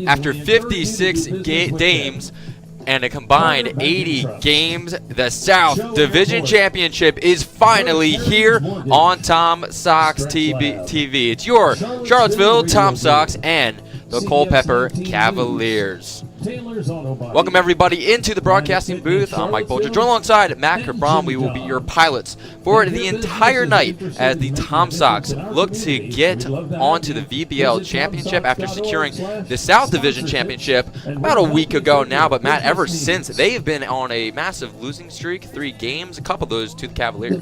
After 56 games and a combined 80 games, the South Division Championship is finally here on Tom Sox TV. It's your Charlottesville Tom Sox and the Culpeper Cavaliers. Welcome everybody into the broadcasting booth. I'm Mike Bolger, joined alongside Matt Cabron. We will be your pilots for the entire night as the Tom Sox look to get onto the VBL championship after securing the South Division championship about a week ago now. But Matt, ever since, they've been on a massive losing streak, 3 games, a couple of those to the Cavaliers.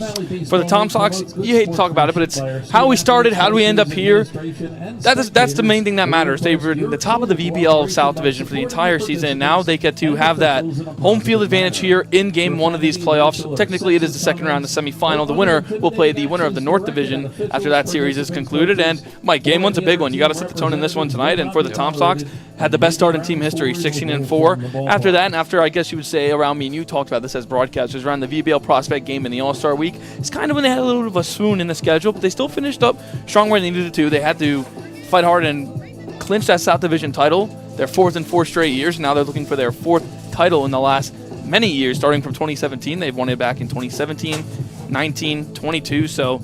For the Tom Sox, you hate to talk about it, but it's how we started, how do we end up here. That's the main thing that matters. They were in the top of the VBL South Division for the entire season. Now they get to have that home field advantage here in game 1 of these playoffs. Technically, it is the second round, the semifinal. The winner will play the winner of the North Division after that series is concluded. And Mike, game 1's a big one. You got to set the tone in this one tonight. And for the Tom Sox, had the best start in team history, 16-4. After that, and after I guess you would say around me and you talked about this as broadcasters around the VBL prospect game in the All-Star week, it's kind of when they had a little bit of a swoon in the schedule, but they still finished up strong where they needed to. They had to fight hard and clinch that South Division title. Their 4th in 4 straight years. Now they're looking for their 4th title in the last many years, starting from 2017. They've won it back in 2017, 19, 22. So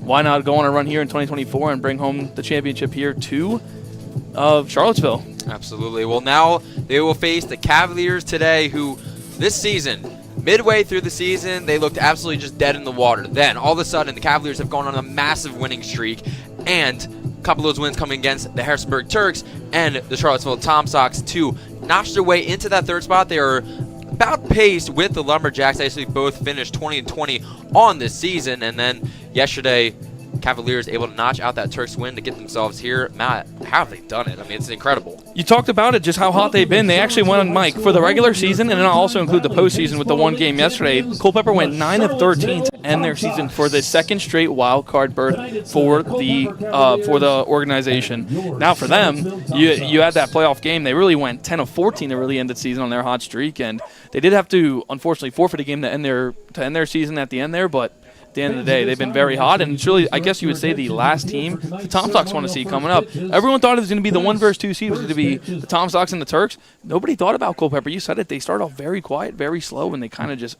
why not go on a run here in 2024 and bring home the championship here to Charlottesville? Absolutely. Well, now they will face the Cavaliers today, who this season, midway through the season, they looked absolutely just dead in the water. Then, all of a sudden, the Cavaliers have gone on a massive winning streak, and a couple of those wins coming against the Strasburg Turks and the Charlottesville Tom Sox to notch their way into that 3rd spot. They are about paced with the Lumberjacks. They actually both finished 20-20 on this season, and then yesterday, Cavaliers able to notch out that Turks win to get themselves here. Matt, how have they done it? I mean, it's incredible. You talked about it, just how hot they've been. They actually went on, Mike, for the regular season, and then I'll also include the postseason with the one game yesterday. Culpeper went 9-13 to end their season for the 2nd straight wild card berth for the organization. Now for them, you had that playoff game. They really went 10-14 to really end the season on their hot streak, and they did have to unfortunately forfeit a game to end their season at the end there, but at the end of the day, they've been very hot, and it's really, I guess you would say, the last team the Tom Sox want to see coming up. Everyone thought it was going to be the 1 versus 2 seed. It was going to be the Tom Sox and the Turks. Nobody thought about Culpeper. You said it. They start off very quiet, very slow, and they kind of just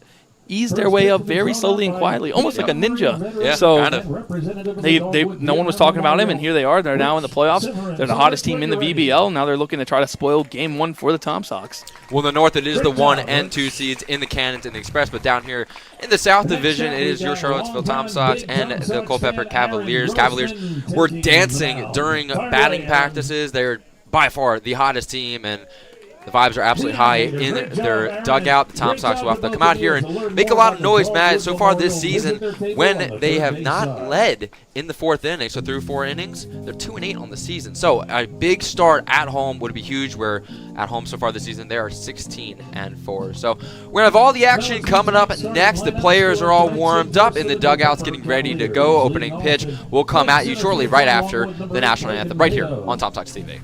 eased their way up very slowly and quietly, almost like a ninja. Yeah, so kind of. they no one was talking about him, and here they are. They're now in the playoffs. They're the hottest team in the VBL. Now they're looking to try to spoil game 1 for the Tom Sox. Well, in the North, it is the 1 and 2 seeds in the Cannons and the Express, but down here in the South Division, it is your Charlottesville Tom Sox and the Culpeper Cavaliers. Cavaliers were dancing during batting practices. They're by far the hottest team, and the vibes are absolutely high in their dugout. The Tom Sox will have to come out here and make a lot of noise, Matt. So far this season, when they have not led in the 4th inning, so through 4 innings, they're 2-8 on the season. So a big start at home would be huge, where at home so far this season, they are 16-4. So we're going to have all the action coming up next. The players are all warmed up in the dugouts, getting ready to go. Opening pitch will come at you shortly right after the national anthem right here on Tom Sox TV.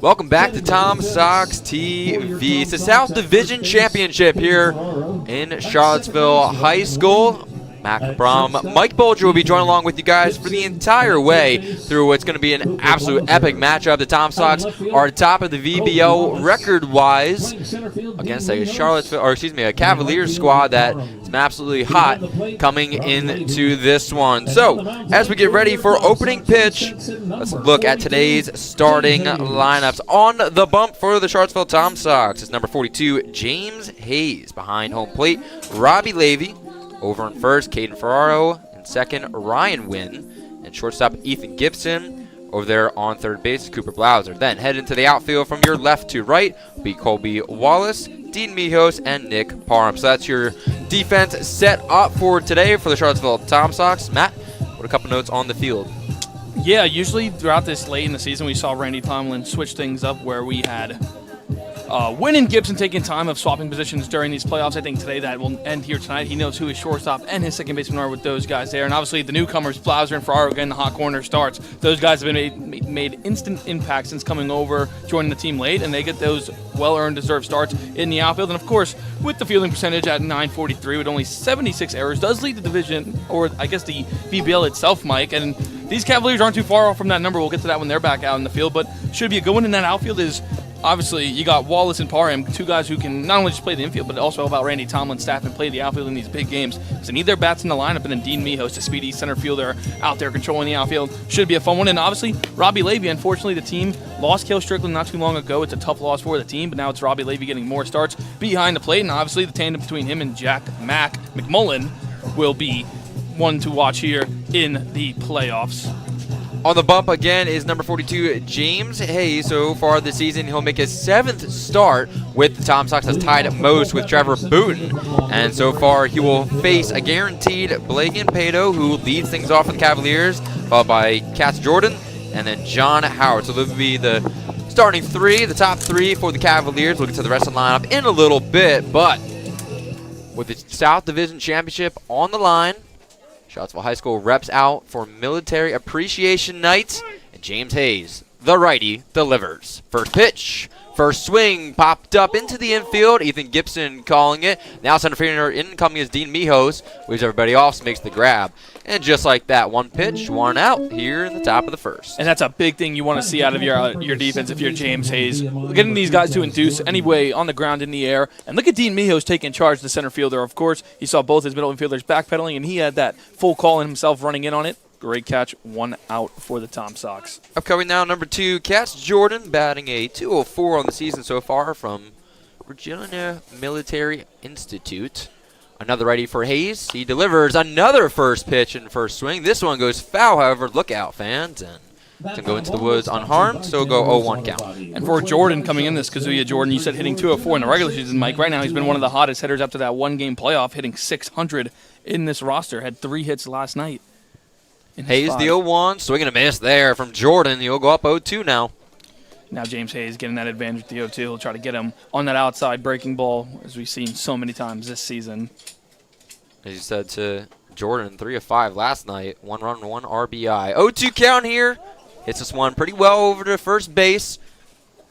Welcome back to Tom Sox TV. It's the South Division Championship here in Charlottesville High School. Mac Brom, Mike Bolger will be joining along with you guys for the entire way through what's going to be an absolute epic matchup. The Tom Sox are top of the VBO record-wise against a Cavaliers squad that is absolutely hot coming into this one. So, as we get ready for opening pitch, let's look at today's starting lineups. On the bump for the Charlottesville Tom Sox is number 42, James Hayes. Behind home plate, Robbie Levy. Over in first, Caden Ferraro. In second, Ryan Wynn. And shortstop, Ethan Gibson. Over there on third base, Cooper Blauser. Then head into the outfield from your left to right will be Colby Wallace, Dean Mijos, and Nick Parham. So that's your defense set up for today for the Charlottesville Tom Sox. Matt, what a couple notes on the field? Yeah, usually throughout this late in the season, we saw Randy Tomlin switch things up where we had Wynn and Gibson taking time of swapping positions during these playoffs. I think today that will end here tonight. He knows who his shortstop and his second baseman are with those guys there. And obviously the newcomers, Blauser and Ferraro, getting the hot corner starts. Those guys have been made instant impact since coming over, joining the team late, and they get those well-earned, deserved starts in the outfield. And, of course, with the fielding percentage at .943 with only 76 errors, does lead the division, or I guess the VBL itself, Mike. And these Cavaliers aren't too far off from that number. We'll get to that when they're back out in the field. But should be a good one in that outfield is obviously you got Wallace and Parham, two guys who can not only just play the infield, but also help out Randy Tomlin's staff and play the outfield in these big games. So they need their bats in the lineup, and then Dean Mijos, a speedy center fielder out there controlling the outfield. Should be a fun one. And obviously, Robbie Levy, unfortunately, the team lost Cale Strickland not too long ago. It's a tough loss for the team, but now it's Robbie Levy getting more starts behind the plate. And obviously, the tandem between him and Jack McMullen will be one to watch here in the playoffs. On the bump again is number 42, James Hayes. So far this season, he'll make his 7th start with the Tom Sox, has tied most with Trevor Booten. And so far, he will face a guaranteed Blake Impado, who leads things off for the Cavaliers, followed by Cass Jordan and then John Howard. So those will be the starting three, the top three for the Cavaliers. We'll get to the rest of the lineup in a little bit, but with the South Division Championship on the line, Charlottesville High School reps out for Military Appreciation Night, and James Hayes, the righty, delivers. First pitch, first swing, popped up into the infield. Ethan Gibson calling it. Now center fielder incoming is Dean Mijos, leaves everybody off, makes the grab. And just like that, one pitch, one out here in the top of the first. And that's a big thing you want to see out of your defense if you're James Hayes. Getting these guys to induce anyway on the ground, in the air. And look at Dean Mijos taking charge, the center fielder. Of course, he saw both his middle infielders backpedaling, and he had that full call in himself running in on it. Great catch, one out for the Tom Sox. Upcoming now, number 2, Cass Jordan, batting a .204 on the season so far from Virginia Military Institute. Another righty for Hayes. He delivers another first pitch and first swing. This one goes foul, however. Look out, fans. And can go into the woods unharmed, so go 0-1 count. And for Jordan coming in this, Kazuya Jordan, you said hitting .204 in the regular season, Mike. Right now he's been one of the hottest hitters up to that one-game playoff, hitting .600 in this roster. Had 3 hits last night. Hayes the 0-1, swing and a miss there from Jordan. He'll go up 0-2 now. Now James Hayes getting that advantage with the 0-2. He'll try to get him on that outside breaking ball, as we've seen so many times this season. As you said to Jordan, 3 of 5 last night. 1 run, 1 RBI. 0-2 count here. Hits this one pretty well over to first base.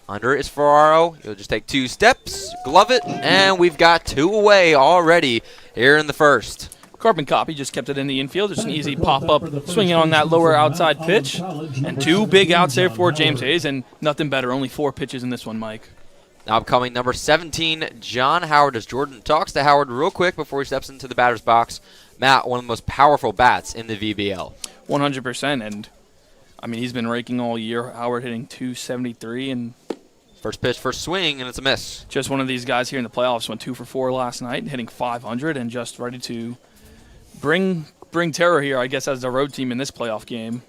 Under it is Ferraro. He'll just take 2 steps, glove it, and we've got 2 away already here in the first. Carbon Copy just kept it in the infield. Just an easy pop-up, swinging on that lower outside pitch. And 2 big outs there for James Hayes, and nothing better. Only 4 pitches in this one, Mike. Now upcoming number 17, John Howard, as Jordan talks to Howard real quick before he steps into the batter's box. Matt, one of the most powerful bats in the VBL. 100%, and, I mean, he's been raking all year. Howard hitting .273, and first pitch, first swing, and it's a miss. Just one of these guys here in the playoffs. Went 2 for 4 last night, hitting .500, and just ready to bring terror here, I guess, as the road team in this playoff game.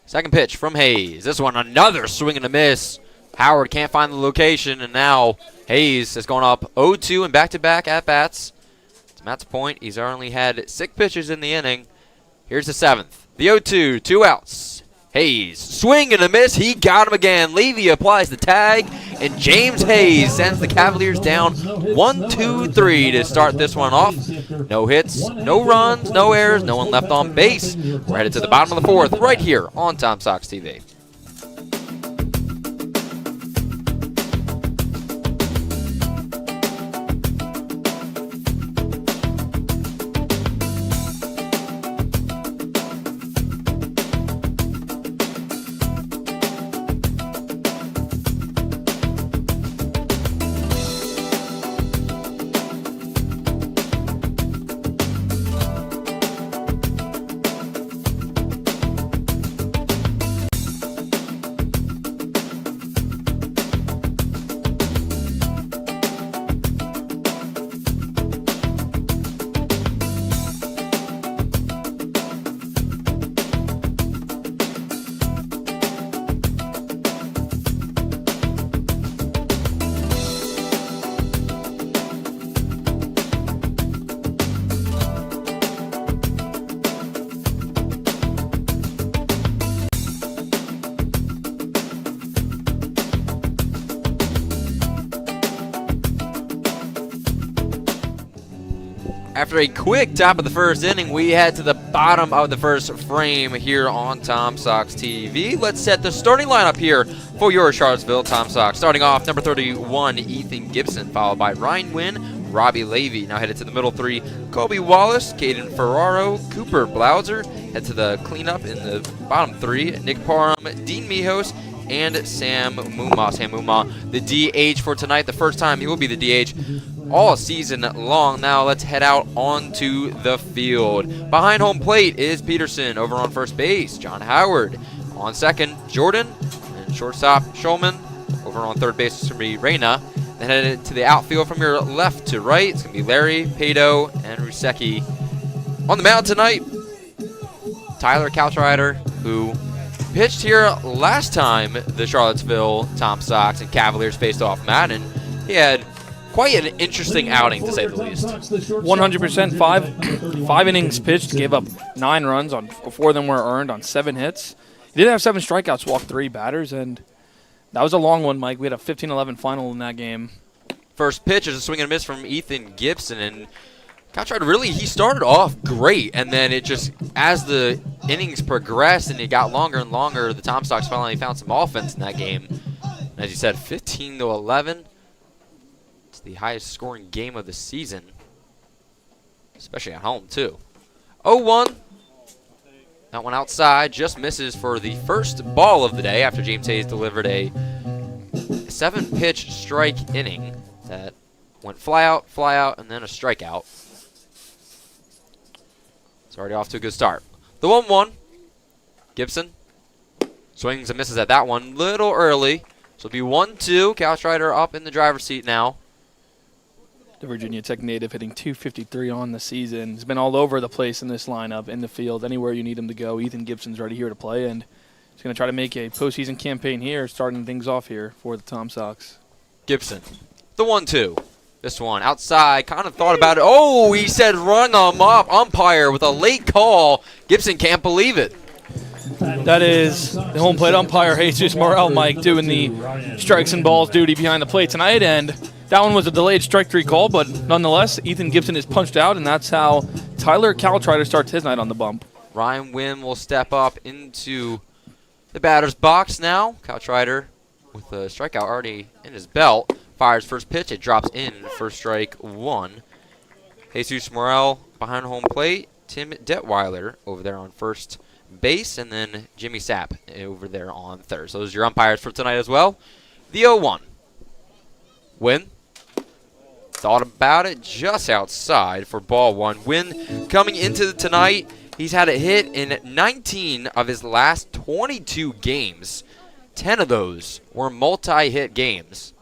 Second pitch from Hayes. This one, another swing and a miss. Howard can't find the location, and now Hayes has gone up 0-2 and back-to-back at-bats. To Matt's point, he's only had 6 pitches in the inning. Here's the 7th. The 0-2, 2 outs. Hayes, swing and a miss. He got him again. Levy applies the tag, and James Hayes sends the Cavaliers down 1-2-3 to start this one off. No hits, no runs, no errors, no one left on base. We're headed to the bottom of the 4th right here on Tom Sox TV. After a quick top of the first inning, we head to the bottom of the first frame here on Tom Sox TV. Let's set the starting lineup here for your Charlottesville Tom Sox. Starting off, number 31, Ethan Gibson, followed by Ryan Wynn, Robbie Levy. Now headed to the middle three, Kobe Wallace, Caden Ferraro, Cooper Blauser. Head to the cleanup in the bottom three, Nick Parham, Dean Mijos, and Sam Mumma. Sam Mumma, the DH for tonight. The first time he will be the DH all season long. Now let's head out onto the field. Behind home plate is Peterson. Over on first base, John Howard. On second, Jordan. And shortstop, Shulman. Over on third base, it's going to be Reyna. Then headed to the outfield from your left to right, it's going to be Larry, Pato, and Rusecki. On the mound tonight, Tyler Couchrider, who pitched here last time the Charlottesville Tom Sox and Cavaliers faced off Madden. He had quite an interesting outing, to say the least. 100%, five innings pitched, gave up 9 runs, 4 of them were earned on 7 hits. He did have 7 strikeouts, walked 3 batters, and that was a long one, Mike. We had a 15-11 final in that game. First pitch is a swing and a miss from Ethan Gibson, and Couchrider really, he started off great, and then it just, as the innings progressed and it got longer and longer, the Tom Sox finally found some offense in that game. And as you said, 15-11. It's the highest scoring game of the season, especially at home, too. 0-1. That one outside just misses for the first ball of the day after James Hayes delivered a 7-pitch strike inning that went fly out, and then a strikeout. It's already off to a good start. The 1-1. Gibson swings and misses at that one. Little early. So it'll be 1-2. Couchrider up in the driver's seat now. The Virginia Tech native hitting .253 on the season. He's been all over the place in this lineup, in the field, anywhere you need him to go. Ethan Gibson's ready here to play, and he's going to try to make a postseason campaign here, starting things off here for the Tom Sox. Gibson. The 1-2. This one outside, kind of thought about it. Oh, he said run him up. Umpire with a late call. Gibson can't believe it. That is the home plate umpire, Jesus Morel, Mike, doing the strikes and balls duty behind the plate tonight. And that one was a delayed strike 3 call, but nonetheless, Ethan Gibson is punched out, and that's how Tyler Couchrider starts his night on the bump. Ryan Wynn will step up into the batter's box now. Couchrider with a strikeout already in his belt. Fires first pitch. It drops in for strike 1. Jesus Morel behind home plate. Tim Detweiler over there on first base. And then Jimmy Sapp over there on third. So those are your umpires for tonight as well. The 0-1. Wynn thought about it just outside for ball 1. Wynn coming into tonight. He's had a hit in 19 of his last 22 games. 10 of those were multi-hit games.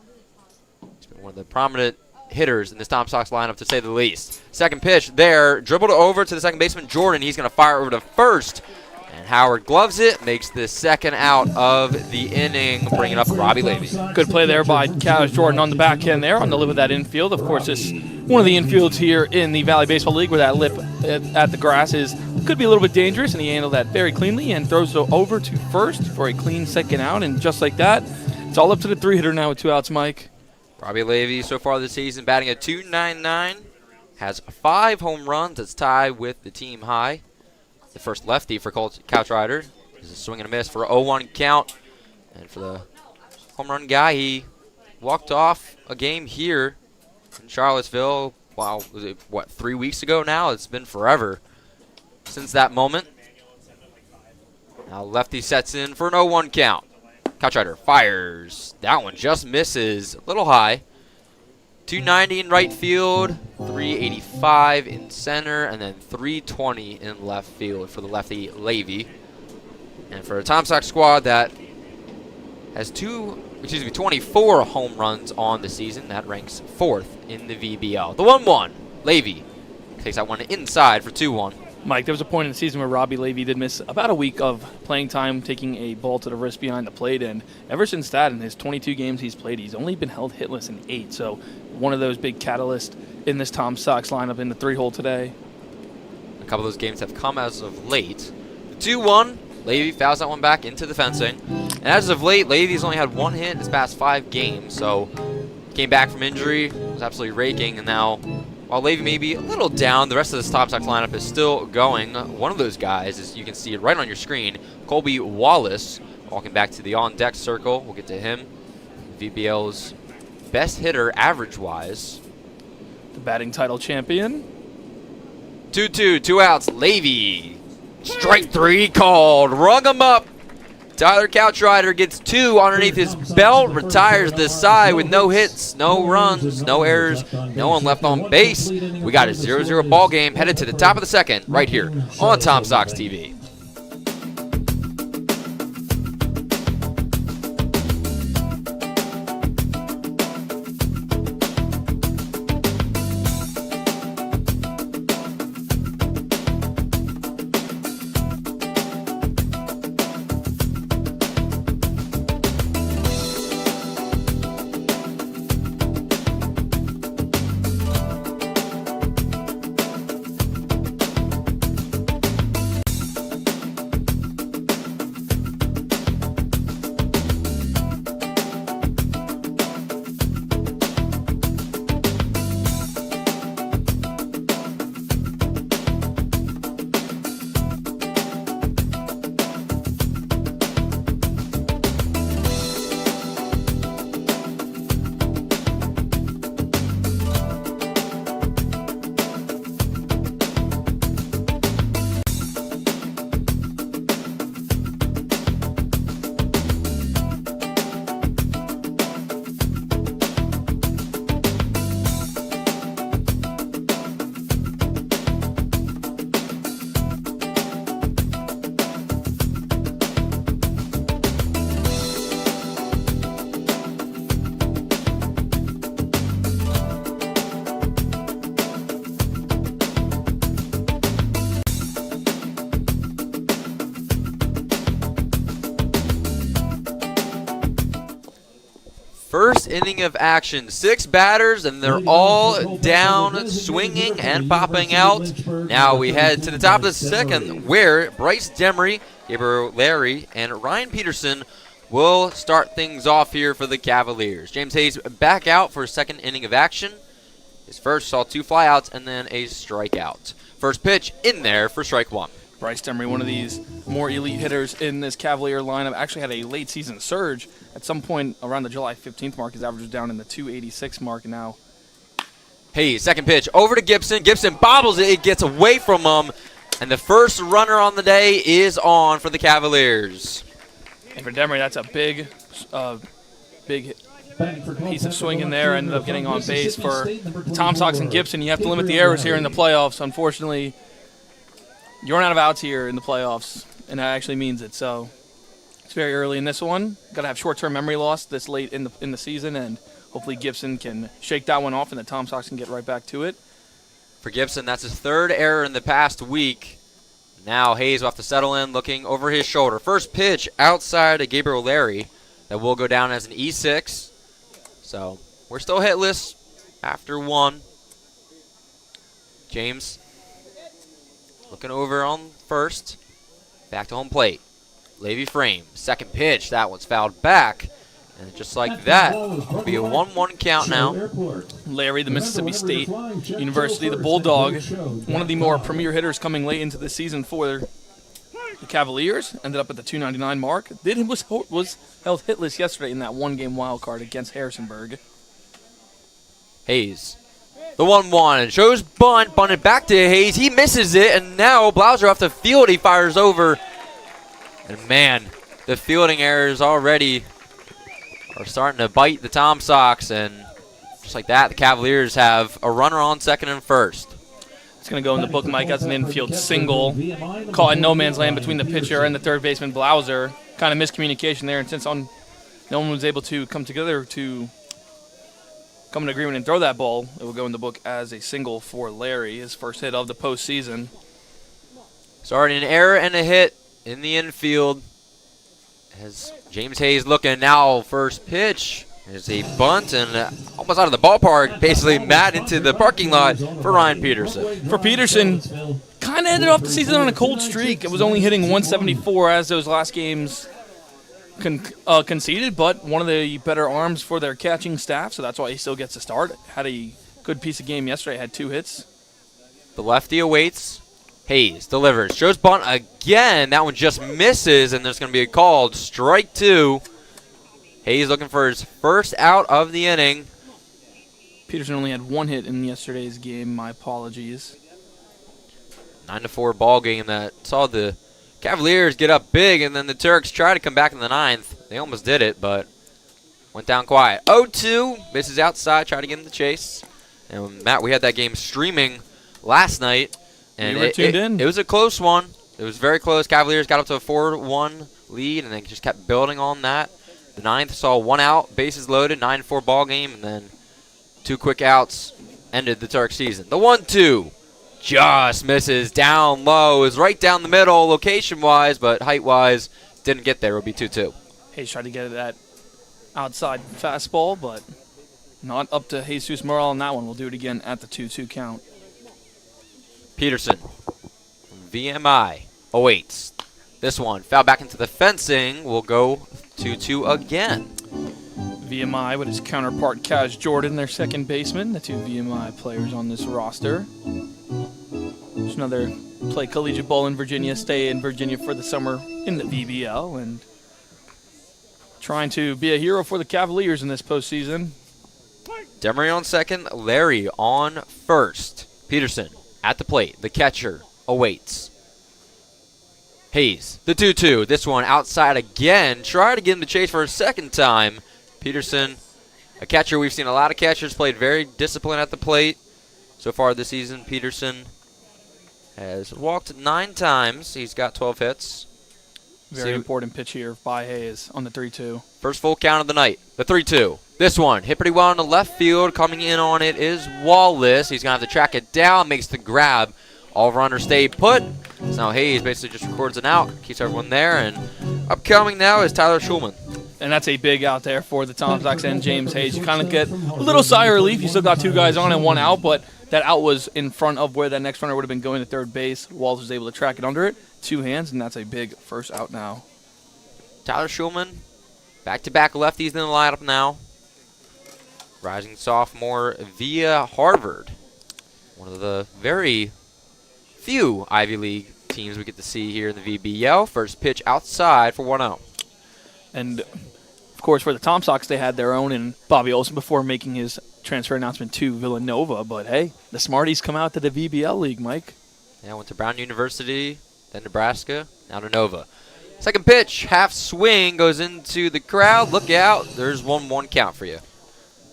One of the prominent hitters in this Tom Sox lineup, to say the least. Second pitch there, dribbled over to the second baseman, Jordan. He's going to fire over to first, and Howard gloves it, makes the second out of the inning, bringing up Robbie Levy. Good play there by Kaz Jordan on the back end there on the lip of that infield. Of course, it's one of the infields here in the Valley Baseball League where that lip at the grass could be a little bit dangerous, and he handled that very cleanly and throws it over to first for a clean second out, and just like that, it's all up to the 3-hitter now with 2 outs, Mike. Robbie Levy so far this season batting at .299, has 5 home runs. That's tied with the team high. The first lefty for Couchrider is a swing and a miss for a 0-1 count. And for the home run guy, he walked off a game here in Charlottesville. Wow, was it, 3 weeks ago now? It's been forever since that moment. Now lefty sets in for an 0-1 count. Couchrider fires. That one just misses. A little high. 290 in right field, 385 in center, and then 320 in left field for the lefty Levy. And for a Tom Sox squad that has 24 home runs on the season, that ranks 4th in the VBL. The 1-1, Levy takes that one inside for 2-1. Mike, there was a point in the season where Robbie Levy did miss about a week of playing time, taking a ball to the wrist behind the plate, and ever since that, in his 22 games he's played, he's only been held hitless in 8, so one of those big catalysts in this Tom Sox lineup in the 3-hole today. A couple of those games have come as of late. 2-1, Levy fouls that one back into the fencing. And as of late, Levy's only had 1 hit in his past 5 games, so came back from injury, was absolutely raking, and now while Levy may be a little down, the rest of this Tom Sox lineup is still going. One of those guys, as you can see it right on your screen, Colby Wallace, walking back to the on-deck circle. We'll get to him. VBL's best hitter average-wise. The batting title champion. 2-2, 2 outs. Levy. Strike 3 called. Rung him up. Tyler Couchrider gets 2 underneath his belt, retires this side with no hits, no runs, no errors, no one left on base. We got a 0-0 ball game headed to the top of the second right here on Tom Sox TV. First inning of action, 6 batters, and they're all down, swinging and popping out. Now we head to the top of the second, where Bryce Demery, Gabriel Larry, and Ryan Peterson will start things off here for the Cavaliers. James Hayes back out for a second inning of action. His first saw 2 flyouts and then a strikeout. First pitch in there for strike 1. Bryce Demery, one of these more elite hitters in this Cavalier lineup, actually had a late season surge. At some point around the July 15th mark, his average was down in the 286 mark now. Hayes, second pitch over to Gibson. Gibson bobbles it. It gets away from him. And the first runner on the day is on for the Cavaliers. And for Demery, that's a big piece of swing in there. Ended up getting on base for Tom Sox and Gibson. You have to limit the errors here in the playoffs. Unfortunately, you run out of outs here in the playoffs, and that actually means it. So it's very early in this one. Got to have short-term memory loss this late in the season, and hopefully Gibson can shake that one off and the Tom Sox can get right back to it. For Gibson, that's his 3rd error in the past week. Now Hayes will have to settle in, looking over his shoulder. First pitch outside of Gabriel Larry that will go down as an E6. So we're still hitless after 1. James looking over on first. Back to home plate. Levy frame. Second pitch. That one's fouled back. And just like that, it'll be a 1-1 count now. Larry, the Mississippi State University, the Bulldog, one of the more premier hitters coming late into the season for the Cavaliers. Ended up at the 299 mark. Was held hitless yesterday in that 1-game wild card against Harrisonburg. Hayes. The 1-1. Shows bunt. Bunted back to Hayes. He misses it. And now Blauser off the field. He fires over. And man, the fielding errors already are starting to bite the Tom Sox. And just like that, the Cavaliers have a runner on second and first. It's going to go in the book, Mike, as an infield single. Caught in no man's land between the pitcher and the third baseman, Blauser. Kind of miscommunication there. And since no one was able to come together to come to agreement and throw that ball, it will go in the book as a single for Larry, his first hit of the postseason. Starting an error and a hit in the infield. As James Hayes looking now, first pitch. There's a bunt and almost out of the ballpark, basically mad into the parking lot for Ryan Peterson. For Peterson, kind of ended off the season on a cold streak. It was only hitting 174 as those last games conceded, but one of the better arms for their catching staff, so that's why he still gets a start. Had a good piece of game yesterday. Had 2 hits. The lefty awaits. Hayes delivers. Shows bunt again. That one just misses, and there's going to be a called strike 2. Hayes looking for his first out of the inning. Peterson only had 1 hit in yesterday's game. My apologies. 9-4 ball game that saw the Cavaliers get up big, and then the Turks try to come back in the 9th. They almost did it, but went down quiet. 0-2, misses outside, tried to get in the chase. And Matt, we had that game streaming last night, and you were tuned in. It was a close one. It was very close. Cavaliers got up to a 4-1 lead, and then just kept building on that. The 9th saw 1 out, bases loaded, 9-4 ball game, and then 2 quick outs ended the Turk season. The 1-2 just misses down low. Is right down the middle location-wise, but height-wise didn't get there. It would be 2-2. Hayes tried to get that outside fastball, but not up to Jesus Morel on that one. We'll do it again at the 2-2 count. Peterson, VMI, awaits. This one foul back into the fencing. Will go 2-2 again. VMI with his counterpart Kaz Jordan, their second baseman, the 2 VMI players on this roster. Just another play collegiate ball in Virginia, stay in Virginia for the summer in the VBL, and trying to be a hero for the Cavaliers in this postseason. Demery on second, Larry on first. Peterson at the plate. The catcher awaits. Hayes, the 2-2. This one outside again. Try to get him to chase for a second time. Peterson, a catcher. We've seen a lot of catchers played very disciplined at the plate so far this season. Peterson has walked 9 times. He's got 12 hits. Very important pitch here by Hayes on the 3-2. First full count of the night. The 3-2. This one hit pretty well in the left field. Coming in on it is Wallace. He's going to have to track it down. Makes the grab. All runners stay put. So now Hayes basically just records an out. Keeps everyone there. And upcoming now is Tyler Schulman. And that's a big out there for the Tom Sox and James Hayes. You kind of get a little sigh of relief. You still got 2 guys on and 1 out, but that out was in front of where that next runner would have been going to third base. Wallace was able to track it under it. 2 hands, and that's a big first out now. Tyler Schulman, back-to-back lefties in the lineup now. Rising sophomore via Harvard. One of the very few Ivy League teams we get to see here in the VBL. First pitch outside for 1-0. And, of course, for the Tom Sox, they had their own in Bobby Olson before making his transfer announcement to Villanova. But, hey, the Smarties come out to the VBL League, Mike. Yeah, went to Brown University, then Nebraska, now to Nova. Second pitch, half swing, goes into the crowd. Look out. There's 1-1 count for you.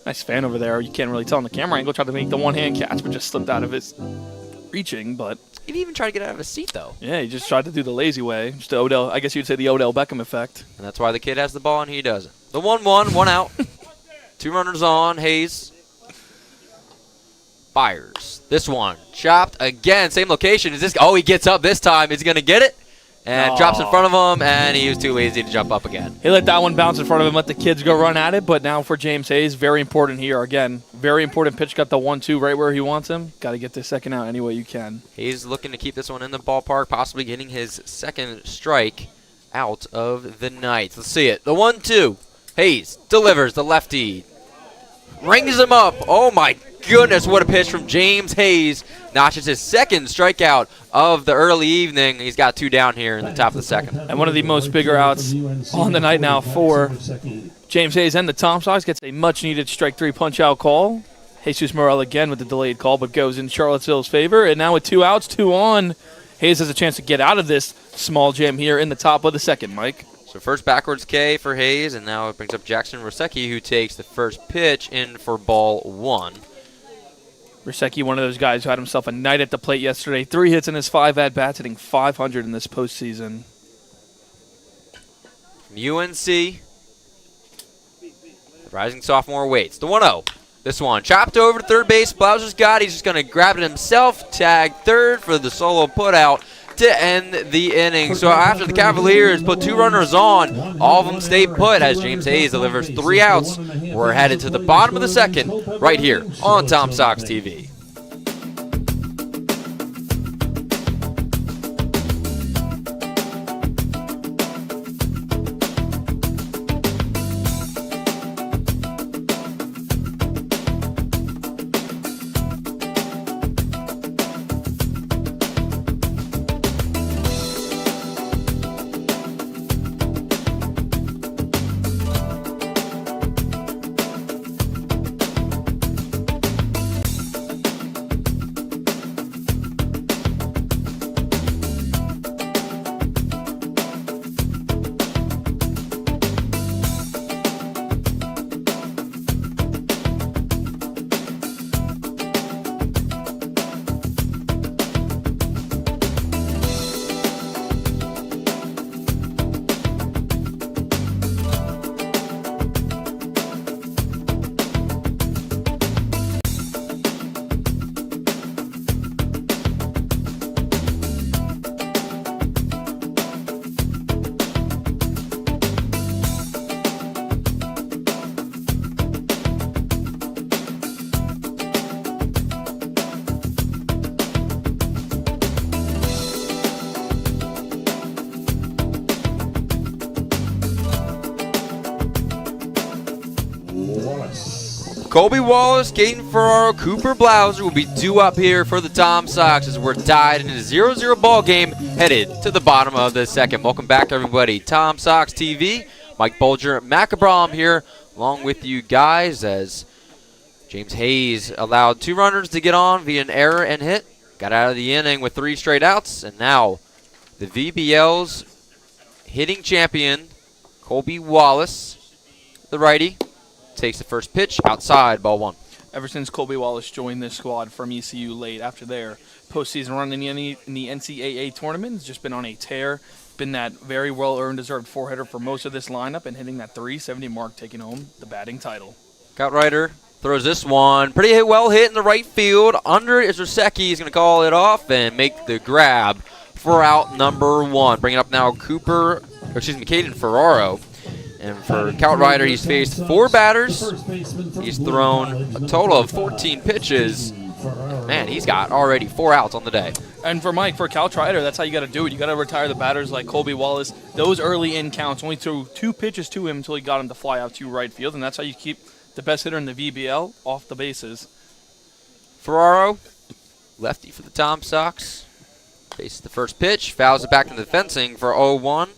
Nice fan over there. You can't really tell on the camera angle. Tried to make the one-hand catch, but just slipped out of his reaching. But He didn't even try to get out of his seat, though. yeah, he just tried to do the lazy way. Just the Odell, I guess you'd say the Odell Beckham effect. And that's why the kid has the ball and he doesn't. The 1-1, 1 out. 2 runners on. Hayes fires. This one chopped again. Same location. Is this? Oh, he gets up this time. Is he going to get it? And drops in front of him, and he was too lazy to jump up again. He let that one bounce in front of him, let the kids go run at it. But now for James Hayes, very important here. Again, very important pitch. Got the 1-2 right where he wants him. Got to get this second out any way you can. Hayes looking to keep this one in the ballpark, possibly getting his second strike out of the night. Let's see it. The 1-2. Hayes delivers the lefty. Rings him up. Oh, my goodness, what a pitch from James Hayes. Notches his second strikeout of the early evening. He's got 2 down here in the top of the second. And one of the most bigger outs on the night now for James Hayes and the Tom Sox. Gets a much-needed strike 3 punch-out call. Jesus Morel again with the delayed call, but goes in Charlottesville's favor. And now with 2 outs, 2 on, Hayes has a chance to get out of this small jam here in the top of the second, Mike. So first backwards K for Hayes, and now it brings up Jackson Rosecki, who takes the first pitch in for ball 1. Rosecki, one of those guys who had himself a night at the plate yesterday. 3 hits in his 5 at-bats, hitting .500 in this postseason. From UNC, the rising sophomore waits. The 1-0. This one chopped over to third base. Blauser's got it. He's just going to grab it himself. Tag third for the solo putout to end the inning. So after the Cavaliers put 2 runners on, all of them stay put as James Hayes delivers 3 outs. We're headed to the bottom of the second right here on Tom Sox TV. Colby Wallace, Caden Ferraro, Cooper Blauser will be due up here for the Tom Sox as we're tied in a 0-0 ball game headed to the bottom of the second. Welcome back, everybody. Tom Sox TV, Mike Bulger, Mac Abram here, along with you guys as James Hayes allowed 2 runners to get on via an error and hit. Got out of the inning with 3 straight outs, and now the VBL's hitting champion, Colby Wallace, the righty, takes the first pitch outside, ball 1. Ever since Colby Wallace joined this squad from ECU late after their postseason run in the NCAA tournament, has just been on a tear. Been that very well-earned, deserved 4-hitter for most of this lineup and hitting that .370 mark, taking home the batting title. Outrider throws this one. Pretty well hit in the right field. Under it is Rosecki. He's going to call it off and make the grab for out number 1. Bringing up now Caden Ferraro. And for Outrider, he's faced 4 batters. He's thrown a total of 14 pitches. Man, he's got already 4 outs on the day. And for Mike, for Outrider, that's how you got to do it. You got to retire the batters like Colby Wallace. Those early in counts, only threw 2 pitches to him until he got him to fly out to right field, and that's how you keep the best hitter in the VBL off the bases. Ferraro, lefty for the Tom Sox, faces the first pitch, fouls it back into the fencing for 0-1.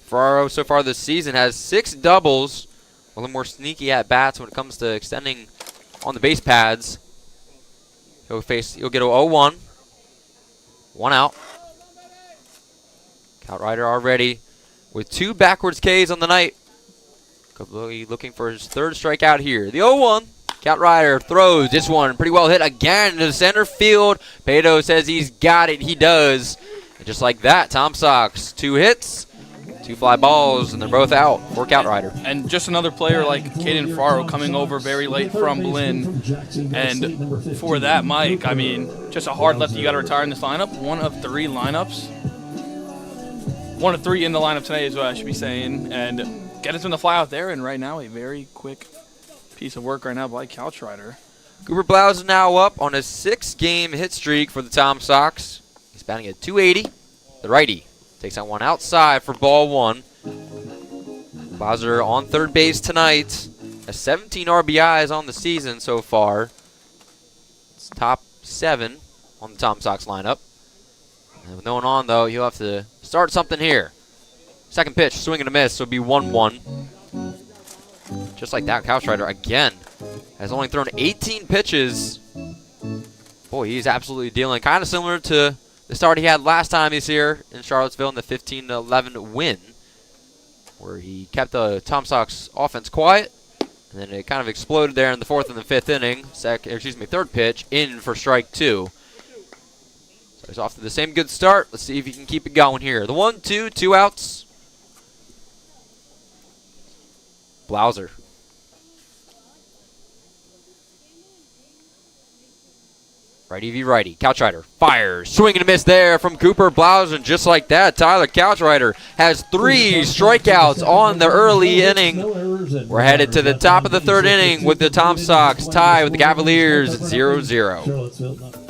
Ferraro so far this season has 6 doubles, a little more sneaky at bats when it comes to extending on the base pads. He'll get a 0-1, 1 out. Outrider already with 2 backwards Ks on the night. Looking for his 3rd strikeout here. The 0-1. Outrider throws this one pretty well hit again to center field. Pato says he's got it. He does. And just like that, Tom Sox 2 hits. 2 fly balls, and they're both out for Outrider. And just another player like Caden Ferraro coming over very late from Berlin. And for that, Mike, I mean, just a hard lefty you got to retire in this lineup. 1 of 3 lineups. 1 of 3 in the lineup today is what I should be saying. And get us in the fly out there, and right now a very quick piece of work right now by Outrider. Cooper Blouse is now up on a 6-game hit streak for the Tom Sox. He's batting at .280. The righty takes that one outside for ball 1. Bowser on 3rd base tonight. Has 17 RBIs on the season so far. It's top 7 on the Tom Sox lineup. And with no one on, though, he'll have to start something here. Second pitch, swing and a miss, so it'll be 1-1. Just like that, Outrider again has only thrown 18 pitches. Boy, he's absolutely dealing. Kind of similar to the start he had last time he's here in Charlottesville in the 15-11 win, where he kept the Tom Sox offense quiet, and then it kind of exploded there in the 4th and the 5th inning. 3rd pitch in for strike 2. So he's off to the same good start. Let's see if he can keep it going here. The 1-2, 2 outs. Blauser. Righty v righty. Outrider fires. Swing and a miss there from Cooper Blauser. And just like that, Tyler Outrider has 3 strikeouts on the early inning. We're headed to the top of the 3rd inning with the Tom Sox tie with the Cavaliers at 0-0.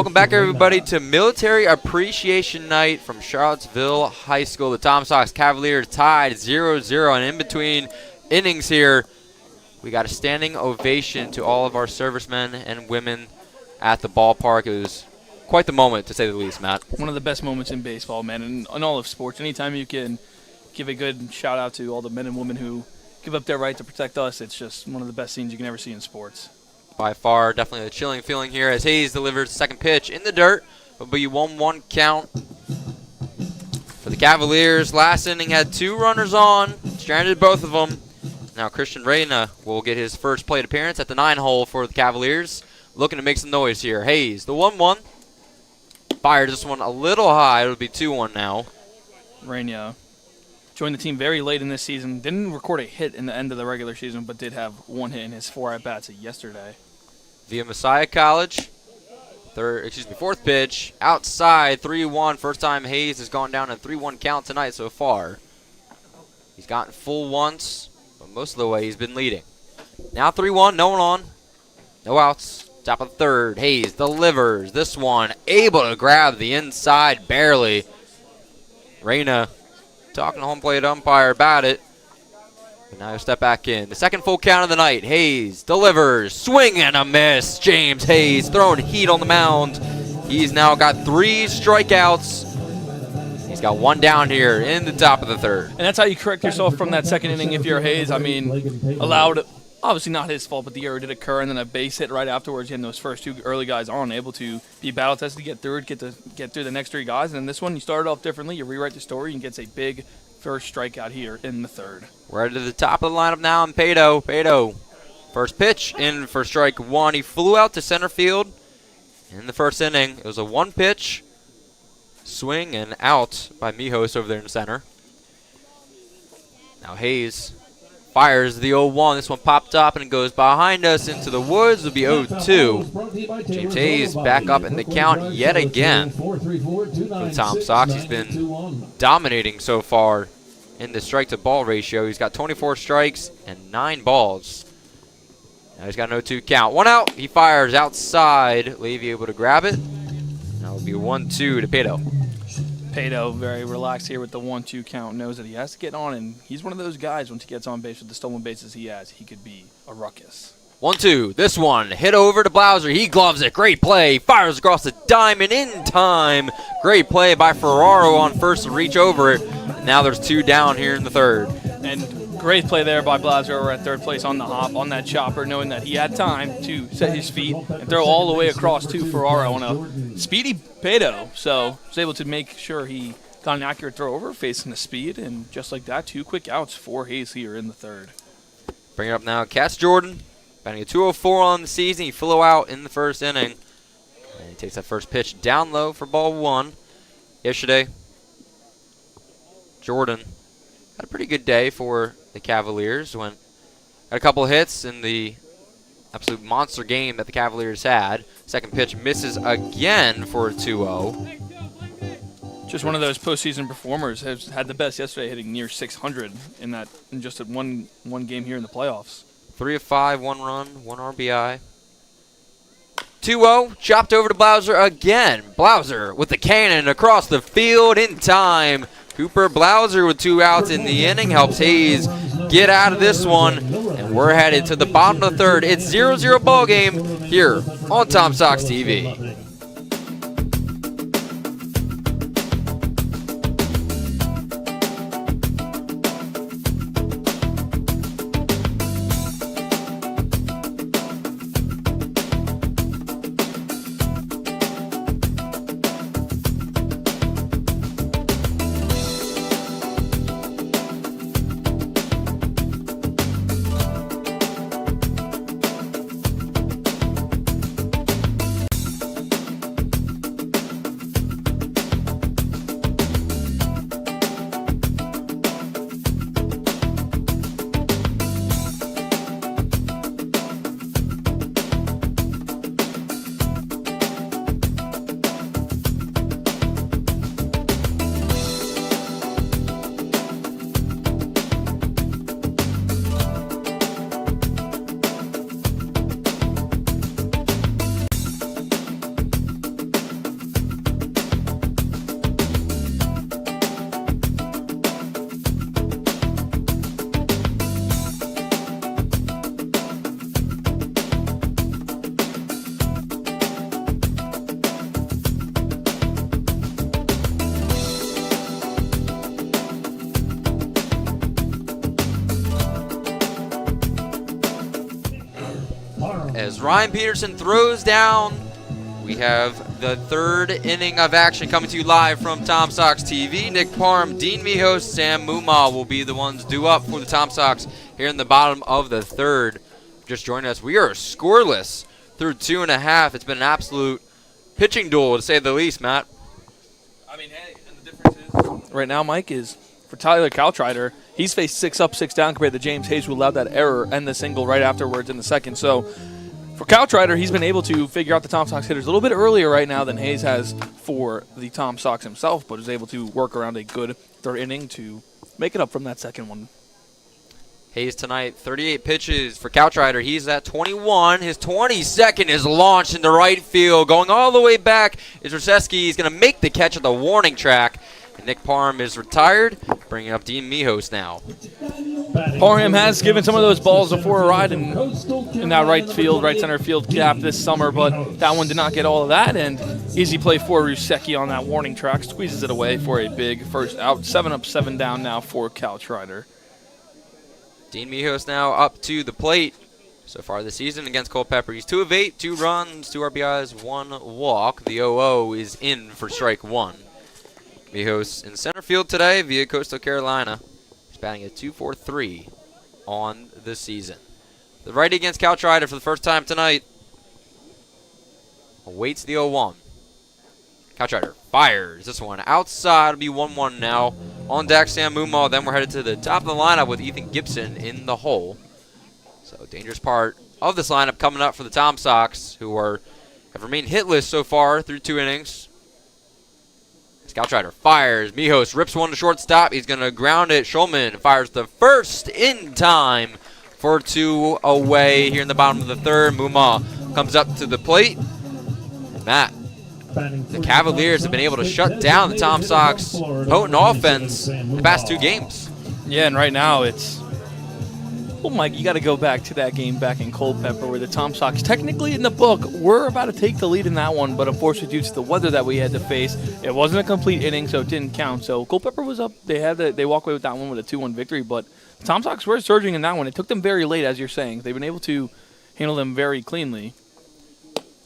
Welcome back, everybody, to Military Appreciation Night from Charlottesville High School. The Tom Sox Cavaliers tied 0-0, and in between innings here, we got a standing ovation to all of our servicemen and women at the ballpark. It was quite the moment, to say the least, Matt. One of the best moments in baseball, man, and in all of sports. Anytime you can give a good shout-out to all the men and women who give up their right to protect us, it's just one of the best scenes you can ever see in sports. By far, definitely a chilling feeling here as Hayes delivers the second pitch in the dirt. It'll be 1-1 count for the Cavaliers. Last inning had 2 runners on, stranded both of them. Now Christian Reyna will get his first plate appearance at the 9-hole for the Cavaliers. Looking to make some noise here. Hayes, the 1-1. Fired this one a little high. It'll be 2-1 now. Reyna joined the team very late in this season. Didn't record a hit in the end of the regular season, but did have 1 hit in his 4 at-bats yesterday. Via Messiah College. Fourth pitch. Outside, 3-1. First time Hayes has gone down a 3-1 count tonight so far. He's gotten full once, but most of the way he's been leading. Now 3-1, no one on. No outs. Top of the third. Hayes delivers. This one able to grab the inside barely. Reyna talking to home plate umpire about it. But now he'll step back in. The second full count of the night. Hayes delivers. Swing and a miss. James Hayes throwing heat on the mound. He's now got 3 strikeouts. He's got 1 down here in the top of the third. And that's how you correct yourself from that second inning if you're Hayes. I mean, allowed, obviously not his fault, but the error did occur, and then a base hit right afterwards. Getting those first 2 early guys on, able to be battle tested to get through it, get through the next 3 guys. And then this one, you started off differently. You rewrite the story and gets a big first strikeout here in the third. We're to the top of the lineup now, and Pato. First pitch in for strike 1. He flew out to center field in the first inning. It was a 1-pitch swing and out by Mijos over there in the center. Now Hayes fires the 0-1. This one popped up and it goes behind us into the woods. It'll be 0-2. James Hayes back up in the count yet again for the Tom Sox. He's been dominating so far in the strike-to-ball ratio. He's got 24 strikes and 9 balls. Now he's got an 0-2 count. 1 out. He fires outside. Levy able to grab it. Now it'll be 1-2 to Pato. Pato very relaxed here with the 1-2 count. Knows that he has to get on, and he's one of those guys, once he gets on base with the stolen bases he has, he could be a ruckus. 1-2. This one hit over to Blauser. He gloves it. Great play. Fires across the diamond in time. Great play by Ferraro on first to reach over it. And now there's 2 down here in the third. And great play there by Blauser over at third place on the hop, on that chopper, knowing that he had time to set his feet and throw all the way across to Ferraro on a speedy Pato. So was able to make sure he got an accurate throw over, facing the speed, and just like that, 2 quick outs for Hayes here in the third. Bring it up now. Cass Jordan, batting a 204 on the season. He flew out in the first inning. And he takes that first pitch down low for ball 1. Yesterday, Jordan had a pretty good day for the Cavaliers. Had a couple hits in the absolute monster game that the Cavaliers had. Second pitch misses again for a 2-0. Just one of those postseason performers. Has had the best yesterday, hitting near 600 in just one game here in the playoffs. 3 of 5, 1 run, 1 RBI. 2-0, chopped over to Blauser again. Blauser with the cannon across the field in time. Cooper Blauser with 2 outs in the inning helps Hayes get out of this one, and we're headed to the bottom of the third. It's 0-0 ball game here on Tom Sox TV. as Ryan Peterson throws down. We have the third inning of action coming to you live from Tom Sox TV. Nick Parham, Dean Mijos, Sam Mumma will be the ones due up for the Tom Sox here in the bottom of the third. Just joining us, we are scoreless through 2.5. It's been an absolute pitching duel, to say the least, Matt. I mean, hey, and the difference is right now, Mike, is for Tyler Caltrider, he's faced 6 up, 6 down compared to James Hayes, who allowed that error and the single right afterwards in the second. So for Caltrider, he's been able to figure out the Tom Sox hitters a little bit earlier right now than Hayes has for the Tom Sox himself, but is able to work around a good third inning to make it up from that second one. Hayes tonight, 38 pitches for Caltrider. He's at 21. His 22nd is launched into right field. Going all the way back is Rosecki. He's going to make the catch at the warning track. And Nick Parham is retired, bringing up Dean Mijos now. Parham has given some of those balls before a ride in that right center field gap this summer, but that one did not get all of that. And easy play for Rosecki on that warning track. Squeezes it away for a big first out. 7 up, 7 down now for Caltrider. Dean Mijos now up to the plate. So far this season against Culpeper, he's 2 of 8, 2 runs, 2 RBIs, 1 walk. The 0-0 is in for strike 1. Mijos in center field today via Coastal Carolina. He's batting at .243 on the season. The righty against Caltrider for the first time tonight awaits the 0-1. Caltrider fires this one outside. It'll be 1-1 now. On deck, Sam Mumma. Then we're headed to the top of the lineup with Ethan Gibson in the hole. So dangerous part of this lineup coming up for the Tom Sox, who have remained hitless so far through 2 innings. Caltrider fires. Mijos rips one to shortstop. He's going to ground it. Schulman fires the first in time for 2 away here in the bottom of the third. Mumma comes up to the plate. And Matt, the Cavaliers have been able to shut down the Tom Sox potent offense in the past 2 games. Yeah, and right now it's... Well, Mike, you got to go back to that game back in Culpeper where the Tom Sox, technically in the book, were about to take the lead in that one, but unfortunately due to the weather that we had to face, it wasn't a complete inning, so it didn't count. So Culpeper was up. They walked away with that one with a 2-1 victory, but the Tom Sox were surging in that one. It took them very late, as you're saying. They've been able to handle them very cleanly.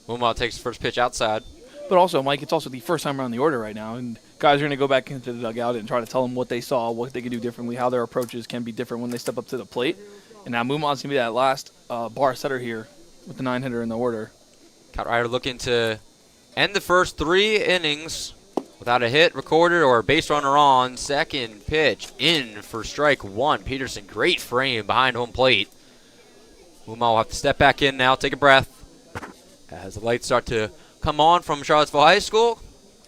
Mumma takes the first pitch outside. But also, Mike, it's also the first time around the order right now, and guys are going to go back into the dugout and try to tell them what they saw, what they can do differently, how their approaches can be different when they step up to the plate. And now Mumma's going to be that last bar setter here with the 9-hitter in the order. Caltrider looking to end the first 3 innings without a hit recorded or a base runner on. Second pitch in for strike 1. Peterson, great frame behind home plate. Mumma will have to step back in now, take a breath. As the lights start to come on from Charlottesville High School.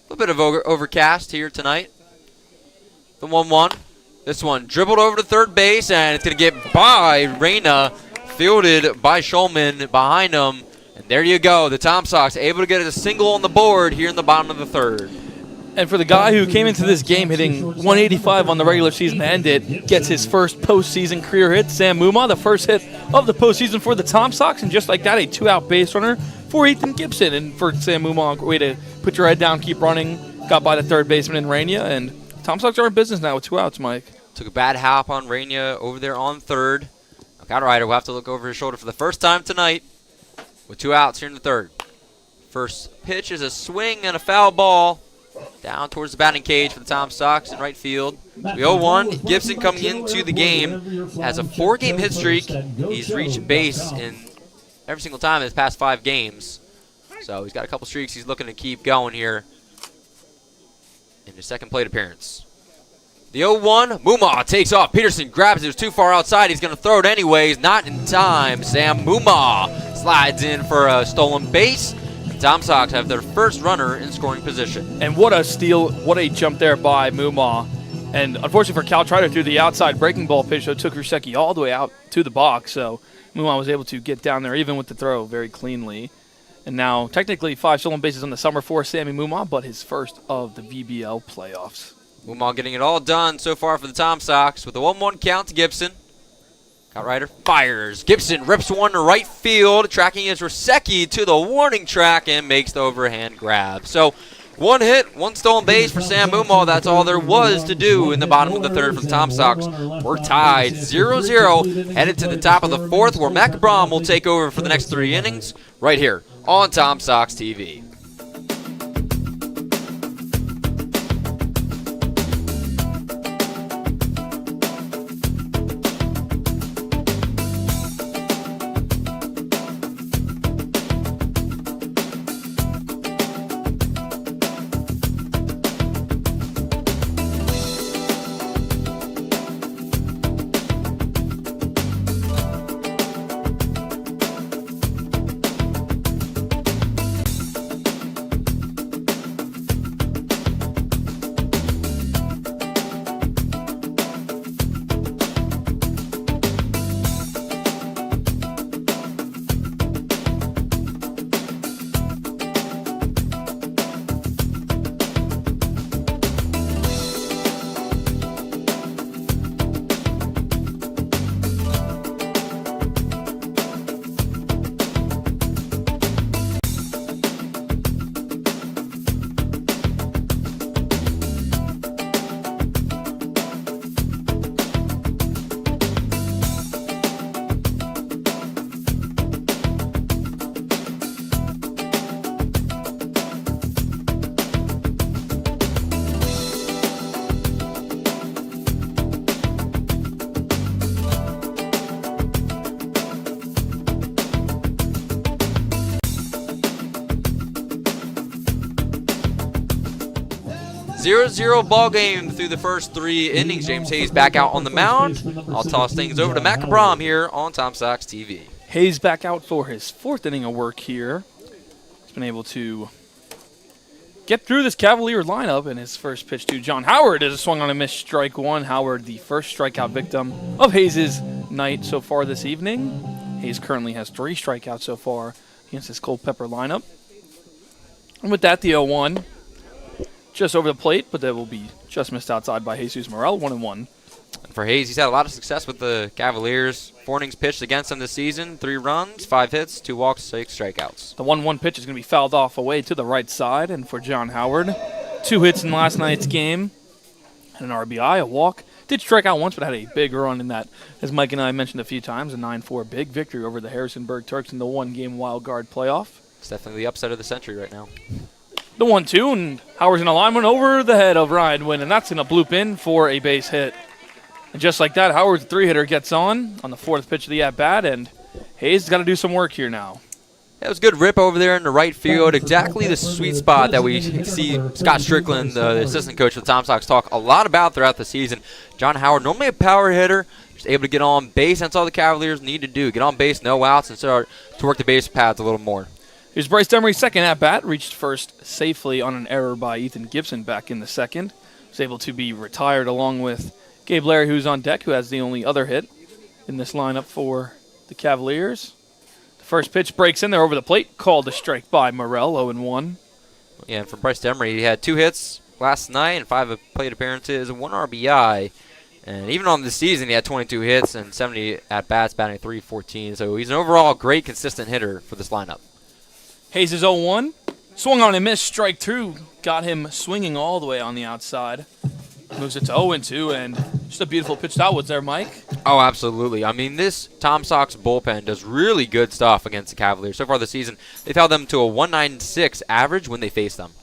A little bit of overcast here tonight. The 1-1. This one dribbled over to third base, and it's going to get by Reyna, fielded by Schulman behind him. And there you go. The Tom Sox able to get a single on the board here in the bottom of the third. And for the guy who came into this game hitting 185 on the regular season to end it, gets his first postseason career hit, Sam Mumma, the first hit of the postseason for the Tom Sox. And just like that, a 2-out base runner for Ethan Gibson. And for Sam Mumma, a way to put your head down, keep running. Got by the third baseman in Reyna, and Tom Sox are in business now with 2 outs, Mike. Took a bad hop on Reyna over there on third. Caltrider will have to look over his shoulder for the first time tonight with 2 outs here in the third. First pitch is a swing and a foul ball down towards the batting cage for the Tom Sox in right field. The 0-1. Gibson coming into the game has a 4-game hit streak. He's reached base in every single time in his past 5 games. So he's got a couple streaks he's looking to keep going here in his second plate appearance. The 0-1, Mumma takes off. Peterson grabs it. It was too far outside. He's going to throw it anyways. Not in time. Sam Mumma slides in for a stolen base. The Tom Sox have their first runner in scoring position. And what a steal, what a jump there by Mumma. And unfortunately for Caltrider, through the outside breaking ball pitch, so it took Rosecki all the way out to the box. So Mumma was able to get down there, even with the throw, very cleanly. And now, technically, 5 stolen bases on the summer for Sammy Mumma, but his first of the VBL playoffs. Mumma getting it all done so far for the Tom Sox with a 1-1 count to Gibson. Caltrider fires. Gibson rips one to right field, tracking his Rosecki to the warning track and makes the overhand grab. So One hit, one stolen base for Sam Moomaw. That's all there was to do in the bottom of the third for the Tom Sox. We're tied 0-0, headed to the top of the fourth, where Mac Brom will take over for the next 3 innings right here on Tom Sox TV. 0-0 ball game through the first 3 innings. James Hayes back out on the mound. I'll toss things over to Mac Brom here on Tom Sox TV. Hayes back out for his 4th inning of work here. He's been able to get through this Cavalier lineup, and his first pitch to John Howard is a swung on a miss, strike 1. Howard, the first strikeout victim of Hayes' night so far this evening. Hayes currently has 3 strikeouts so far against his Culpeper lineup. And with that, the 0-1 just over the plate, but that will be just missed outside by Jesus Morel, 1-1. For Hayes, he's had a lot of success with the Cavaliers. 4 innings pitched against them this season, 3 runs, 5 hits, 2 walks, 6 strikeouts. The 1-1 pitch is going to be fouled off away to the right side, and for John Howard, 2 hits in last night's game, and an RBI, a walk. Did strike out once, but had a big run in that, as Mike and I mentioned a few times, a 9-4 big victory over the Harrisonburg Turks in the 1-game wild card playoff. It's definitely the upset of the century right now. The 1-2, and Howard's in alignment over the head of Ryan Wynn, and that's going to bloop in for a base hit. And just like that, Howard's 3-hitter gets on the 4th pitch of the at-bat, and Hayes has got to do some work here now. That was a good rip over there in the right field. Exactly the sweet spot that we see Scott Strickland, the assistant coach for the Tom Sox, talk a lot about throughout the season. John Howard, normally a power hitter, just able to get on base. That's all the Cavaliers need to do. Get on base, no outs, and start to work the base paths a little more. Here's Bryce Demery's second at-bat, reached first safely on an error by Ethan Gibson back in the second. Was able to be retired along with Gabe Larry, who's on deck, who has the only other hit in this lineup for the Cavaliers. The first pitch breaks in there over the plate, called a strike by Morel, 0-1. Yeah, and for Bryce Demery, he had 2 hits last night and 5 plate appearances and 1 RBI. And even on the season, he had 22 hits and 70 at-bats, batting .314. So he's an overall great, consistent hitter for this lineup. Hayes is 0-1. Swung on and missed, strike 2. Got him swinging all the way on the outside. Moves it to 0-2, and just a beautiful pitch out was there, Mike. Oh, absolutely. I mean, this Tom Sox bullpen does really good stuff against the Cavaliers. So far this season, they've held them to a 196 average when they face them.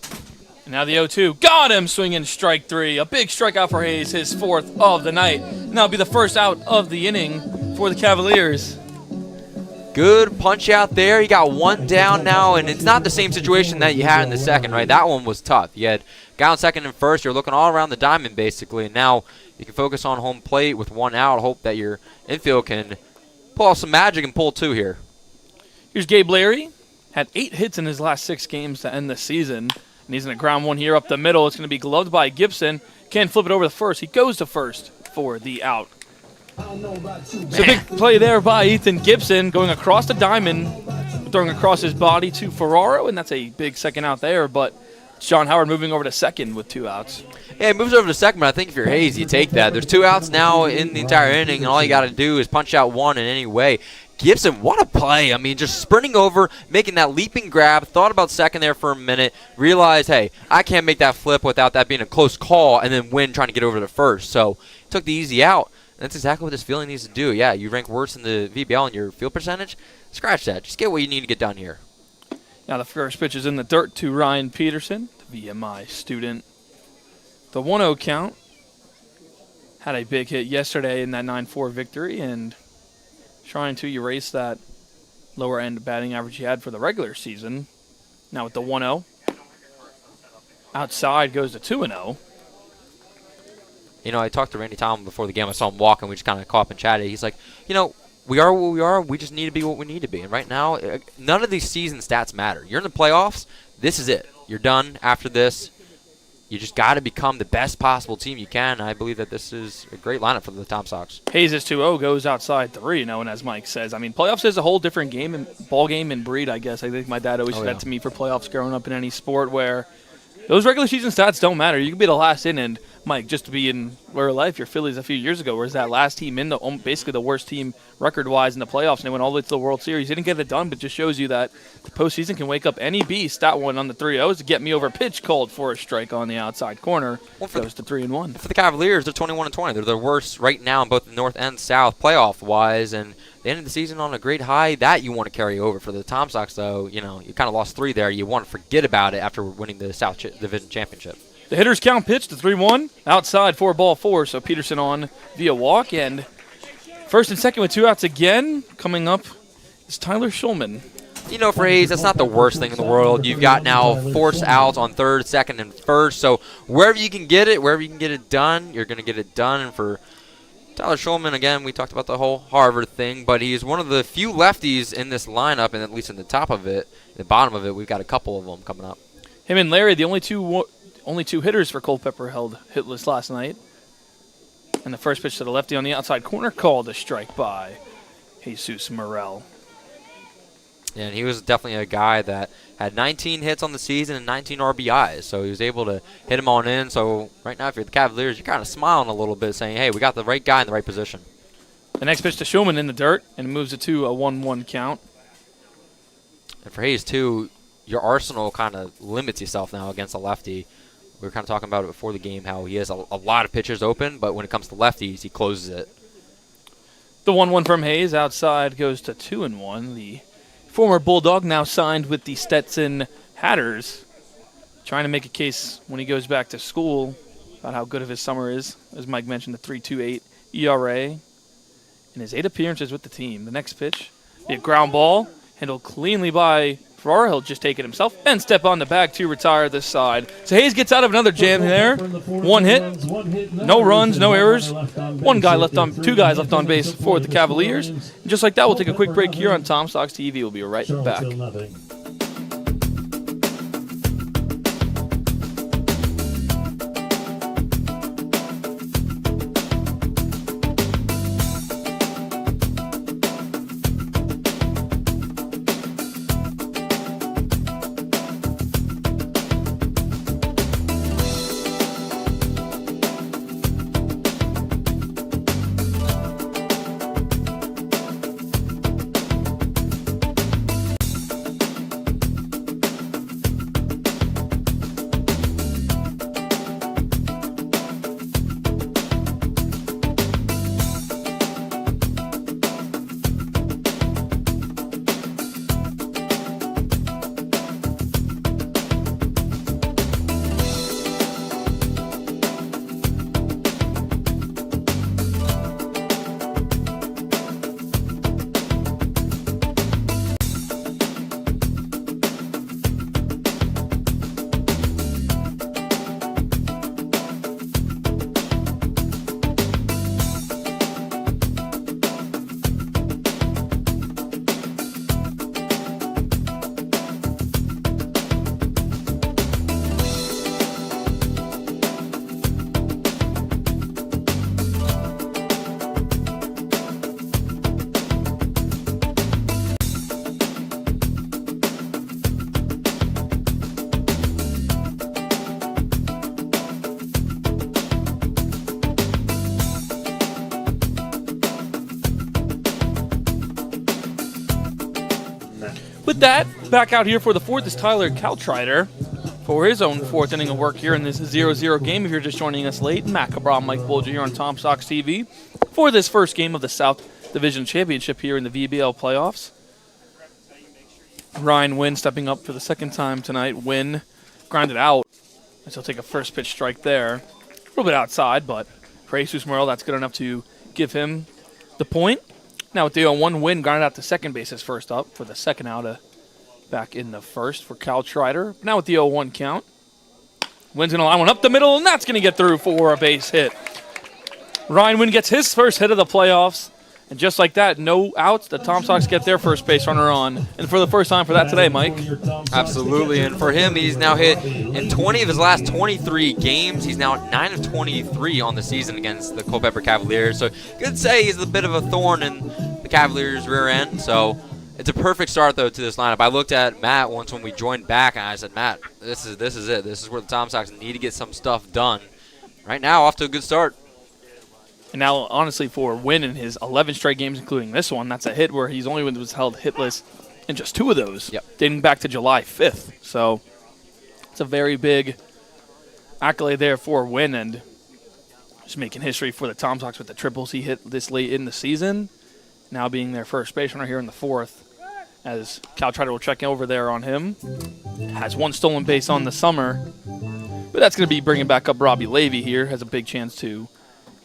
And now the 0-2. Got him swinging strike 3. A big strikeout for Hayes, his 4th of the night. And that'll be the first out of the inning for the Cavaliers. Good punch out there. He got 1 down now, and it's not the same situation that you had in the second, right? That one was tough. You had guy on second and first. You're looking all around the diamond, basically, and now you can focus on home plate with 1 out, hope that your infield can pull off some magic and pull 2 here. Here's Gabe Larry. Had 8 hits in his last 6 games to end the season, and he's going to ground 1 here up the middle. It's going to be gloved by Gibson. Can't flip it over to first. He goes to first for the out. So big play there by Ethan Gibson, going across the diamond, throwing across his body to Ferraro, and that's a big second out there, but John Howard moving over to second with 2 outs. Yeah, he moves over to second, but I think if you're Hayes, you take that. There's 2 outs now in the entire inning, and all you got to do is punch out 1 in any way. Gibson, what a play. I mean, just sprinting over, making that leaping grab, thought about second there for a minute, realized, hey, I can't make that flip without that being a close call, and then win trying to get over to first. So took the easy out. And that's exactly what this field needs to do. Yeah, you rank worse in the VBL in your field percentage. Scratch that. Just get what you need to get done here. Now the first pitch is in the dirt to Ryan Peterson, the VMI student. The 1-0 count. Had a big hit yesterday in that 9-4 victory, and trying to erase that lower end batting average he had for the regular season. Now with the 1-0. Outside goes to 2-0. You know, I talked to Randy Tom before the game. I saw him walk, and we just kind of caught up and chatted. He's like, you know, we are what we are. We just need to be what we need to be. And right now, none of these season stats matter. You're in the playoffs. This is it. You're done after this. You just got to become the best possible team you can. I believe that this is a great lineup for the Tom Sox. Hayes is 2-0, goes outside 3, and as Mike says, I mean, playoffs is a whole different game and ball game and breed, I guess. I think my dad always said that to me for playoffs growing up in any sport, where those regular season stats don't matter. You can be the last in, and Mike, just to be in real life, your Phillies a few years ago was that last team in, basically the worst team record-wise in the playoffs, and they went all the way to the World Series. They didn't get it done, but just shows you that the postseason can wake up any beast. That one on the 3-0s to get me over pitch called for a strike on the outside corner. Goes to 3-1. For the Cavaliers, they're 21-20. They're the worst right now in both the North and South playoff-wise, and they ended the season on a great high. That you want to carry over. For the Tom Sox, though, you know, you kind of lost 3 there. You want to forget about it after winning the South Division Championship. The hitters count pitch to 3-1. Outside 4-4, so Peterson on via walk. And first and second with 2 outs again. Coming up is Tyler Schulman. You know, for Hayes, that's not the worst thing in the world. You've got now forced outs on third, second, and first. So wherever you can get it done, you're going to get it done. And for Tyler Schulman, again, we talked about the whole Harvard thing, but he's one of the few lefties in this lineup, and at least in the top of it, the bottom of it, we've got a couple of them coming up. Him and Larry, the only two hitters for Culpeper held hitless last night. And the first pitch to the lefty on the outside corner, called a strike by Jesus Morel. Yeah, and he was definitely a guy that had 19 hits on the season and 19 RBIs, so he was able to hit him on in. So right now, if you're the Cavaliers, you're kind of smiling a little bit, saying, hey, we got the right guy in the right position. The next pitch to Schulman in the dirt, and moves it to a 1-1 count. And for Hayes, too, your arsenal kind of limits yourself now against a lefty. We were kind of talking about it before the game, how he has a lot of pitches open, but when it comes to lefties, he closes it. The 1-1 from Hayes outside goes to 2-1. The former Bulldog now signed with the Stetson Hatters, trying to make a case when he goes back to school about how good of his summer is. As Mike mentioned, the 3.28 ERA in his 8 appearances with the team. The next pitch, be a ground ball, handled cleanly by Farrar. He'll just take it himself and step on the bag to retire this side. So Hayes gets out of another jam there. 1 hit, no runs, no errors. 2 guys left on base for the Cavaliers. And just like that, we'll take a quick break here on Tom Sox TV. We'll be right back. that, back out here for the fourth is Tyler Caltrider for his own fourth inning of work here in this 0-0 game. If you're just joining us late, Matt Cabral, Mike Bolger here on Tom Sox TV for this first game of the South Division Championship here in the VBL playoffs. Ryan Wynn stepping up for the second time tonight. Wynn grounded out, as he'll take a first pitch strike there. A little bit outside, but for Jesus Morel, that's good enough to give him the point. Now with the 0-1, Wynn grounded out to second base as first up for the second out back in the first for Cal Trider. Now with the 0-1 count, Wynn's going to line one up the middle, and that's going to get through for a base hit. Ryan Wynn gets his first hit of the playoffs, and just like that, no outs. The Tom Sox get their first base runner on, and for the first time for that today, Mike. Absolutely, and for him, he's now hit in 20 of his last 23 games. He's now 9 of 23 on the season against the Culpeper Cavaliers. So you could say he's a bit of a thorn in the Cavaliers' rear end. So it's a perfect start, though, to this lineup. I looked at Matt once when we joined back, and I said, Matt, this is it. This is where the Tom Sox need to get some stuff done. Right now, off to a good start. And now, honestly, for Wynn in his 11 straight games, including this one, that's a hit where he's only was held hitless in just 2 of those, dating back to July 5th. So it's a very big accolade there for Wynn, and just making history for the Tom Sox with the triples he hit this late in the season. Now being their first base runner here in the fourth, as Cal Trider will check over there on him. Has 1 stolen base on the summer, but that's going to be bringing back up Robbie Levy here. Has a big chance to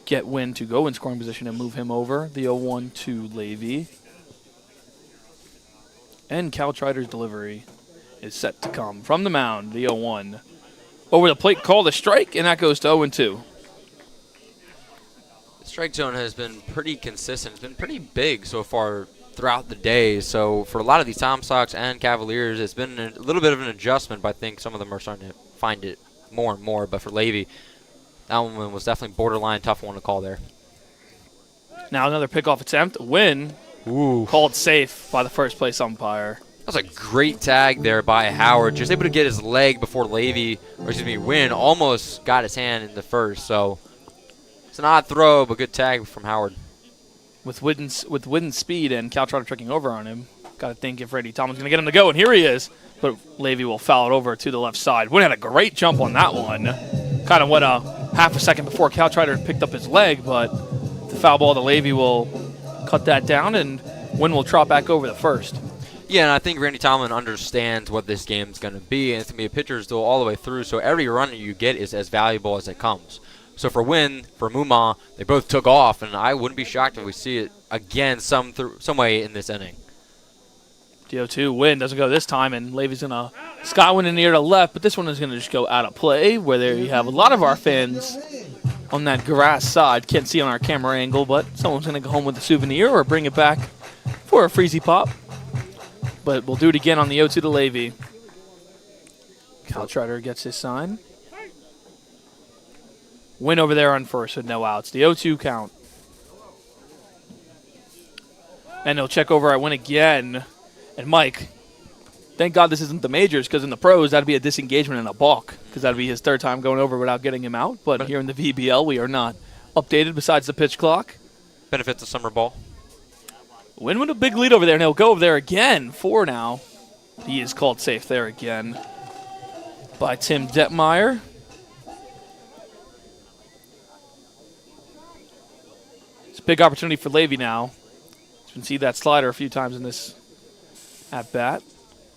get Wynn to go in scoring position and move him over. The 0-1 to Levy. And Cal Trider's delivery is set to come from the mound. The 0-1. Over the plate, called a strike, and that goes to 0-2. The strike zone has been pretty consistent. It's been pretty big so far throughout the day. So for a lot of these Tom Sox and Cavaliers, it's been a little bit of an adjustment, but I think some of them are starting to find it more and more. But for Levy, that one was definitely borderline tough one to call there. Now another pickoff attempt. Wynn called safe by the first place umpire. That was a great tag there by Howard. Just able to get his leg before Wynn almost got his hand in the first. So it's an odd throw, but good tag from Howard. With Wooden's speed and Cal Trotter trekking over on him, got to think if Brady Tomlin's going to get him to go, and here he is. But Levy will foul it over to the left side. Wynn had a great jump on that one. Kind of went a half a second before Cal Trotter picked up his leg, but the foul ball to Levy will cut that down, and Wynn will trot back over the first. Yeah, and I think Randy Tomlin understands what this game's going to be, and it's going to be a pitcher's duel all the way through, so every run that you get is as valuable as it comes. So for Wynn, for Muma, they both took off, and I wouldn't be shocked if we see it again some way in this inning. DO2, Wynn doesn't go this time, and Levy's going to Skywin in the air to left, but this one is going to just go out of play, where there you have a lot of our fans on that grass side. Can't see on our camera angle, but someone's going to go home with a souvenir or bring it back for a freezy pop. But we'll do it again on the 0-2 to Levy. Cal Trotter gets his sign. Wynn over there on first with no outs. The 0-2 count. And he'll check over at Wynn again. And Mike, thank God this isn't the majors, because in the pros, that'd be a disengagement and a balk, because that'd be his third time going over without getting him out. But here in the VBL, we are not updated besides the pitch clock. Benefits of summer ball. Wynn with a big lead over there, and he'll go over there again. 4 now. He is called safe there again by Tim Detmeyer. It's a big opportunity for Levy now. You can see that slider a few times in this at-bat.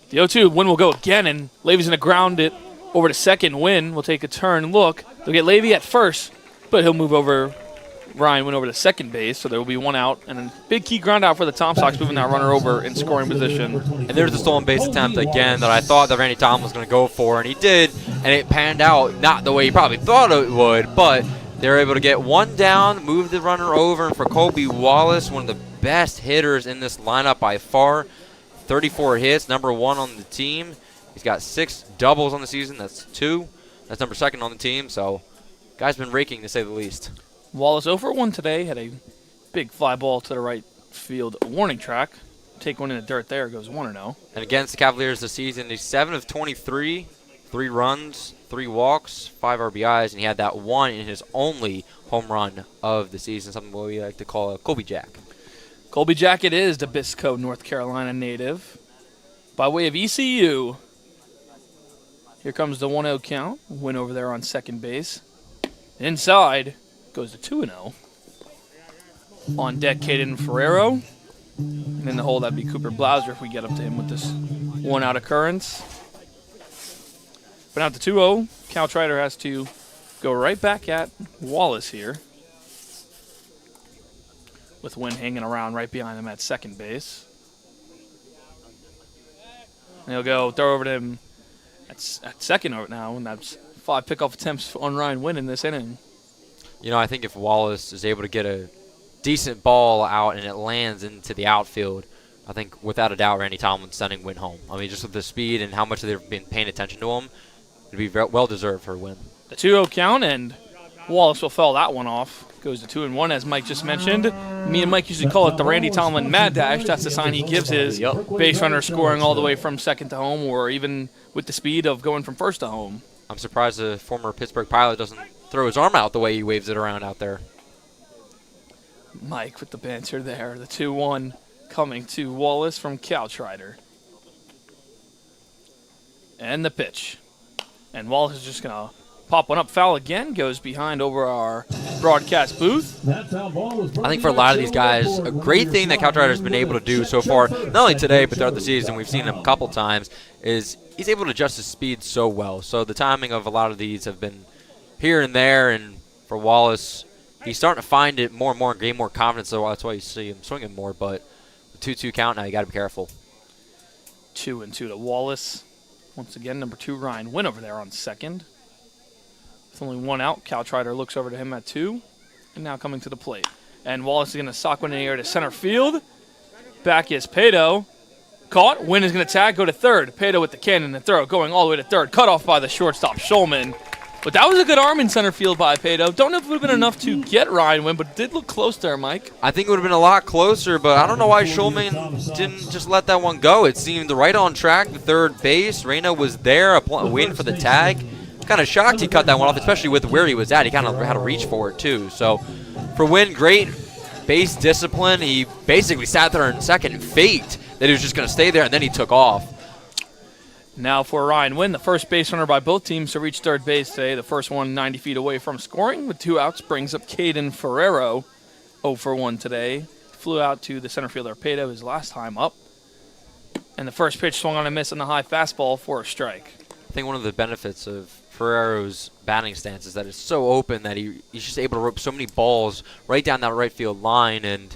The 0-2, Wynn will go again, and Levy's going to ground it over to second. Wynn will take a turn look. They'll get Levy at first, but he'll move over. Ryan went over to second base, so there will be 1 out. And a big key ground out for the Tom Sox, moving that runner over in scoring position. And there's the stolen base attempt again that I thought that Randy Tom was going to go for, and he did. And it panned out not the way he probably thought it would, but they were able to get 1 down, move the runner over. And for Colby Wallace, one of the best hitters in this lineup by far, 34 hits, number 1 on the team. He's got 6 doubles on the season. That's 2. That's number 2 on the team. So, guy's been raking, to say the least. Wallace 0 for 1 today. Had a big fly ball to the right field warning track. Take one in the dirt there. Goes 1-0. And against the Cavaliers this season, he's 7 of 23. 3 runs, 3 walks, 5 RBIs. And he had that 1 in his only home run of the season. Something we like to call a Colby Jack. Colby Jack it is, Nabisco, North Carolina native. by way of ECU. Here comes the 1-0 count. Win over there on second base. Inside goes to 2-0. On deck, Caden Ferrero. And in the hole, that'd be Cooper Blauser if we get up to him with this one-out occurrence. But now to 2-0. Cal Trider has to go right back at Wallace here, with Wynn hanging around right behind him at second base. And he'll go throw over to him at second now, and that's 5 pickoff attempts on Ryan Wynn in this inning. You know, I think if Wallace is able to get a decent ball out and it lands into the outfield, I think without a doubt Randy Tomlin's sending Wynn home. I mean, just with the speed and how much they've been paying attention to him, it'd be well-deserved for a win. The 2-0 count, and Wallace will foul that one off. Goes to 2-1, as Mike just mentioned. Me and Mike usually call it the Randy Tomlin Mad Dash. That's the sign he gives his base runner scoring all the way from second to home, or even with the speed of going from first to home. I'm surprised the former Pittsburgh Pilot doesn't throw his arm out the way he waves it around out there. Mike with the banter there. The 2-1 coming to Wallace from Cal Trider. And the pitch. And Wallace is just going to pop one up. Foul again. Goes behind over our broadcast booth. I think for a lot of these guys, a great thing that Cal Trider has been able to do so far, not only today but throughout the season, we've seen him a couple times, is he's able to adjust his speed so well. So the timing of a lot of these have been here and there, and for Wallace, he's starting to find it more and more and gain more confidence, so that's why you see him swinging more. But the 2-2 count now, you got to be careful. 2-2 to Wallace. Once again, number 2, Ryan Wynn over there on second. With only one out, Cal Trider looks over to him at 2, and now coming to the plate. And Wallace is going to sock one in the air to center field. Back is Pato. Caught. Wynn is going to tag, go to third. Pato with the cannon and throw, going all the way to third. Cut off by the shortstop, Schulman. But that was a good arm in center field by Pato. Don't know if it would have been enough to get Ryan Wynn, but it did look close there, Mike. I think it would have been a lot closer, but I don't know why Schulman didn't just let that one go. It seemed right on track to third base. Reyna was there waiting for the tag. Kind of shocked he cut that one off, especially with where he was at. He kind of had to reach for it, too. So for Wynn, great base discipline. He basically sat there in second and faked that he was just going to stay there, and then he took off. Now for Ryan Wynn, the first base runner by both teams to reach third base today. The first one 90 feet away from scoring with 2 outs brings up Caden Ferrero, 0 for 1 today. Flew out to the center fielder Pato his last time up. And the first pitch swung on a miss on the high fastball for a strike. I think one of the benefits of Ferrero's batting stance is that it's so open that he's just able to rope so many balls right down that right field line, and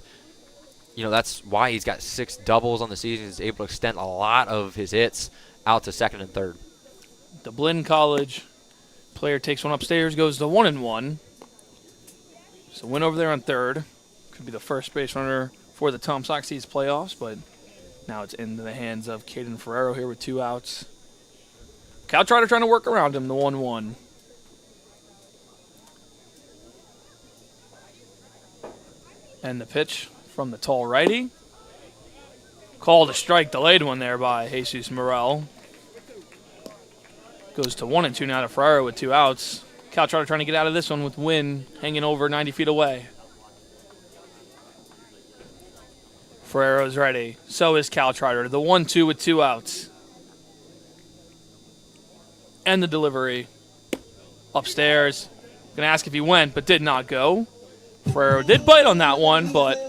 you know that's why he's got 6 doubles on the season. He's able to extend a lot of his hits out to second and third. The Blinn College player takes one upstairs, goes to 1-1. So Wynn over there on third. Could be the first base runner for the Tom Sox these playoffs, but now it's into the hands of Caden Ferrero here with 2 outs. Cal Trider trying to work around him, the 1-1. And the pitch from the tall righty. Called a strike, delayed one there by Jesus Morel. Goes to 1-2 now to Ferrero with 2 outs. Cal Trider trying to get out of this one with Wynn hanging over 90 feet away. Ferrero's ready. So is Cal Trider. The 1-2 with 2 outs. And the delivery. Upstairs. Gonna ask if he went, but did not go. Ferrero did bite on that one, but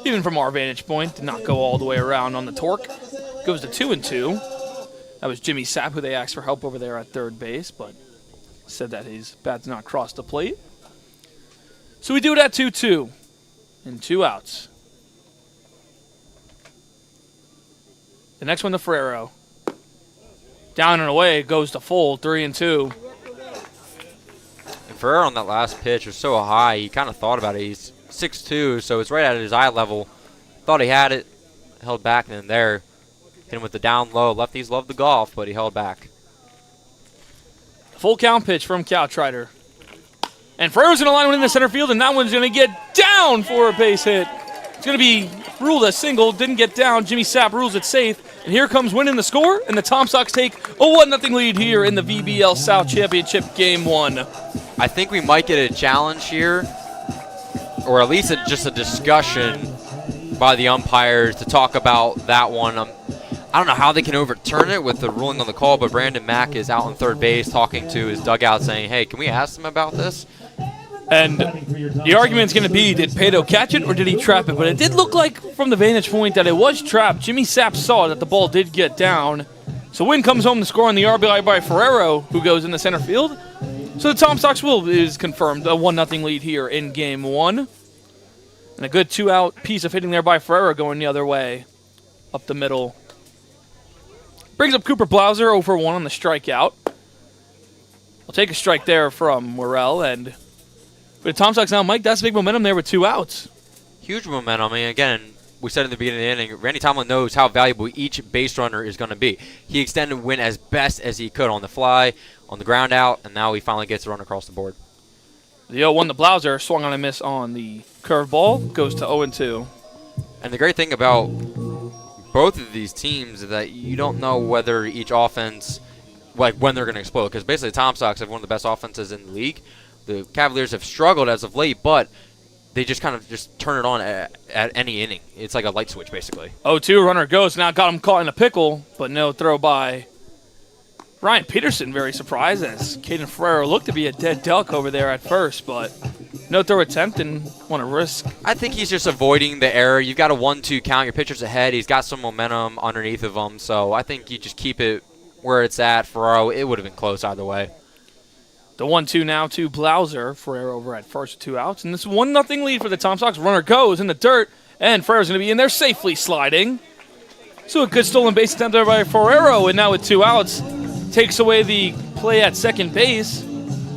even from our vantage point, did not go all the way around on the torque. Goes to 2-2. That was Jimmy Sapp, who they asked for help over there at third base, but said that his bat did not cross the plate. So we do it at 2-2 and 2 outs. The next one to Ferrero. Down and away, goes to full, 3-2. And Ferrero on that last pitch was so high, he kind of thought about it. He's 6'2", so it's right at his eye level. Thought he had it, held back, and then there. Hit him with the down low. Lefties love the golf, but he held back. Full count pitch from Cal Trider. And Ferrero's going to line one in the center field, and that one's going to get down for a base hit. It's going to be ruled a single. Didn't get down. Jimmy Sapp rules it safe. And here comes Wynn in the score, and the Tom Sox take a 1-0 lead here in the VBL South Championship Game 1. I think we might get a challenge here, or at least just a discussion by the umpires to talk about that one. I don't know how they can overturn it with the ruling on the call, but Brandon Mack is out on third base talking to his dugout saying, hey, can we ask them about this? And the argument's going to be, did Pato catch it or did he trap it? But it did look like, from the vantage point, that it was trapped. Jimmy Sapp saw that the ball did get down. So Wynn comes home to score on the RBI by Ferrero, who goes in the center field. So the Tom Sox is confirmed a 1-0 lead here in Game 1. And a good 2-out piece of hitting there by Ferrero going the other way, up the middle. Brings up Cooper Blauser, 0-for-1 on the strikeout. We'll take a strike there from Morrell. And for the Tom Sox now, Mike, that's big momentum there with 2 outs. Huge momentum. I mean, again, we said in the beginning of the inning, Randy Tomlin knows how valuable each base runner is going to be. He extended Wynn as best as he could on the fly, on the ground out, and now he finally gets a run across the board. The 0-1 to Blauser, swung on a miss on the curveball, goes to 0-2. And the great thing about both of these teams is that you don't know whether each offense, like when they're going to explode, because basically the Tom Sox have one of the best offenses in the league. The Cavaliers have struggled as of late, but they just kind of just turn it on at any inning. It's like a light switch, basically. 0-2, runner goes. Now got him caught in a pickle, but no throw by Ryan Peterson. Very surprised as Caden Ferrero looked to be a dead duck over there at first, but no throw attempt and want to risk. I think he's just avoiding the error. You've got a 1-2 count. Your pitcher's ahead. He's got some momentum underneath of him, so I think you just keep it where it's at. Ferrero, it would have been close either way. The 1-2 now to Blauser. Ferrero over at first with 2 outs. And this 1-0 lead for the Tom Sox. Runner goes in the dirt, and Ferrero's going to be in there safely sliding. So a good stolen base attempt there by Ferrero, and now with 2 outs, takes away the play at second base.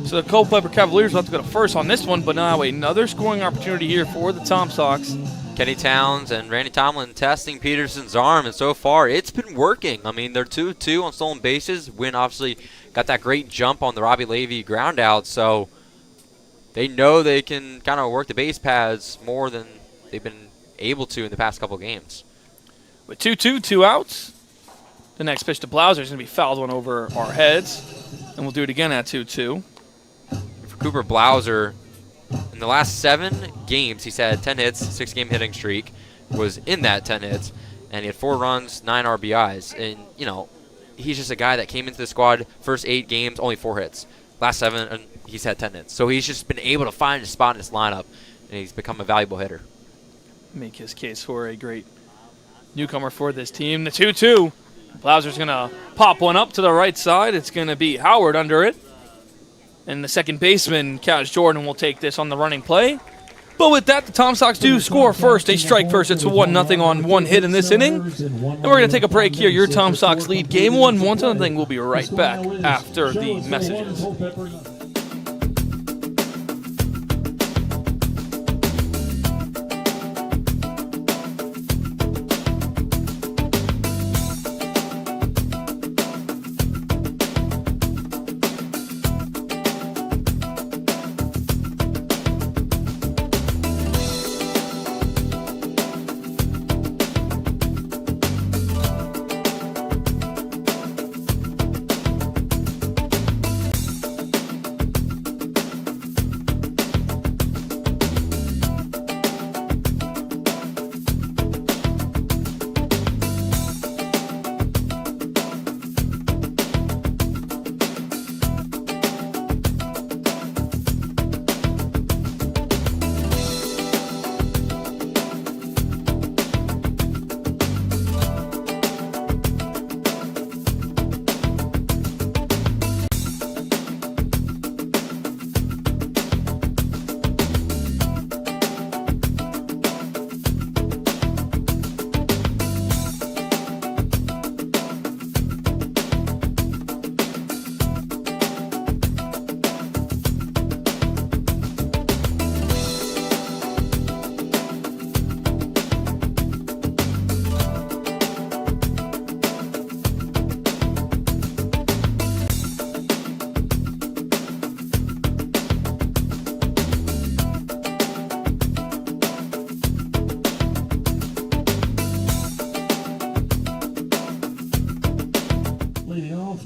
So the Culpeper Cavaliers will have to go to first on this one, but now another scoring opportunity here for the Tom Sox. Kenny Towns and Randy Tomlin testing Peterson's arm, and so far it's been working. I mean, they're 2-2 on stolen bases. Wynn obviously got that great jump on the Robbie Levy ground out, so they know they can kind of work the base paths more than they've been able to in the past couple games. With 2-2, 2 outs, the next pitch to Blauser is going to be fouled one over our heads, and we'll do it again at 2-2. For Cooper Blauser, in the last 7 games, he's had 10 hits, 6-game hitting streak, was in that 10 hits, and he had 4 runs, 9 RBIs. And, you know, he's just a guy that came into the squad, first 8 games, only 4 hits. Last 7, and he's had 10 hits. So he's just been able to find a spot in his lineup, and he's become a valuable hitter. Make his case for a great newcomer for this team. The 2-2. Blauser's going to pop one up to the right side. It's going to be Howard under it. And the second baseman, Kaz Jordan, will take this on the running play. But with that, the Tom Sox do score first. They strike first. It's 1-0 on 1 hit in this inning. And we're going to take a break here. Your Tom Sox lead Game 1, 1-0. We'll be right back after the messages.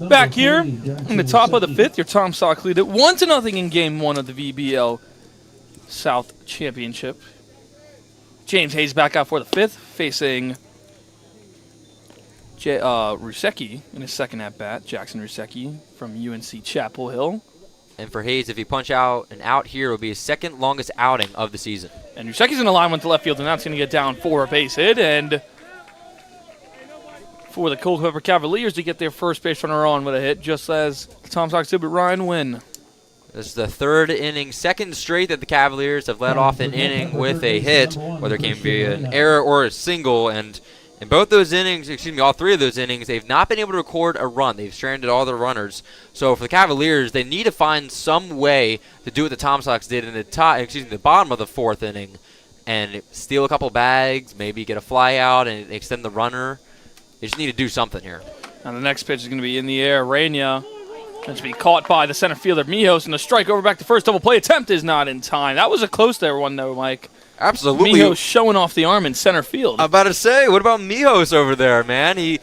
Back here in the top of the 5th, your Tom Sox lead at 1-0 in Game 1 of the VBL South Championship. James Hayes back out for the 5th, facing Rusecki in his second at-bat. Jackson Rusecki from UNC Chapel Hill. And for Hayes, if he punch out an out here, it will be his second longest outing of the season. And Rusecki's in the line with the left field, and that's going to get down for a base hit. And for the Culpeper Cavaliers to get their first base runner on with a hit, just as the Tom Sox did with Ryan Wynn. This is the third inning, second straight that the Cavaliers have led off an inning with a hit, whether it came via an error or a single. And in both those innings, all three of those innings, they've not been able to record a run. They've stranded all their runners. So for the Cavaliers, they need to find some way to do what the Tom Sox did in the bottom of the fourth inning and steal a couple bags, maybe get a fly out and extend the runner. They just need to do something here. And the next pitch is going to be in the air. Rainier going to be caught by the center fielder, Mijos, and the strike over back to first. Double play attempt is not in time. That was a close there one, though, Mike. Absolutely. Mijos showing off the arm in center field. I'm about to say, what about Mijos over there, man? He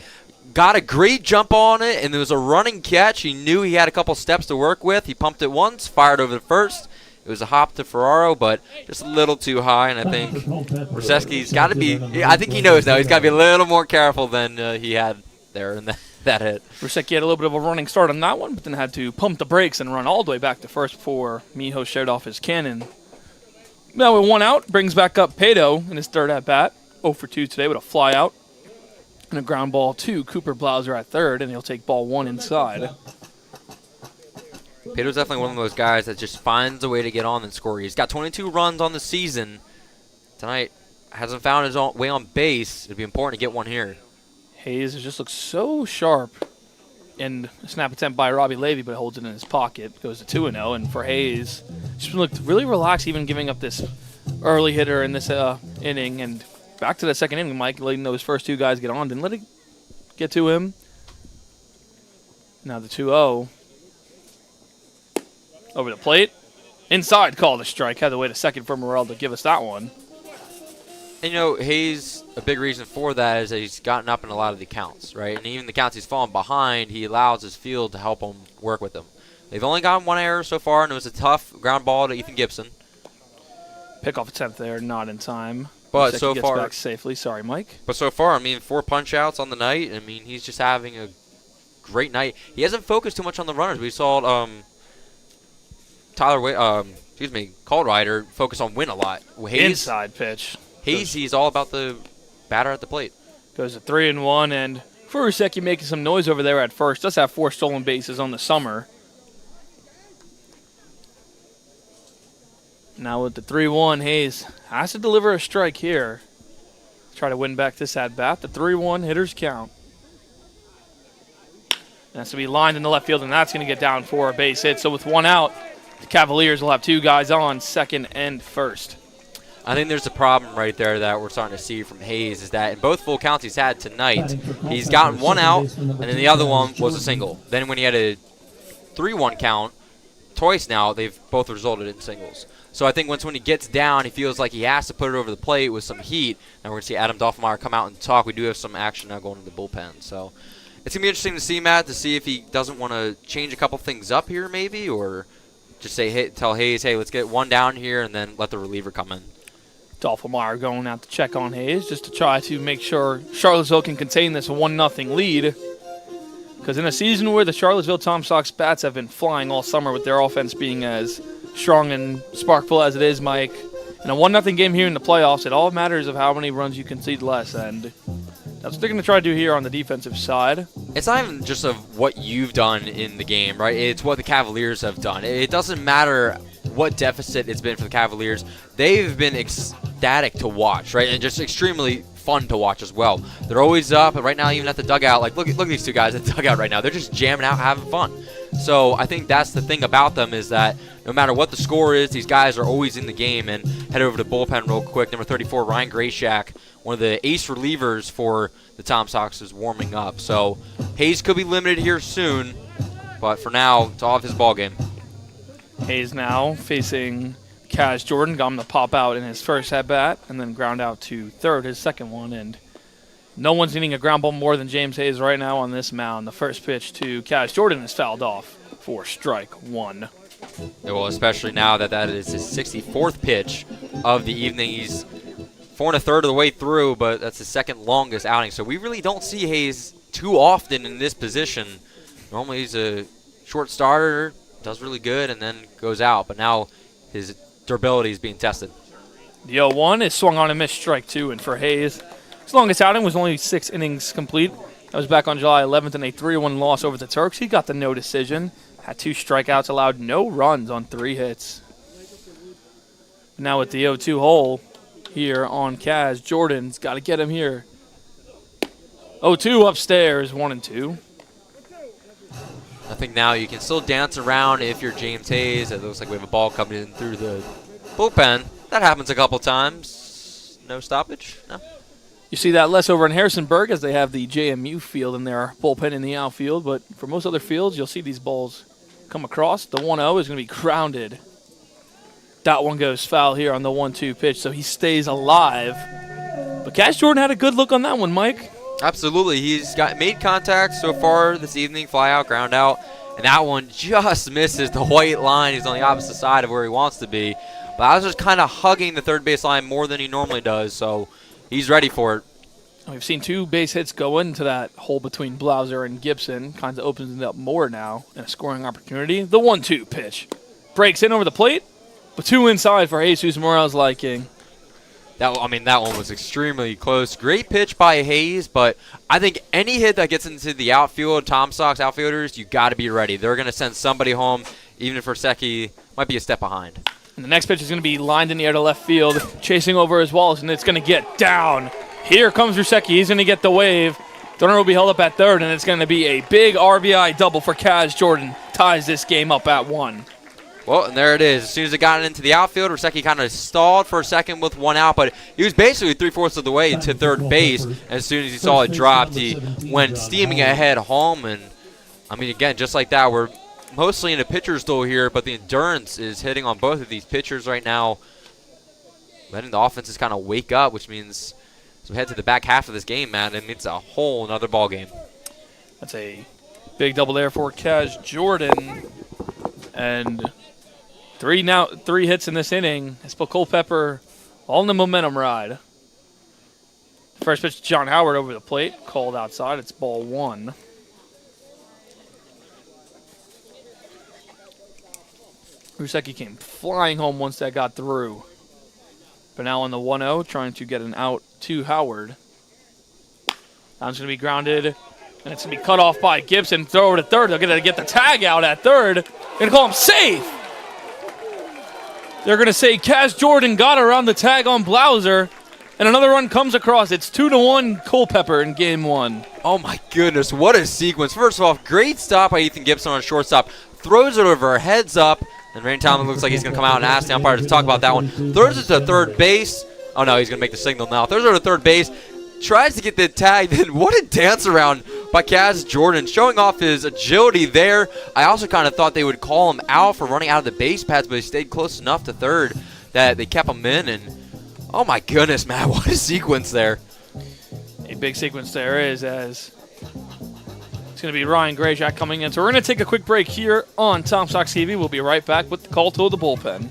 got a great jump on it, and there was a running catch. He knew he had a couple steps to work with. He pumped it once, fired over the first. It was a hop to Ferraro, but just a little too high, and I think Rusecki's got to be – I think he knows now. He's got to be a little more careful than he had there in that hit. Rusecki had a little bit of a running start on that one, but then had to pump the brakes and run all the way back to first before Mijos shared off his cannon. Now with one out, brings back up Pato in his third at-bat. 0 for 2 today with a fly out and a ground ball to Cooper Blauser at third, and he'll take ball one inside. Pato's definitely one of those guys that just finds a way to get on and score. He's got 22 runs on the season. Tonight hasn't found his own way on base. It'd be important to get one here. Hayes just looks so sharp. And a snap attempt by Robbie Levy, but holds it in his pocket. Goes to 2-0. And for Hayes, just looked really relaxed, even giving up this early hitter in this inning. And back to the second inning, Mike, letting those first two guys get on. Didn't let it get to him. Now the 2-0. Over the plate. Inside, called a strike. Had to wait a second for Morel to give us that one. And, Hayes, a big reason for that is that he's gotten up in a lot of the counts, right? And even the counts he's fallen behind, he allows his field to help him work with them. They've only gotten one error so far, and it was a tough ground ball to Ethan Gibson. Pickoff attempt there, not in time. But Rusecki so gets far, back safely. Sorry, Mike. But so far, 4 punch-outs on the night. He's just having a great night. He hasn't focused too much on the runners. We saw Caldrider focus on Win a lot. Hayes, inside pitch. Hayes, he's all about the batter at the plate. Goes to 3-1, and Rusecki making some noise over there at first. Does have 4 stolen bases on the summer. Now with the 3-1, Hayes has to deliver a strike here. Try to win back this at-bat. The 3-1 hitters count. That's going to be lined in the left field, and that's going to get down for a base hit. So with one out, the Cavaliers will have 2 guys on, second and first. I think there's a problem right there that we're starting to see from Hayes is that in both full counts he's had tonight, he's gotten one out, and then the other one was a single. Then when he had a 3-1 count, twice now, they've both resulted in singles. So I think when he gets down, he feels like he has to put it over the plate with some heat. And we're going to see Adam Dolphinmeyer come out and talk. We do have some action now going to the bullpen. So it's going to be interesting to see, Matt, to see if he doesn't want to change a couple things up here maybe, or just say, hey, tell Hayes, hey, let's get one down here and then let the reliever come in. Dolphinmeyer going out to check on Hayes just to try to make sure Charlottesville can contain this 1-0 lead. Because in a season where the Charlottesville Tom Sox bats have been flying all summer with their offense being as strong and sparkful as it is, Mike, in a 1-0 game here in the playoffs, it all matters of how many runs you concede less. And that's what they're going to try to do here on the defensive side. It's not even just of what you've done in the game, right? It's what the Cavaliers have done. It doesn't matter what deficit it's been for the Cavaliers. They've been ecstatic to watch, right? And just extremely fun to watch as well. They're always up, and right now even at the dugout, like look at these two guys at the dugout right now. They're just jamming out, having fun. So I think that's the thing about them is that no matter what the score is, these guys are always in the game. And head over to the bullpen real quick. Number 34, Ryan Grayshak, one of the ace relievers for the Tom Sox, is warming up. So Hayes could be limited here soon, but for now, it's all of his ball game. Hayes now facing Kaz Jordan. Got him to pop out in his first at-bat and then ground out to third, his second one. And no one's hitting a ground ball more than James Hayes right now on this mound. The first pitch to Kaz Jordan is fouled off for strike one. Yeah, well, especially now that is his 64th pitch of the evening. He's 4 1/3 of the way through, but that's his second longest outing. So we really don't see Hayes too often in this position. Normally he's a short starter, does really good, and then goes out. But now his durability is being tested. The 0-1 is swung on and missed, strike 2. And for Hayes, his longest outing was only 6 innings complete. That was back on July 11th in a 3-1 loss over the Turks. He got the no decision, had 2 strikeouts, allowed no runs on 3 hits. Now with the 0-2 hole here on Kaz, Jordan's got to get him here. 0-2 upstairs, 1-2. I think now you can still dance around if you're James Hayes. It looks like we have a ball coming in through the bullpen. That happens a couple times. No stoppage? No. You see that less over in Harrisonburg as they have the JMU field in their bullpen in the outfield. But for most other fields, you'll see these balls come across. The 1-0 is going to be grounded. That one goes foul here on the 1-2 pitch, so he stays alive. But Cash Jordan had a good look on that one, Mike. Absolutely. He's made contact so far this evening, fly out, ground out. And that one just misses the white line. He's on the opposite side of where he wants to be. But I was just kind of hugging the third base line more than he normally does, so he's ready for it. We've seen 2 base hits go into that hole between Blauser and Gibson. Kind of opens it up more now in a scoring opportunity. The 1-2 pitch. Breaks in over the plate, but 2 inside for Jesus Morales liking. That one was extremely close. Great pitch by Hayes, but I think any hit that gets into the outfield, Tom Sox outfielders, you got to be ready. They're going to send somebody home, even if Forsecki might be a step behind. And the next pitch is going to be lined in the air to left field, chasing over his Wallace, and it's going to get down. Here comes Forsecki. He's going to get the wave. The runner will be held up at third, and it's going to be a big RBI double for Kaz Jordan. Ties this game up at 1. Well, and there it is. As soon as it got into the outfield, Forsecki kind of stalled for a second with 1 out, but he was basically 3/4 of the way to third base. As soon as he saw it dropped, he went steaming ahead home. And, again, just like that, we're mostly in a pitcher's duel here, but the endurance is hitting on both of these pitchers right now, letting the offenses kind of wake up, which means as we head to the back half of this game, man, it's a whole another ball game. That's a big double there for Kaz Jordan. And 3 hits in this inning. It's put Culpeper all in the momentum ride. First pitch to John Howard over the plate. Called outside. It's ball 1. Forsecki came flying home once that got through. But now on the 1-0, trying to get an out to Howard. That's going to be grounded, and it's going to be cut off by Gibson. Throw over to third. They're going to get the tag out at third. They're going to call him safe. They're going to say Kaz Jordan got around the tag on Blauser, and another run comes across. It's 2-1 Culpeper in game 1. Oh, my goodness. What a sequence. First of all, great stop by Ethan Gibson on shortstop. Throws it over, heads up, and Rain Tomlin looks like he's going to come out and ask the umpire to talk about that one. Throws it to third base. Oh, no, he's going to make the signal now. Throws it to third base. Tries to get the tag. Then what a dance around by Kaz Jordan, showing off his agility there. I also kind of thought they would call him out for running out of the base pads, but he stayed close enough to third that they kept him in. And oh my goodness, man, what a sequence there. A big sequence there is, as it's going to be Ryan Grayjack coming in. So we're going to take a quick break here on Tom Sox TV. We'll be right back with the call to the bullpen.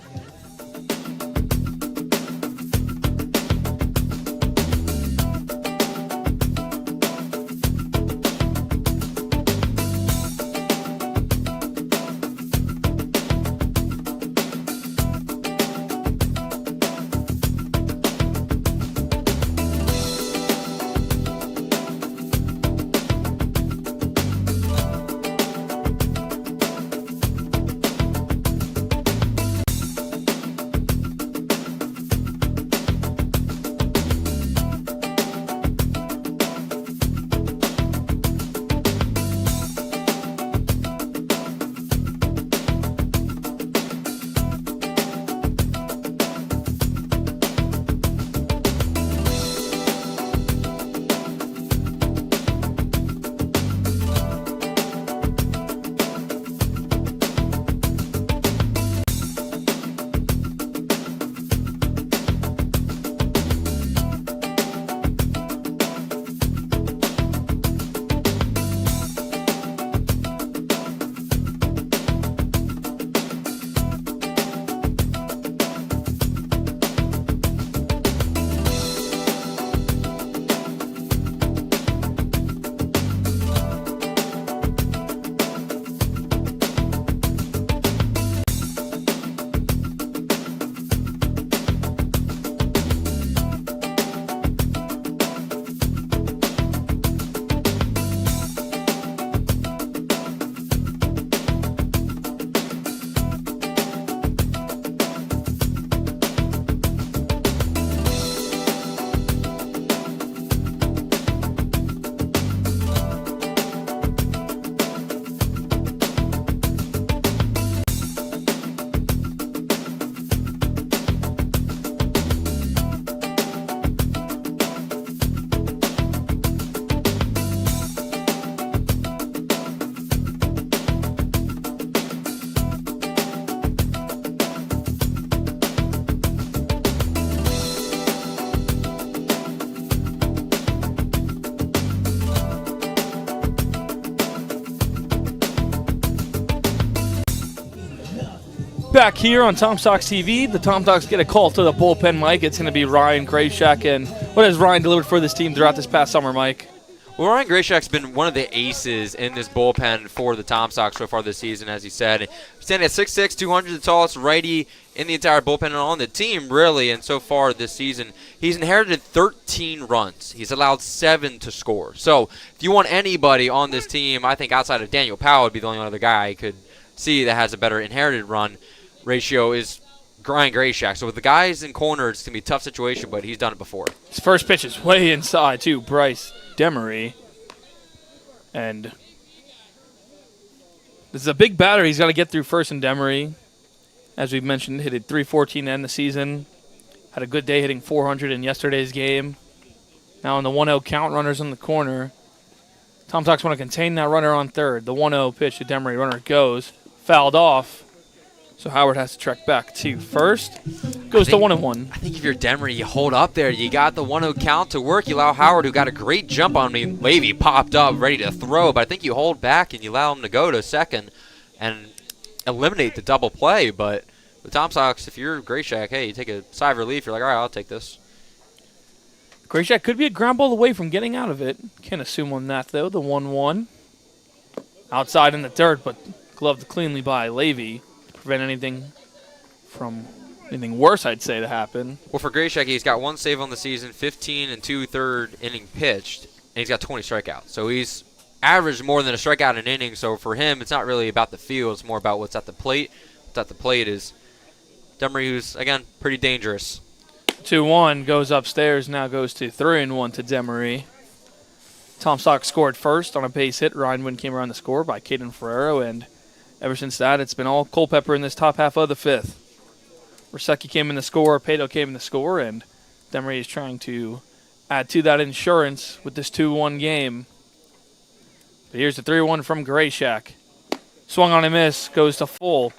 back here on Tom Sox TV. The Tom Sox get a call to the bullpen mic. It's going to be Ryan Grayshak. And what has Ryan delivered for this team throughout this past summer, Mike? Well, Ryan Grayshak's been one of the aces in this bullpen for the Tom Sox so far this season, as he said. Standing at 6'6", 200, the tallest righty in the entire bullpen and on the team, really. And so far this season, he's inherited 13 runs. He's allowed 7 to score. So if you want anybody on this team, I think outside of Daniel Powell would be the only other guy I could see that has a better inherited run ratio is Ryan Grayshak. So with the guys in corner, it's going to be a tough situation, but he's done it before. His first pitch is way inside to Bryce Demery. And this is a big batter. He's got to get through first, and Demery, as we've mentioned, hit it .314 to end the season. Had a good day hitting .400 in yesterday's game. Now in the 1-0 count, runners in the corner. Tom Sox want to contain that runner on third. The 1-0 pitch to Demery, runner goes. Fouled off. So Howard has to trek back to first. Goes to 1-1. I think if you're Demery, you hold up there. You got the 1-0 count to work. You allow Howard, who got a great jump on me. Levy popped up, ready to throw. But I think you hold back and you allow him to go to second and eliminate the double play. But with Tom Sox, if you're Grayshak, hey, you take a sigh of relief. You're like, all right, I'll take this. Grayshak could be a ground ball away from getting out of it. Can't assume on that, though. The 1-1. Outside in the dirt, but gloved cleanly by Levy. Prevent anything worse, I'd say, to happen. Well, for Grayshak, he's got 1 save on the season, 15 and 2/3 inning pitched, and he's got 20 strikeouts. So he's averaged more than a strikeout an inning. So for him, it's not really about the field. It's more about what's at the plate. What's at the plate is Demery, who's, again, pretty dangerous. 2-1 goes upstairs, now goes to 3-1 to Demery. Tom Sox scored first on a base hit. Ryan Wynn came around the score by Caden Ferrero, and ever since that, it's been all Culpeper in this top half of the fifth. Rusecki came in the score, Pato came in the score, and Demery is trying to add to that insurance with this 2-1 game. But here's the 3-1 from Grayshak. Swung on a miss, goes to full.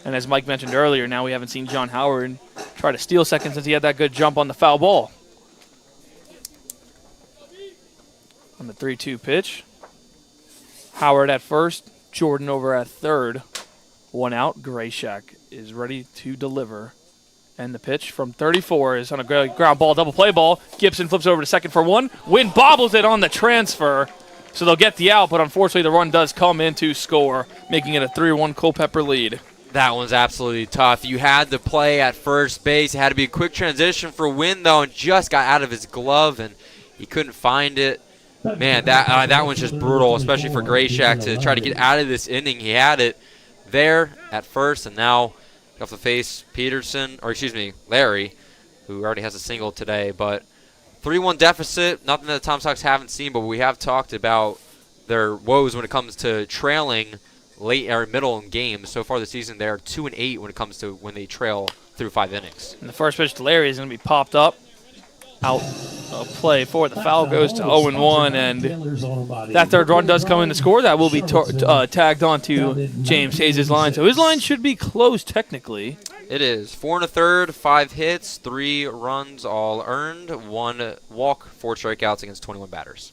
And as Mike mentioned earlier, now we haven't seen John Howard try to steal second since he had that good jump on the foul ball. On the 3-2 pitch, Howard at first, Jordan over at third. 1 out. Grayshak is ready to deliver. And the pitch from 34 is on a ground ball, double play ball. Gibson flips over to second for 1. Wynn bobbles it on the transfer. So they'll get the out, but unfortunately the run does come in to score, making it a 3-1 Culpeper lead. That one's absolutely tough. You had the play at first base. It had to be a quick transition for Wynn, though, and just got out of his glove, and he couldn't find it. Man, that one's just brutal, especially for Grayshak to try to get out of this inning. He had it there at first, and now off the face Larry, who already has a single today. But 3-1 deficit, nothing that the Tom Sox haven't seen, but we have talked about their woes when it comes to trailing late or middle in games. So far this season, they're 2-8 when it comes to when they trail through 5 innings. And the first pitch to Larry is going to be popped up. Out of play for the foul goes to 0-1, and that third run does come in to score. That will be tagged onto James Hayes' line. So his line should be closed technically. It is 4 1/3, 5 hits, 3 runs all earned, 1 walk, 4 strikeouts against 21 batters.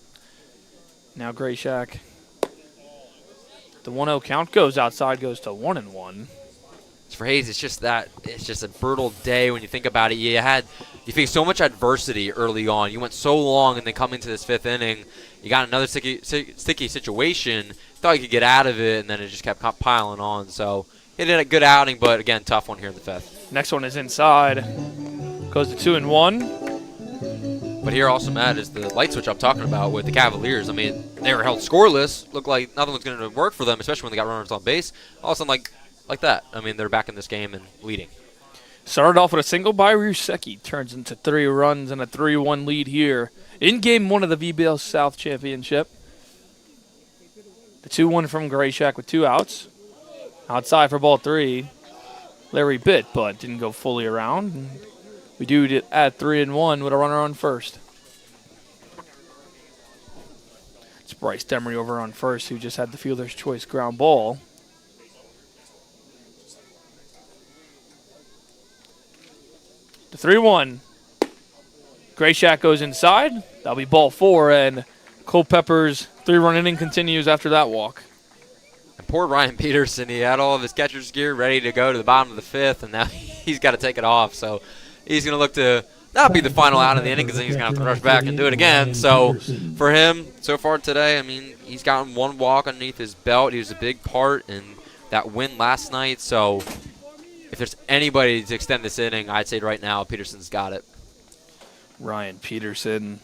Now Grayshak. The 1-0 count goes outside, goes to 1-1. For Hayes, it's just a brutal day when you think about it. You faced so much adversity early on. You went so long, and then coming to this 5th inning, you got another sticky situation. Thought you could get out of it, and then it just kept piling on. So he did a good outing, but again, tough one here in the 5th. Next one is inside. Goes to 2-1. But here also, Matt, is the light switch I'm talking about with the Cavaliers. I mean, they were held scoreless. Looked like nothing was going to work for them, especially when they got runners on base. All of a sudden, like that. I mean, they're back in this game and leading. Started off with a single by Rusecki. Turns into 3 runs and a 3-1 lead here in Game 1 of the VBL South Championship. The 2-1 from Grayshak with 2 outs. Outside for ball 3. Larry bit, but didn't go fully around. And we do at 3-1 with a runner on first. It's Bryce Demery over on first, who just had the fielder's choice ground ball. The 3-1. Grayshak goes inside. That'll be ball 4, and Culpeper's 3-run inning continues after that walk. And poor Ryan Peterson, he had all of his catcher's gear ready to go to the bottom of the 5th, and now he's got to take it off. So he's going to look to not be the final out of the inning because then he's going to have to rush back and do it again. So for him, so far today, I mean, he's gotten 1 walk underneath his belt. He was a big part in that win last night. So if there's anybody to extend this inning, I'd say right now Peterson's got it. Ryan Peterson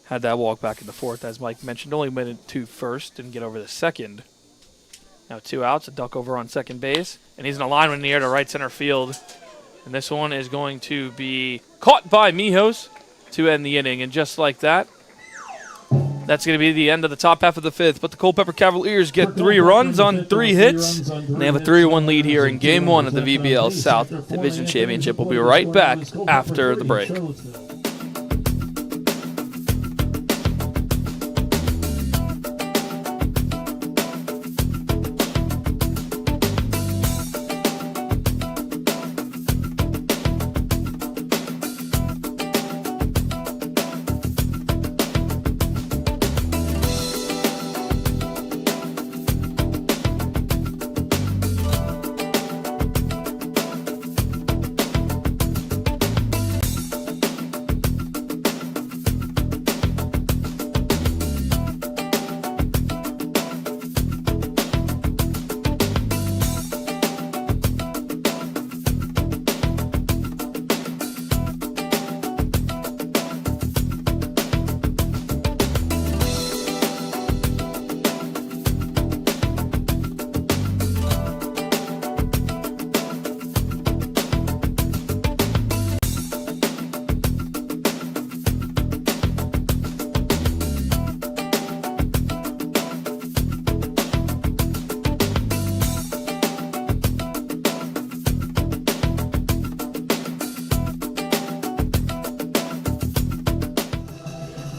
had that walk back in the 4th, as Mike mentioned. Only went into first and get over the 2nd. Now 2 outs, a duck over on second base. And he's in a line in the air to right center field. And this one is going to be caught by Mijos to end the inning. And just like that, that's going to be the end of the top half of the 5th. But the Culpeper Cavaliers get 3 runs on 3 hits. And they have a 3-1 lead here in Game 1 of the VBL South Division Championship. We'll be right back after the break.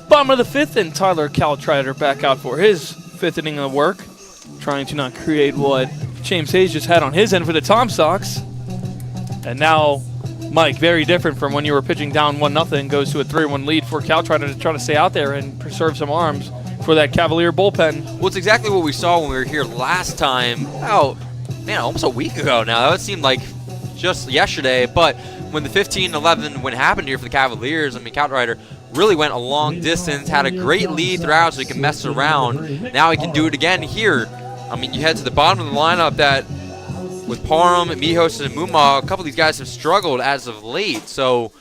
Bottom of the 5th, and Tyler Caltrider back out for his 5th inning of work, trying to not create what James Hayes just had on his end for the Tom Sox. And now, Mike, very different from when you were pitching down 1-0, goes to a 3-1 lead for Caltrider to try to stay out there and preserve some arms for that Cavalier bullpen. Well, it's exactly what we saw when we were here last time. Almost a week ago now. That seemed like just yesterday. But when the 15-11 win happened here for the Cavaliers, I mean, Caltrider really went a long distance, had a great lead throughout so he can mess around. Now he can do it again here. I mean, you head to the bottom of the lineup that with Parham, Mijos, and Muma, a couple of these guys have struggled as of late. So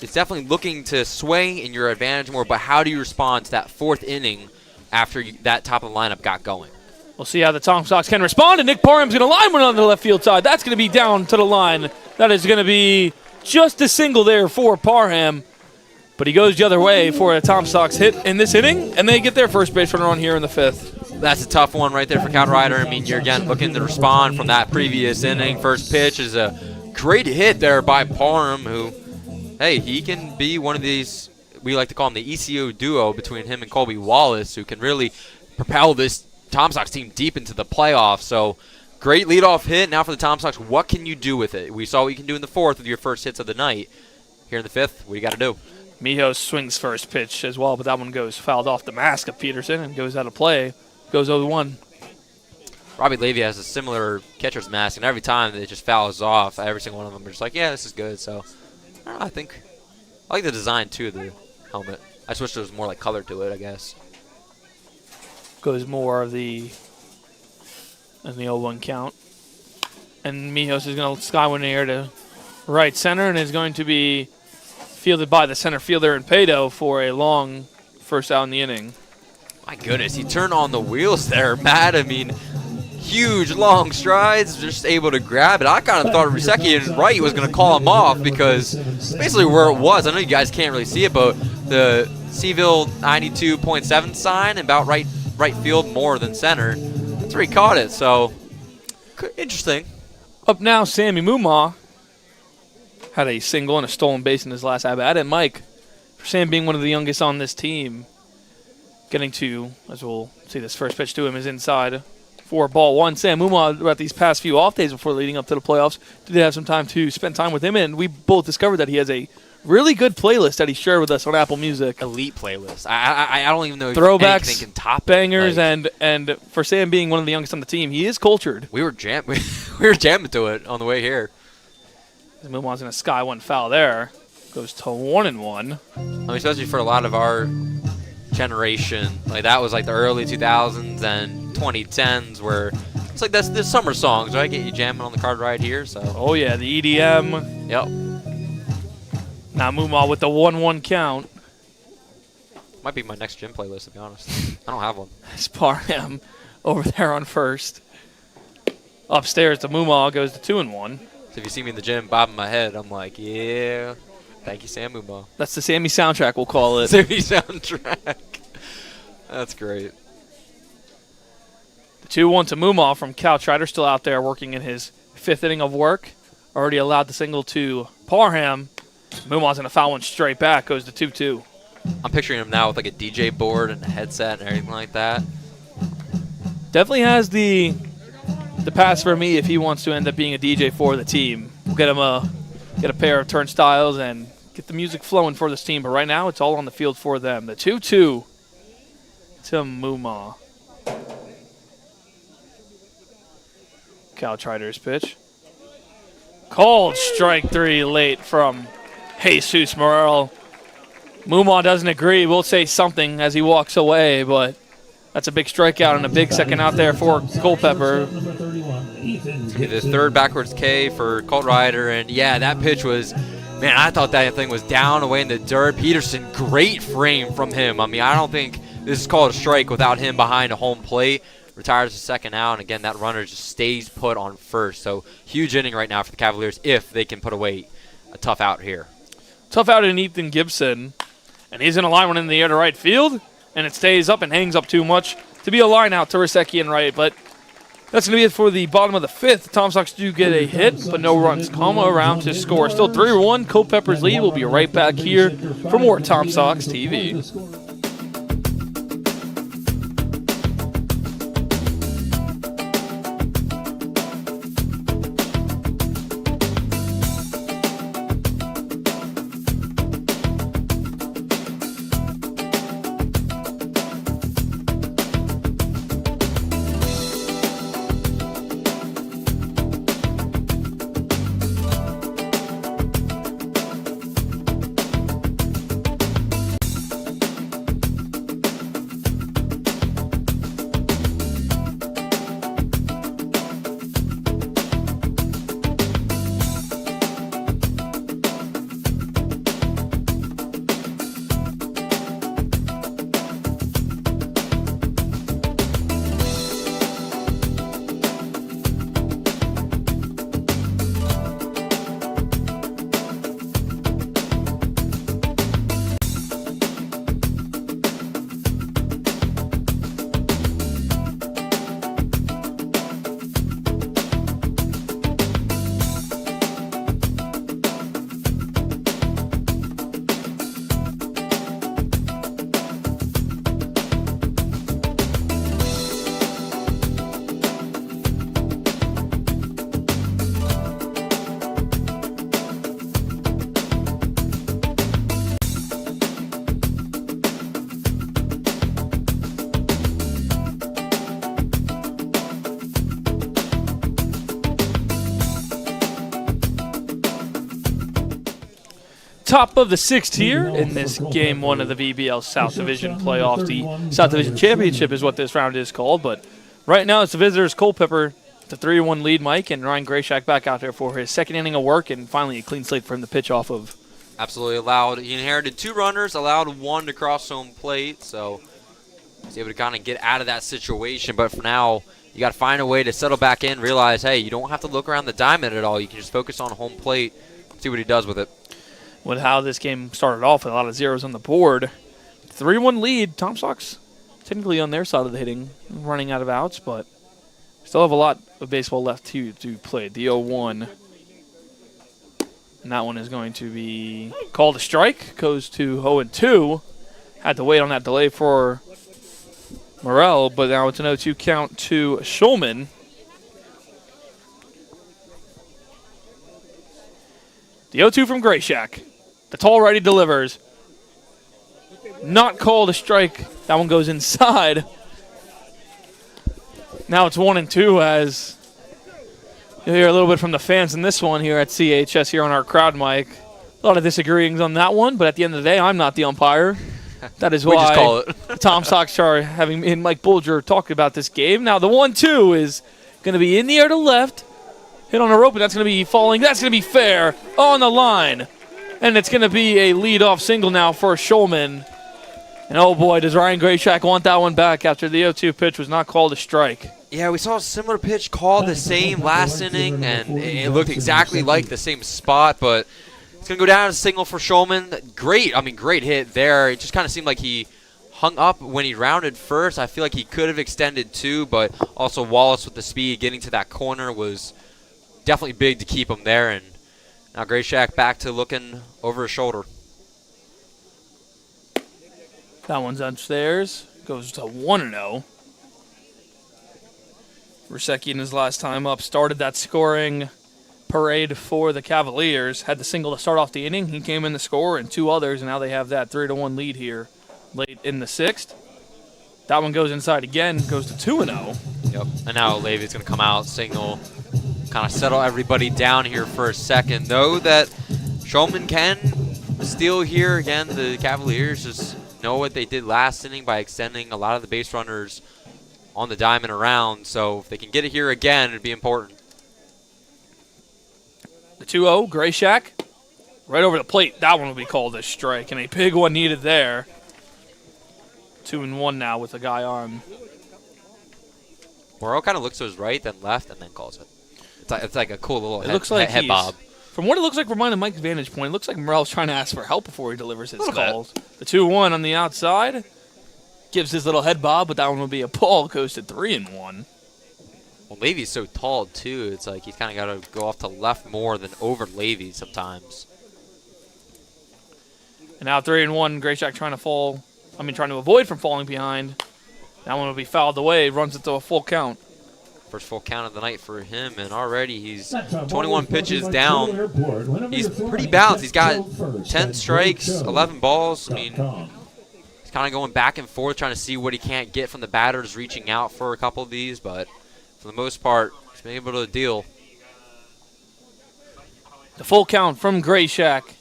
it's definitely looking to sway in your advantage more. But how do you respond to that 4th inning after that top of the lineup got going? We'll see how the Tom Sox can respond. And Nick Parham's going to line one on the left field side. That's going to be down to the line. That is going to be just a single there for Parham. But he goes the other way for a Tom Sox hit in this inning, and they get their first base runner on here in the 5th. That's a tough one right there for Caltrider. I mean, you're again looking to respond from that previous inning. First pitch is a great hit there by Parham, who, hey, he can be one of these, we like to call him the ECO duo between him and Colby Wallace, who can really propel this Tom Sox team deep into the playoffs. So great leadoff hit. Now for the Tom Sox, what can you do with it? We saw what you can do in the 4th with your first hits of the night. Here in the 5th, what do you got to do? Mijos swings first pitch as well, but that one goes fouled off the mask of Peterson and goes out of play. Goes 0-1. Robbie Levy has a similar catcher's mask, and every time it just fouls off, every single one of them are just like, yeah, this is good. So I don't know, I like the design, too, of the helmet. I just wish there was more like color to it, I guess. Goes more of the 0-1 count. And Mijos is going to skywin in the air to right center and is going to be fielded by the center fielder in Pado for a long first out in the inning. My goodness, he turned on the wheels there, Matt. I mean, huge long strides, just able to grab it. I kind of thought Rusecki right was going to call him off because basically where it was, I know you guys can't really see it, but the Seville 92.7 sign about right field more than center. That's where he caught it, so interesting. Up now, Sammy Muma had a single and a stolen base in his last at-bat. And Mike, for Sam being one of the youngest on this team, getting to, as we'll see, this first pitch to him is inside for ball 1. Sam Muma, throughout these past few off days before leading up to the playoffs, did have some time to spend time with him, and we both discovered that he has a really good playlist that he shared with us on Apple Music. Elite playlist. I don't even know if Throwbacks, anything can top it. bangers, Like, and for Sam being one of the youngest on the team, he is cultured. we were jamming to it on the way here. Mumon's going to sky one foul there. Goes to 1-1. I mean, especially for a lot of our generation, like that was like the early 2000s and 2010s, where it's like the summer songs, right? Get you jamming on the card right here. So. Oh yeah, the EDM. Yep. Now Mumon with the 1-1 count. Might be my next gym playlist, to be honest. I don't have one. It's Parham over there on first. Upstairs, the Mumon goes to 2-1. So if you see me in the gym bobbing my head, I'm like, yeah, thank you, Sam Mumon. That's the Sammy soundtrack, we'll call it. Sammy soundtrack. That's great. The 2-1 to Mumon from Cal Trider, still out there working in his 5th inning of work. Already allowed the single to Parham. Mumon's going to foul one straight back, goes to 2-2. I'm picturing him now with like a DJ board and a headset and everything like that. Definitely has the pass for me if he wants to end up being a DJ for the team. We'll get him get a pair of turnstiles and get the music flowing for this team. But right now, it's all on the field for them. The 2-2 to Mumon. Cal Trider's pitch. Called strike 3 late from Jesus Morel. Mumon doesn't agree. We'll say something as he walks away, but that's a big strikeout and a big second out there for Culpeper. The third backwards K for Colt Rider, and yeah, that pitch was, man, I thought that thing was down away in the dirt. Peterson, great frame from him. I mean, I don't think this is called a strike without him behind a home plate. Retires the second out, and again, that runner just stays put on first. So huge inning right now for the Cavaliers if they can put away a tough out here. Tough out in Ethan Gibson, and he's in a line one in the air to right field, and it stays up and hangs up too much to be a line out to Risecki and right, but that's going to be it for the bottom of the 5th. The Tom Sox do get a hit, but no runs come around to score. Still 3-1, Culpeper's lead. We'll be right back here for more Tom Sox TV. Top of the 6th here in this Game 1 of the VBL South Division playoffs. The South Division Championship is what this round is called, but right now it's the visitors Culpeper, the 3-1 lead, Mike, and Ryan Grayshak back out there for his second inning of work, and finally a clean slate for him to pitch off of. Absolutely allowed. He inherited 2 runners, allowed 1 to cross home plate, so he's able to kind of get out of that situation. But for now, you got to find a way to settle back in, realize, hey, you don't have to look around the diamond at all. You can just focus on home plate, see what he does with it. With how this game started off with a lot of zeros on the board. 3-1 lead. Tom Sox technically on their side of the hitting, running out of outs, but still have a lot of baseball left to play. The 0-1. And that one is going to be called a strike. Goes to 0-2. Had to wait on that delay for Morel, but now it's an 0-2 count to Schulman. The 0-2 from Grayshak. The tall righty delivers. Not called a strike. That one goes inside. Now it's 1-2 as you'll hear a little bit from the fans in this one here at CHS here on our crowd mic. A lot of disagreeings on that one, but at the end of the day, I'm not the umpire. That is why we just call it. Tom Sox are having me and Mike Bulger talking about this game. Now the 1-2 is going to be in the air to left. Hit on a rope, and that's going to be falling. That's going to be fair on the line. And it's going to be a leadoff single now for Schulman. And oh boy, does Ryan Grayshak want that one back after the 0-2 pitch was not called a strike. Yeah, we saw a similar pitch called the same last inning, and it looked exactly like the same spot, but it's going to go down as a single for Schulman. Great hit there. It just kind of seemed like he hung up when he rounded first. I feel like he could have extended too, but also Wallace with the speed getting to that corner was definitely big to keep him there, and now Grayshak back to looking over his shoulder. That one's upstairs. Goes to 1-0. Rusecki in his last time up started that scoring parade for the Cavaliers. Had the single to start off the inning. He came in to score and two others, and now they have that 3-1 lead here late in the sixth. That one goes inside again. Goes to 2-0. Yep. And now Levy's going to come out, signal, kind of settle everybody down here for a second. Know that Schulman can steal here. Again, the Cavaliers just know what they did last inning by extending a lot of the base runners on the diamond around. So if they can get it here again, it'd be important. The 2-0, Grayshak, right over the plate. That one will be called a strike, and a big one needed there. 2-1 now with the guy on. Morel kind of looks to his right, then left, and then calls it. It's like a cool little head bob. From what it looks like from Mike's vantage point, it looks like Morel's trying to ask for help before he delivers his calls. The 2-1 on the outside gives his little head bob, but that one will be a ball. Goes to 3-1. Well, Levy's so tall, too. It's like he's kind of got to go off to left more than over Levy sometimes. And now 3-1, Grayshak trying to avoid from falling behind. That one will be fouled away, runs it to a full count. First full count of the night for him, and already he's 21 pitches down. He's pretty balanced. He's got 10 strikes, 11 balls. I mean, he's kind of going back and forth, trying to see what he can't get from the batters, reaching out for a couple of these, but for the most part, he's been able to deal. The full count from Grayshak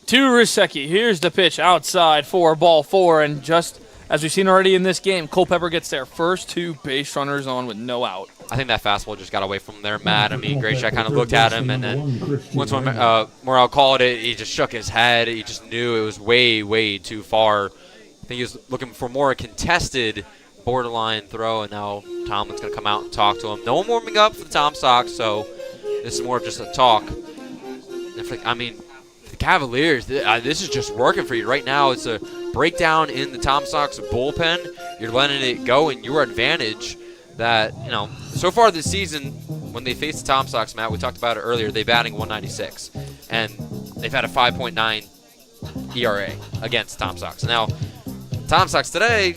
to Rusecki. Here's the pitch outside for ball 4, and just as we've seen already in this game, Culpeper gets their first two base runners on with no out. I think that fastball just got away from there, Matt. I mean, Grayshak kind of looked at him, and then once Morel called it, he just shook his head. He just knew it was way, way too far. I think he was looking for more a contested borderline throw, and now Tomlin's going to come out and talk to him. No one warming up for the Tom Sox, so this is more of just a talk. I mean, the Cavaliers, this is just working for you. Right now, it's a breakdown in the Tom Sox bullpen. You're letting it go in your advantage. That, so far this season, when they face the Tom Sox, Matt, we talked about it earlier, they're batting 196. And they've had a 5.9 ERA against Tom Sox. Now, Tom Sox today,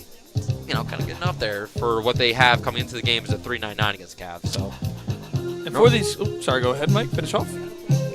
kind of getting up there for what they have coming into the game is a 3.99 against the Cavs. So, and for these, go ahead, Mike, finish off.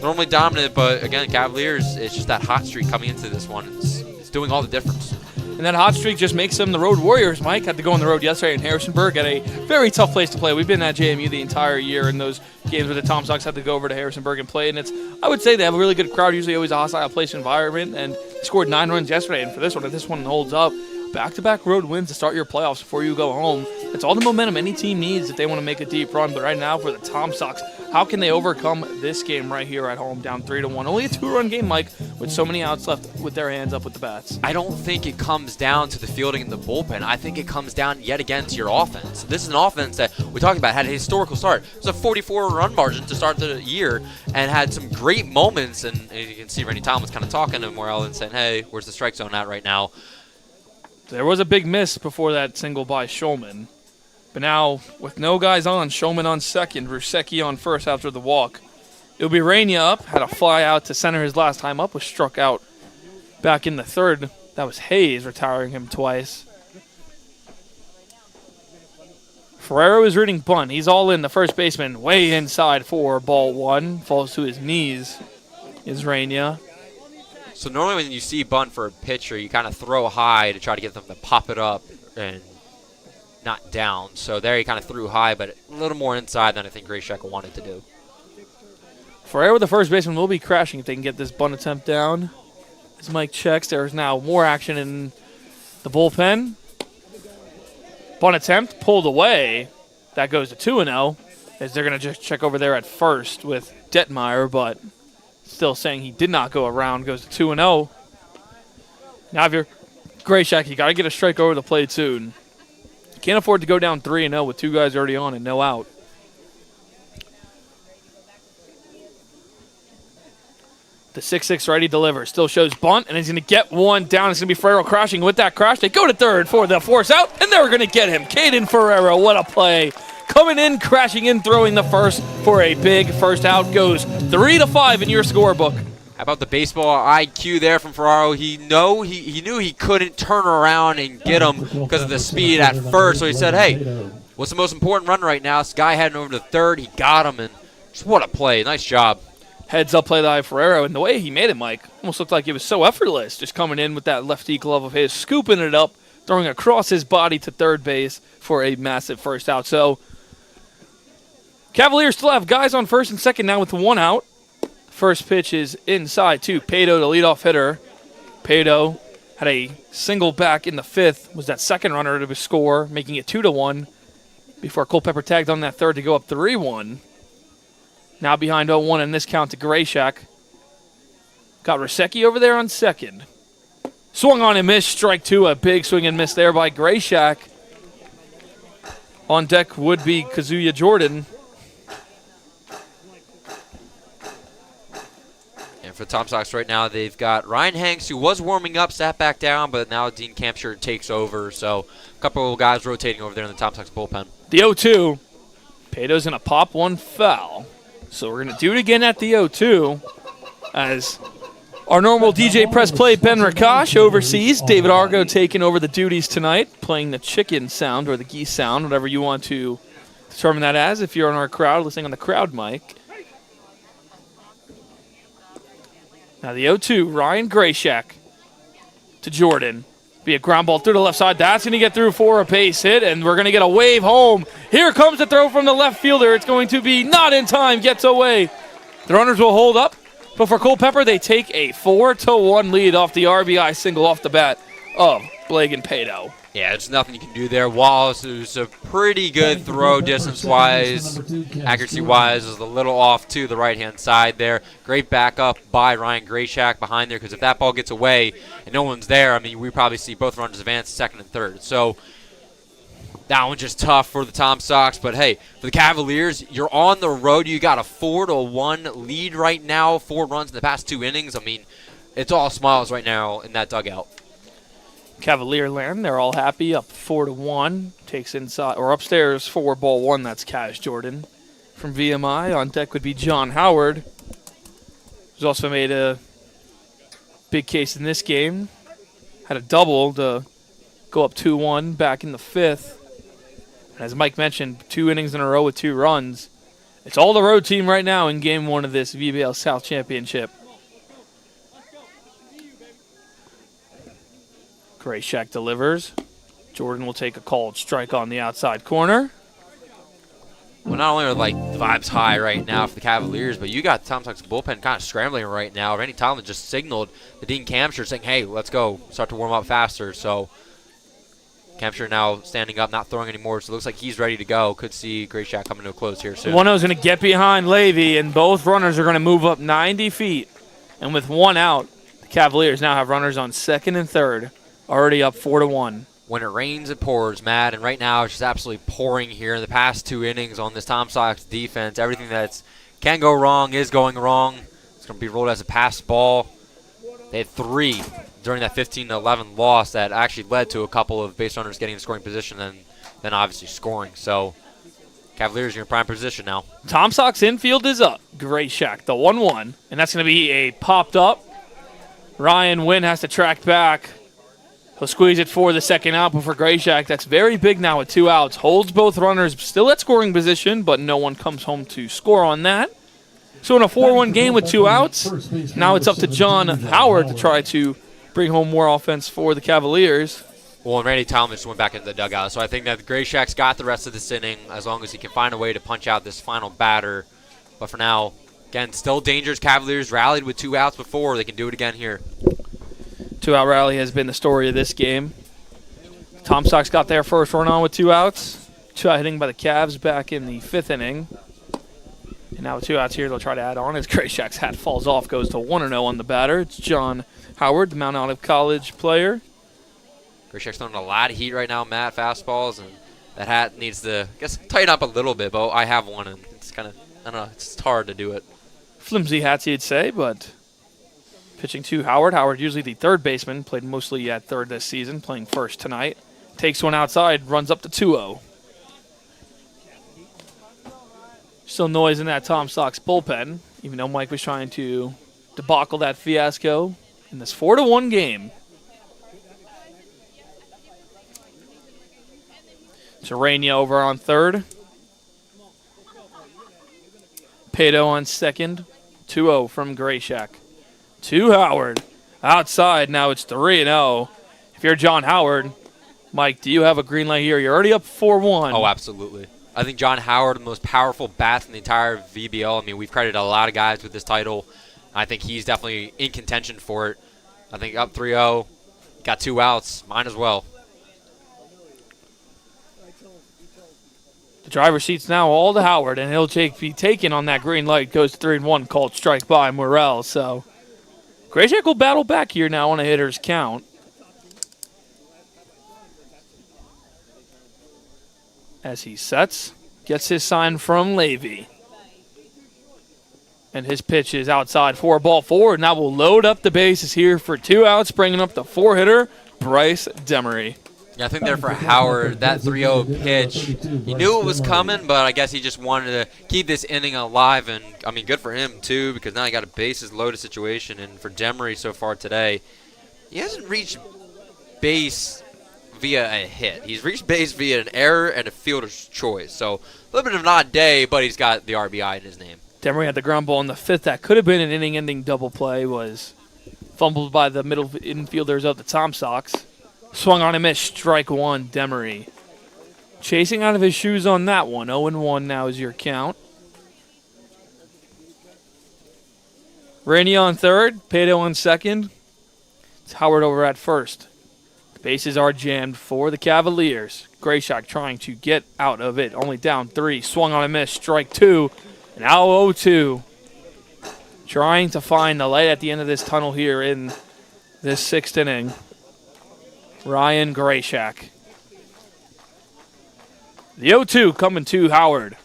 Normally dominant, but again, Cavaliers, it's just that hot streak coming into this one. It's doing all the difference. And that hot streak just makes them the road warriors. Mike had to go on the road yesterday in Harrisonburg at a very tough place to play. We've been at JMU the entire year in those games where the Tom Sox had to go over to Harrisonburg and play. And I would say they have a really good crowd, usually always a hostile place environment. And scored 9 runs yesterday. And for this one, if this one holds up, back-to-back road wins to start your playoffs before you go home. It's all the momentum any team needs if they want to make a deep run. But right now for the Tom Sox, how can they overcome this game right here at home, down 3-1? Only a 2-run game, Mike, with so many outs left with their hands up with the bats. I don't think it comes down to the fielding and the bullpen. I think it comes down yet again to your offense. This is an offense that we talked about had a historical start. It was a 44-run margin to start the year and had some great moments. And you can see Randy Thomas kind of talking to Morel and saying, hey, where's the strike zone at right now? There was a big miss before that single by Schulman. But now, with no guys on, Schulman on second, Rusecki on first after the walk. It'll be Rainier up, had a fly out to center his last time up, was struck out back in the third. That was Hayes retiring him twice. Ferrero is reading bunt. He's all in, the first baseman, way inside for ball 1. Falls to his knees is Rainier. So normally when you see bunt for a pitcher, you kind of throw high to try to get them to pop it up and not down. So there he kind of threw high, but a little more inside than I think Grayshek wanted to do. Ferreira, the first baseman, will be crashing if they can get this bunt attempt down. As Mike checks, there is now more action in the bullpen. Bunt attempt pulled away. That goes to 2-0. As they're going to just check over there at first with Detmeyer, but still saying he did not go around. Goes to 2-0. Now if you're Grayshek, you got to get a strike over the plate soon. You can't afford to go down 3-0 with 2 guys already on and no out. The 6-6 righty delivers. Still shows bunt, and he's going to get one down. It's going to be Ferrero crashing. With that crash, they go to third for the force out, and they're going to get him. Caden Ferrero, what a play. Coming in, crashing in, throwing the first for a big first out. Goes 3-5 in your scorebook. How about the baseball IQ there from Ferraro? He knew he couldn't turn around and get him because of the speed at first. So he said, hey, what's the most important run right now? This guy heading over to third. He got him, and just what a play. Nice job. Heads up play by Ferrero, and the way he made it, Mike, almost looked like it was so effortless, just coming in with that lefty glove of his, scooping it up, throwing across his body to third base for a massive first out. So Cavaliers still have guys on first and second now with 1 out. First pitch is inside to Pato, the leadoff hitter. Pato had a single back in the 5th, was that second runner to score, making it 2-1 before Culpeper tagged on that third to go up 3-1. Now behind 0-1 in this count to Grayshek. Got Rasecki over there on second. Swung on and missed. Strike 2. A big swing and miss there by Grayshek. On deck would be Kazuya Jordan. And for the Tom Sox right now, they've got Ryan Hanks, who was warming up, sat back down, but now Dean Campshire takes over. So a couple of guys rotating over there in the Tom Sox bullpen. The 0-2. Pato's going to pop one foul. So we're going to do it again at the 0-2 as our normal DJ press play, Ben Rakash, overseas. David Argo taking over the duties tonight, playing the chicken sound or the geese sound, whatever you want to determine that as if you're on our crowd, listening on the crowd mic. Now the 0-2, Ryan Grayshek to Jordan. Be a ground ball through the left side. That's going to get through for a base hit, and we're going to get a wave home. Here comes the throw from the left fielder. It's going to be not in time. Gets away. The runners will hold up, but for Culpeper, they take a 4-1 lead off the RBI single off the bat of Blagan Pato. Yeah, there's nothing you can do there. Wallace, who's a pretty good throw distance-wise, accuracy-wise, is a little off to the right-hand side there. Great backup by Ryan Grayshek behind there, because if that ball gets away and no one's there, I mean, we probably see both runners advance second and third. So that one's just tough for the Tom Sox. But, hey, for the Cavaliers, you're on the road. You got a 4-1 lead right now, 4 runs in the past 2 innings. I mean, it's all smiles right now in that dugout. Cavalier land, they're all happy, up 4-1. Takes inside, or upstairs, 4-1, that's Kaz Jordan. From VMI, on deck would be John Howard, who's also made a big case in this game. Had a double to go up 2-1 back in the 5th. And as Mike mentioned, 2 innings in a row with 2 runs. It's all the road team right now in Game 1 of this VBL South Championship. Grayshek delivers. Jordan will take a called strike on the outside corner. Well, not only are the vibes high right now for the Cavaliers, but you got Tom Sox bullpen kind of scrambling right now. Randy Tomlin just signaled the Dean Campshire saying, hey, let's go, start to warm up faster. So Campshire now standing up, not throwing anymore, so it looks like he's ready to go. Could see Grayshek coming to a close here soon. 1-0's going to get behind Levy, and both runners are going to move up 90 feet. And with 1 out, the Cavaliers now have runners on second and third. Already up 4-1. When it rains, it pours, Matt, and right now it's just absolutely pouring here in the past 2 innings on this Tom Sox defense. Everything that can go wrong is going wrong. It's going to be rolled as a pass ball. They had 3 during that 15-11 loss that actually led to a couple of base runners getting in scoring position and then obviously scoring. So Cavaliers are in prime position now. Tom Sox infield is up. Grayshek, the 1-1, and that's going to be a popped up. Ryan Wynn has to track back. He'll squeeze it for the second out, but for Grayshek, that's very big now with 2 outs. Holds both runners still at scoring position, but no one comes home to score on that. So in a 4-1 game with 2 outs, now it's up to John Howard to try to bring home more offense for the Cavaliers. Well, and Randy Talmadge went back into the dugout, so I think that Gray Shack's got the rest of this inning as long as he can find a way to punch out this final batter. But for now, again, still dangerous. Cavaliers rallied with 2 outs before. They can do it again here. 2-out rally has been the story of this game. Tom Sox got their first run on with 2 outs. 2-out hitting by the Cavs back in the 5th inning. And now with 2 outs here, they'll try to add on as Gray Shack's hat falls off, goes to 1-0 on the batter. It's John Howard, the Mount Olive College player. Gray Shack's throwing a lot of heat right now, Matt, fastballs, and that hat needs to, I guess, tighten up a little bit, but I have one, and it's kind of, I don't know, it's hard to do it. Flimsy hats, you'd say, but pitching to Howard. Howard, usually the third baseman, played mostly at third this season, playing first tonight. Takes one outside, runs up to 2-0. Still noise in that Tom Sox bullpen, even though Mike was trying to debacle that fiasco in this 4-1 game. Serenia over on third. Pato on second. 2-0 from Gray Shack. To Howard. Outside, now it's 3-0. If you're John Howard, Mike, do you have a green light here? You're already up 4-1. Oh, absolutely. I think John Howard, the most powerful bats in the entire VBL. I mean, we've credited a lot of guys with this title. I think he's definitely in contention for it. I think up 3-0, got 2 outs, might as well. The driver's seat's now all to Howard, and he'll be taken on that green light. Goes to 3-1, called strike by Morrell. So Gray Shack will battle back here now on a hitter's count. As he sets, gets his sign from Levy. And his pitch is outside for a ball forward. Now we'll load up the bases here for 2 outs, bringing up the 4-hitter, Bryce Demery. Yeah, I think there for Howard, that 3-0 pitch, he knew it was coming, but I guess he just wanted to keep this inning alive. And, I mean, good for him, too, because now he got a bases-loaded situation. And for Demery so far today, he hasn't reached base via a hit. He's reached base via an error and a fielder's choice. So a little bit of an odd day, but he's got the RBI in his name. Demery had the ground ball in the 5th. That could have been an inning-ending double play. Was fumbled by the middle infielders of the Tom Sox. Swung on and missed. Strike 1, Demery. Chasing out of his shoes on that one. 0-1 now is your count. Rainey on third. Pato on second. It's Howard over at first. The bases are jammed for the Cavaliers. Gray Shack trying to get out of it. Only down 3. Swung on and missed. Strike 2. Now 0-2. Trying to find the light at the end of this tunnel here in this 6th inning. Ryan Gray Shack. The 0-2 coming to Howard.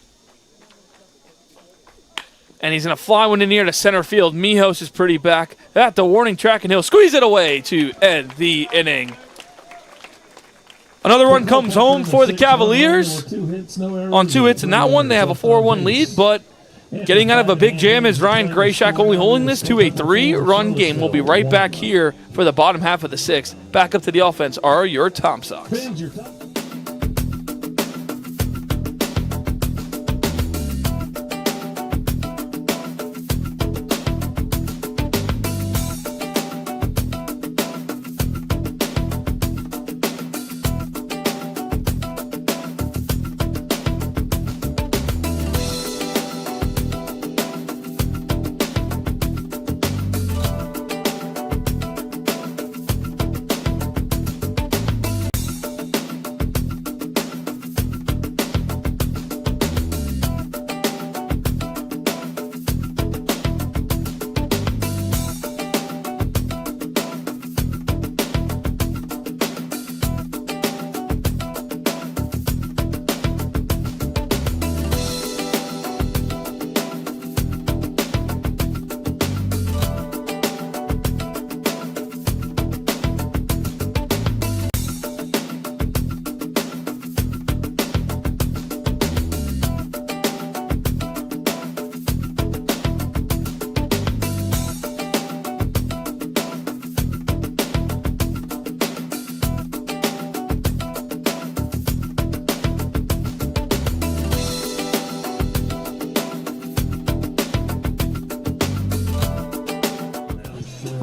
And he's going to fly one in here to center field. Mijos is pretty back at the warning track, and he'll squeeze it away to end the inning. Another run comes home for the Cavaliers on 2 hits in that one. They have a 4-1 lead, but getting out of a big jam is Ryan Gray Shack, only holding this to a 3-run game. We'll be right back here for the bottom half of the 6th. Back up to the offense are your Tom Sox.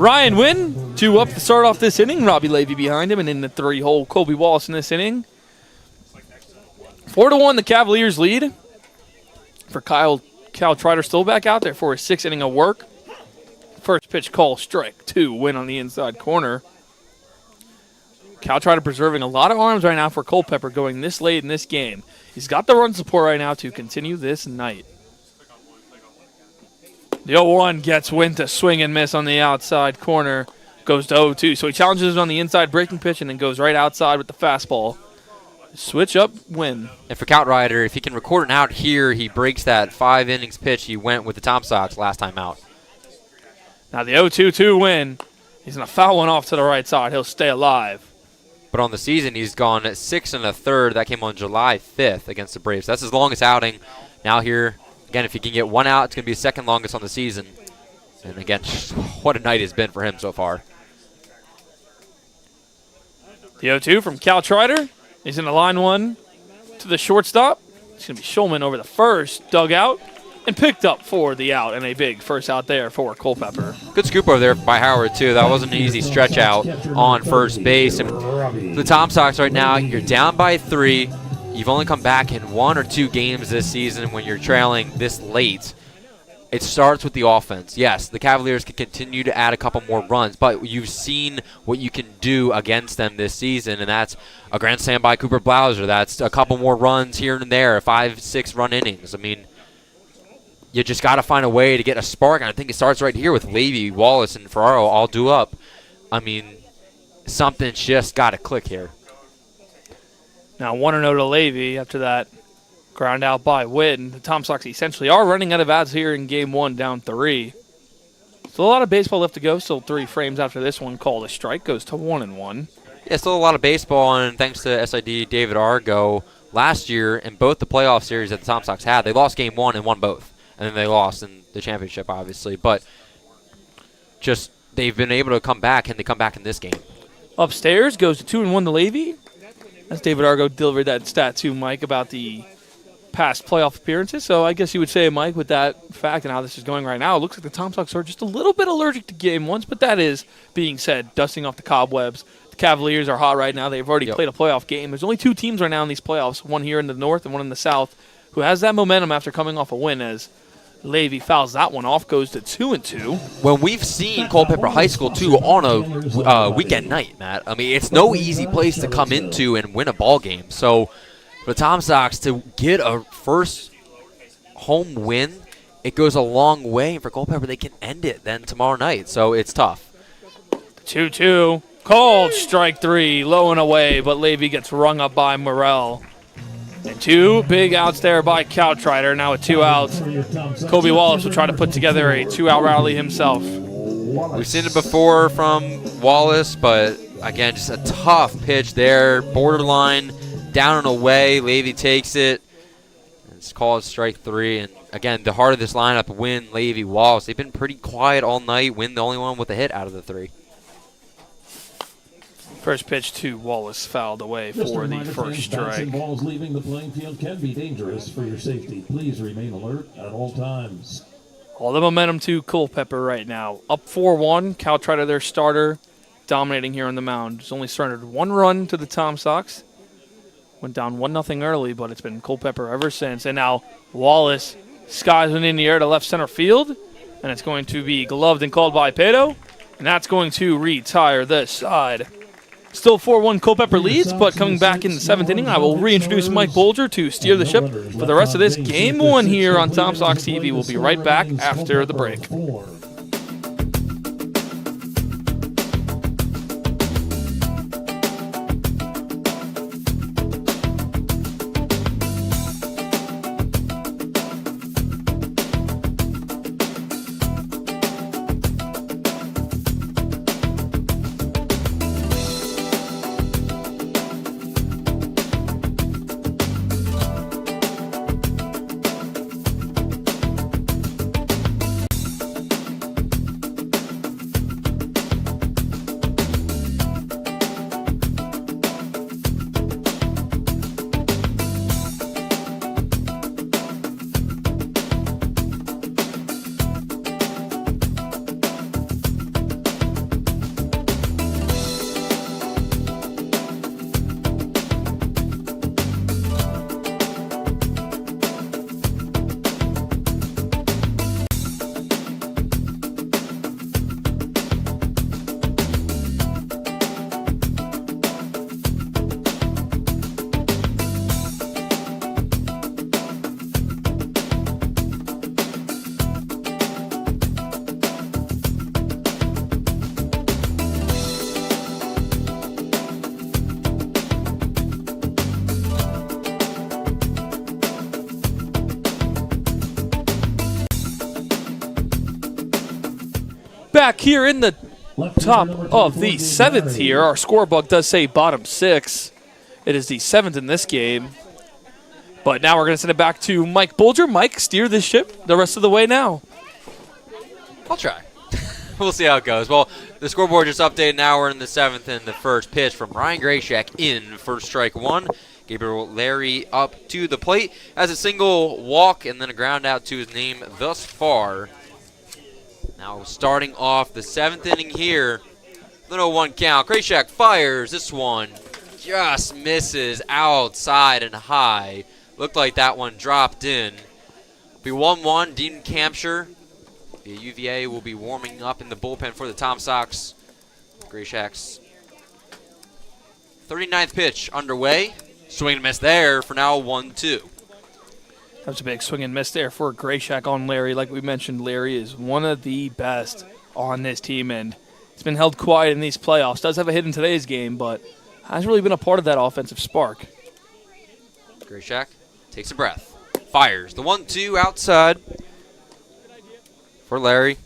Ryan Wynn, 2 up to start off this inning. Robbie Levy behind him, and in the 3-hole, Colby Wallace in this inning. 4-1, the Cavaliers lead. For Cal Trotter still back out there for his 6th inning of work. First pitch call, strike 2, Win on the inside corner. Cal Trotter preserving a lot of arms right now for Culpeper going this late in this game. He's got the run support right now to continue this night. The 0-1 gets Wynn to swing and miss on the outside corner. Goes to 0-2. So he challenges it on the inside breaking pitch and then goes right outside with the fastball. Switch up, Wynn. And for Cal Trotter, if he can record an out here, he breaks that 5 innings pitch he went with the Tom Sox last time out. Now the 0-2-2 Wynn. He's going to foul one off to the right side. He'll stay alive. But on the season, he's gone 6 1/3. That came on July 5th against the Braves. That's his longest outing. Now here, again, if he can get 1 out, it's going to be his 2nd longest on the season. And again, what a night it's been for him so far. The 0-2 from Cal Trotter. He's in the line 1 to the shortstop. It's going to be Schulman over the first, dug out, and picked up for the out, and a big first out there for Culpeper. Good scoop over there by Howard, too. That wasn't an easy stretch out on first base. And the Tom Sox right now, you're down by 3. You've only come back in 1 or 2 games this season when you're trailing this late. It starts with the offense. Yes, the Cavaliers can continue to add a couple more runs, but you've seen what you can do against them this season, and that's a grand slam by Cooper Blauser. That's a couple more runs here and there, 5-6 run innings. I mean, you just got to find a way to get a spark, and I think it starts right here with Levy, Wallace, and Ferraro all due up. I mean, something's just got to click here. Now 1-0 to Levy after that ground out by Wynn. The Tom Sox essentially are running out of outs here in Game 1, down 3. Still a lot of baseball left to go. Still 3 frames after this one. Called a strike. Goes to 1-1. Yeah, still a lot of baseball, and thanks to SID David Argo, last year in both the playoff series that the Tom Sox had, they lost Game 1 and won both. And then they lost in the championship, obviously. But just they've been able to come back, and they come back in this game. Upstairs goes to 2-1 to Levy. As David Argo delivered that stat to Mike about the past playoff appearances. So I guess you would say, Mike, with that fact and how this is going right now, it looks like the Tom Sox are just a little bit allergic to Game 1s, but that is being said, dusting off the cobwebs. The Cavaliers are hot right now. They've already played a playoff game. There's only 2 teams right now in these playoffs, one here in the north and one in the south, who has that momentum after coming off a win. As Levy fouls that one off, goes to 2-2. Well, we've seen Culpeper High School, too, on a weekend night, Matt. I mean, it's no easy place to come into and win a ball game. So for the Tom Sox to get a first home win, it goes a long way. And for Culpeper, they can end it then tomorrow night. So it's tough. 2-2. Called strike 3. Low and away, but Levy gets rung up by Morrell. And 2 big outs there by Cal Trotter. Now with 2 outs, Colby Wallace will try to put together a 2-out rally himself. We've seen it before from Wallace, but again, just a tough pitch there. Borderline, down and away. Levy takes it. It's called strike 3. And again, the heart of this lineup, Wynn, Levy, Wallace. They've been pretty quiet all night. Wynn, the only one with a hit out of the 3. First pitch to Wallace, fouled away for the first strike. Balls leaving the playing field can be dangerous. For your safety, please remain alert at all times. All the momentum to Culpeper right now. Up 4-1. Cal Trotter, their starter, dominating here on the mound. He's only surrendered 1 run to the Tom Sox. Went down 1-0 early, but it's been Culpeper ever since. And now Wallace skies one in the air to left center field. And it's going to be gloved and called by Pato. And that's going to retire this side. Still 4-1 Culpeper leads, but coming back in the 7th inning, I will reintroduce Mike Bolger to steer the ship for the rest of this Game 1 here on Tom Sox TV. We'll be right back after the break. back here in the top Number of 24, the 7th here. Our scorebook does say bottom 6. It is the 7th in this game. But now we're going to send it back to Mike Bulger. Mike, steer this ship the rest of the way now. I'll try. We'll see how it goes. Well, the scoreboard just updated. Now we're in the 7th, and the first pitch from Ryan Grayshak in first strike 1. Gabriel Larry up to the plate has a single walk and then a ground out to his name thus far. Now starting off the 7th inning here. The 0-1 count. Grayshak fires. This one just misses outside and high. Looked like that one dropped in. Be 1-1. Dean Campshire, the UVA, will be warming up in the bullpen for the Tom Sox. Grayshak's 39th pitch underway. Swing and miss there for now 1-2. That's a big swing and miss there for Grayshak on Larry. Like we mentioned, Larry is one of the best on this team, and it's been held quiet in these playoffs. Does have a hit in today's game, but hasn't really been a part of that offensive spark. Grayshak takes a breath. Fires the 1-2 outside for Larry.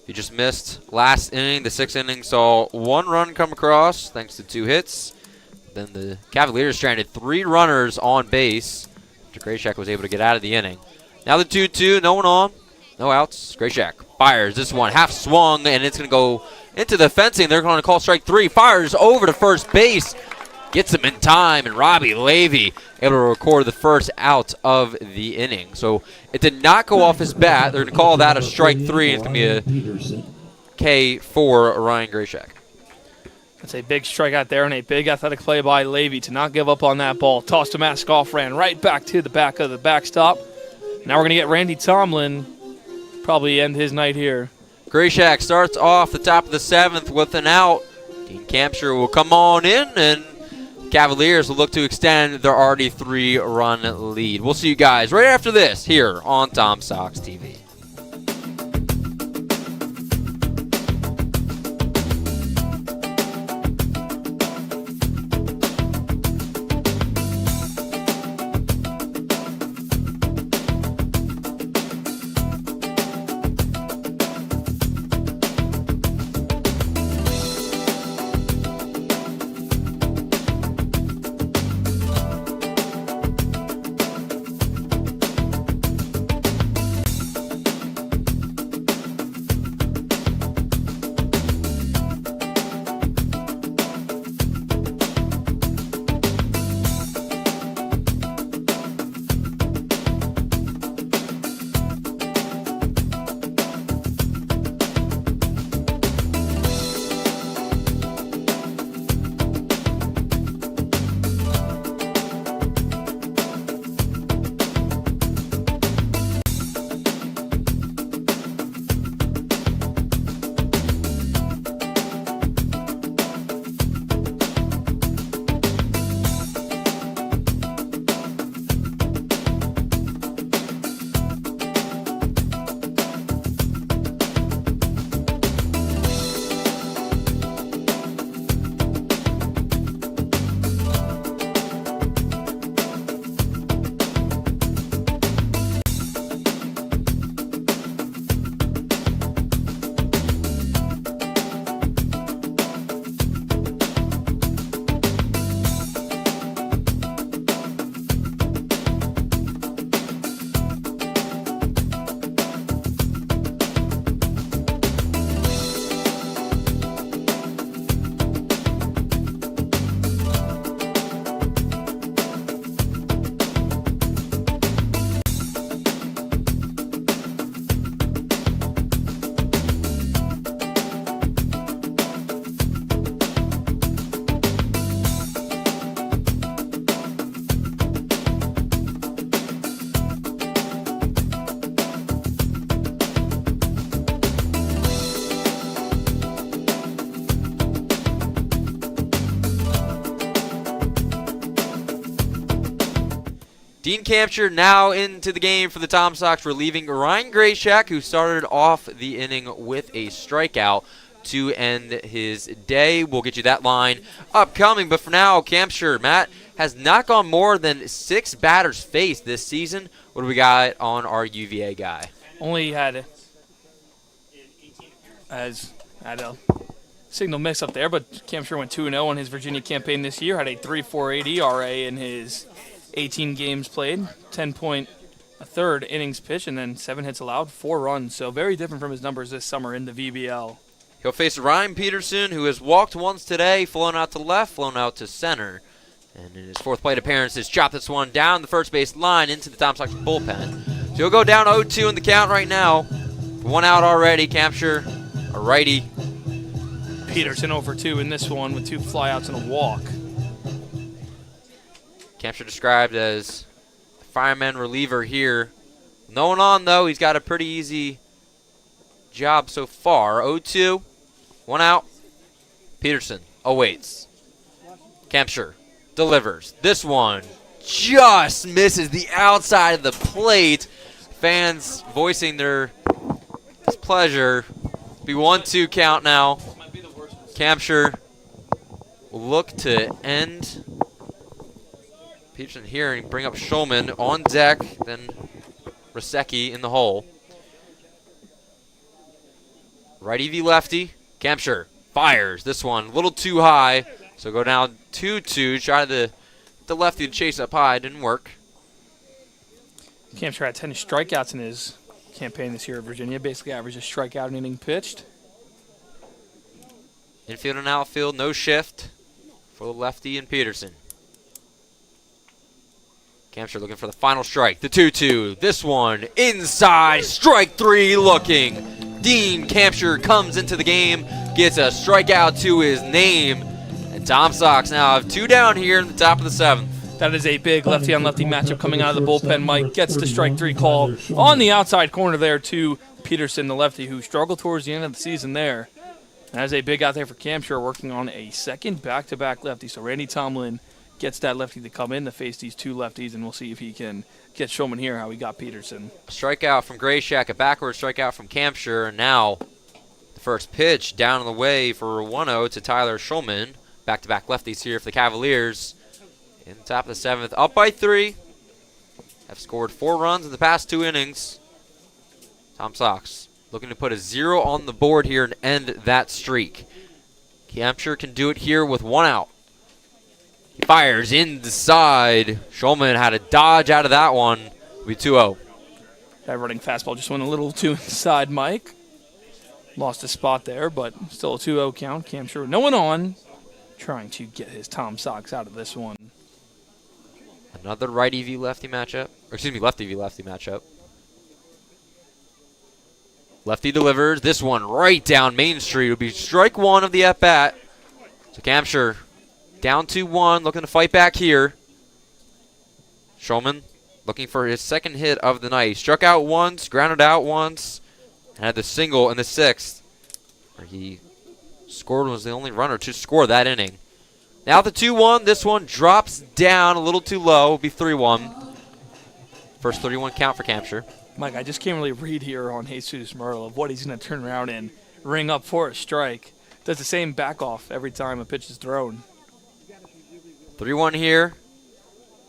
He just missed last inning. The 6th inning saw 1 run come across thanks to 2 hits. Then the Cavaliers stranded 3 runners on base after Grayshak was able to get out of the inning. Now the 2-2, no one on, no outs. Grayshak fires this one, half swung, and it's going to go into the fencing. They're going to call strike 3. Fires over to first base, gets him in time, and Robbie Levy able to record the first out of the inning. So it did not go off his bat. They're going to call that a strike 3. It's going to be a K for Ryan Grayshak. That's a big strikeout there and a big athletic play by Levy to not give up on that ball. Tossed a mask off, ran right back to the back of the backstop. Now we're going to get Randy Tomlin probably end his night here. Grayshak starts off the top of the 7th with an out. Dean Campshire will come on in, and Cavaliers will look to extend their already 3-run lead. We'll see you guys right after this here on Tom Sox TV. Dean Campshire now into the game for the Tom Sox, relieving Ryan Grayshak, who started off the inning with a strikeout to end his day. We'll get you that line upcoming, but for now, Campshire, Matt, has not gone more than 6 batters faced this season. What do we got on our UVA guy? Only had as had a signal mix up there, but Campshire went 2-0 in his Virginia campaign this year, had a 3.48 ERA in his 18 games played, 10.3 innings pitched, and then 7 hits allowed, 4 runs. So very different from his numbers this summer in the VBL. He'll face Ryan Peterson, who has walked once today, flown out to left, flown out to center. And in his 4th plate appearance, has chopped this one down the first base line into the Tom Sox bullpen. So he'll go down 0-2 in the count right now. 1 out already. Campshire, a righty. Peterson over 2 in this one with 2 flyouts and a walk. Campshire described as a fireman reliever here. No one on, though. He's got a pretty easy job so far. 0-2, 1 out. Peterson awaits. Campshire delivers. This one just misses the outside of the plate. Fans voicing their displeasure. Be 1-2 count now. Campshire will look to end Peterson here and bring up Schulman on deck, then Rasecki in the hole. Righty v lefty. Campshire fires this one a little too high, so go down 2-2. Try the lefty to chase up high, didn't work. Campshire had 10 strikeouts in his campaign this year at Virginia, basically averaged a strikeout an inning pitched. Infield and outfield, no shift for the lefty and Peterson. Campshire looking for the final strike. The 2-2. This one inside. Strike 3 looking. Dean Campshire comes into the game, gets a strikeout to his name. And Tom Sox now have 2 down here in the top of the 7th. That is a big lefty-on-lefty matchup coming out of the bullpen. Mike gets the strike 3 call on the outside corner there to Peterson, the lefty, who struggled towards the end of the season there. That is a big out there for Campshire, working on a second back-to-back lefty. So Randy Tomlin gets that lefty to come in to face these 2 lefties, and we'll see if he can get Schulman here how he got Peterson. Strikeout from Grayshack, a backward strikeout from Campshire, and now the first pitch down on the way for 1-0 to Tyler Schulman. Back-to-back lefties here for the Cavaliers. In the top of the 7th, up by 3. Have scored 4 runs in the past 2 innings. Tom Sox looking to put a 0 on the board here and end that streak. Campshire can do it here with 1 out. He fires inside. Schulman had a dodge out of that one. It'll be 2-0. That running fastball just went a little too inside Mike. Lost his spot there, but still a 2-0 count. Campshire with no one on, trying to get his Tom Sox out of this one. Another righty v lefty matchup. Or excuse me, lefty v lefty matchup. Lefty delivers. This one right down Main Street. It'll be strike 1 of the at-bat. So Campshire down 2-1, looking to fight back here. Schulman looking for his 2nd hit of the night. He struck out once, grounded out once, and had the single in the 6th, where he scored and was the only runner to score that inning. Now the 2-1. This one drops down a little too low. It'll be 3-1. First 31 count for Campshire. Mike, I just can't really read here on Jesus Myrtle of what he's going to turn around and ring up for a strike. Does the same back off every time a pitch is thrown. 3-1 here.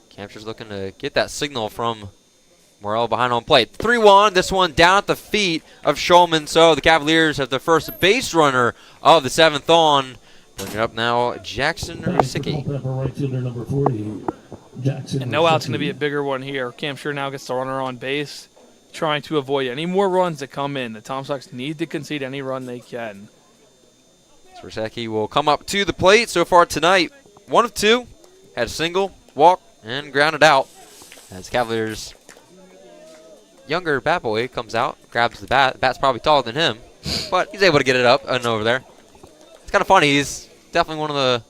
Campshire's looking to get that signal from Morel behind home plate. 3-1. This one down at the feet of Schulman. So the Cavaliers have the first base runner of the 7th on. Bringing up now Jackson Rusicki. Right fielder number 40, Jackson. And no out's going to be a bigger one here. Campshire now gets the runner on base, trying to avoid any more runs that come in. The Tom Sox need to concede any run they can. Rusicki will come up to the plate. So far tonight, 1 of 2. Had a single, walk, and grounded out. As Cavaliers' younger bat boy comes out, grabs the bat. The bat's probably taller than him, but he's able to get it up and over there. It's kind of funny. He's definitely one of the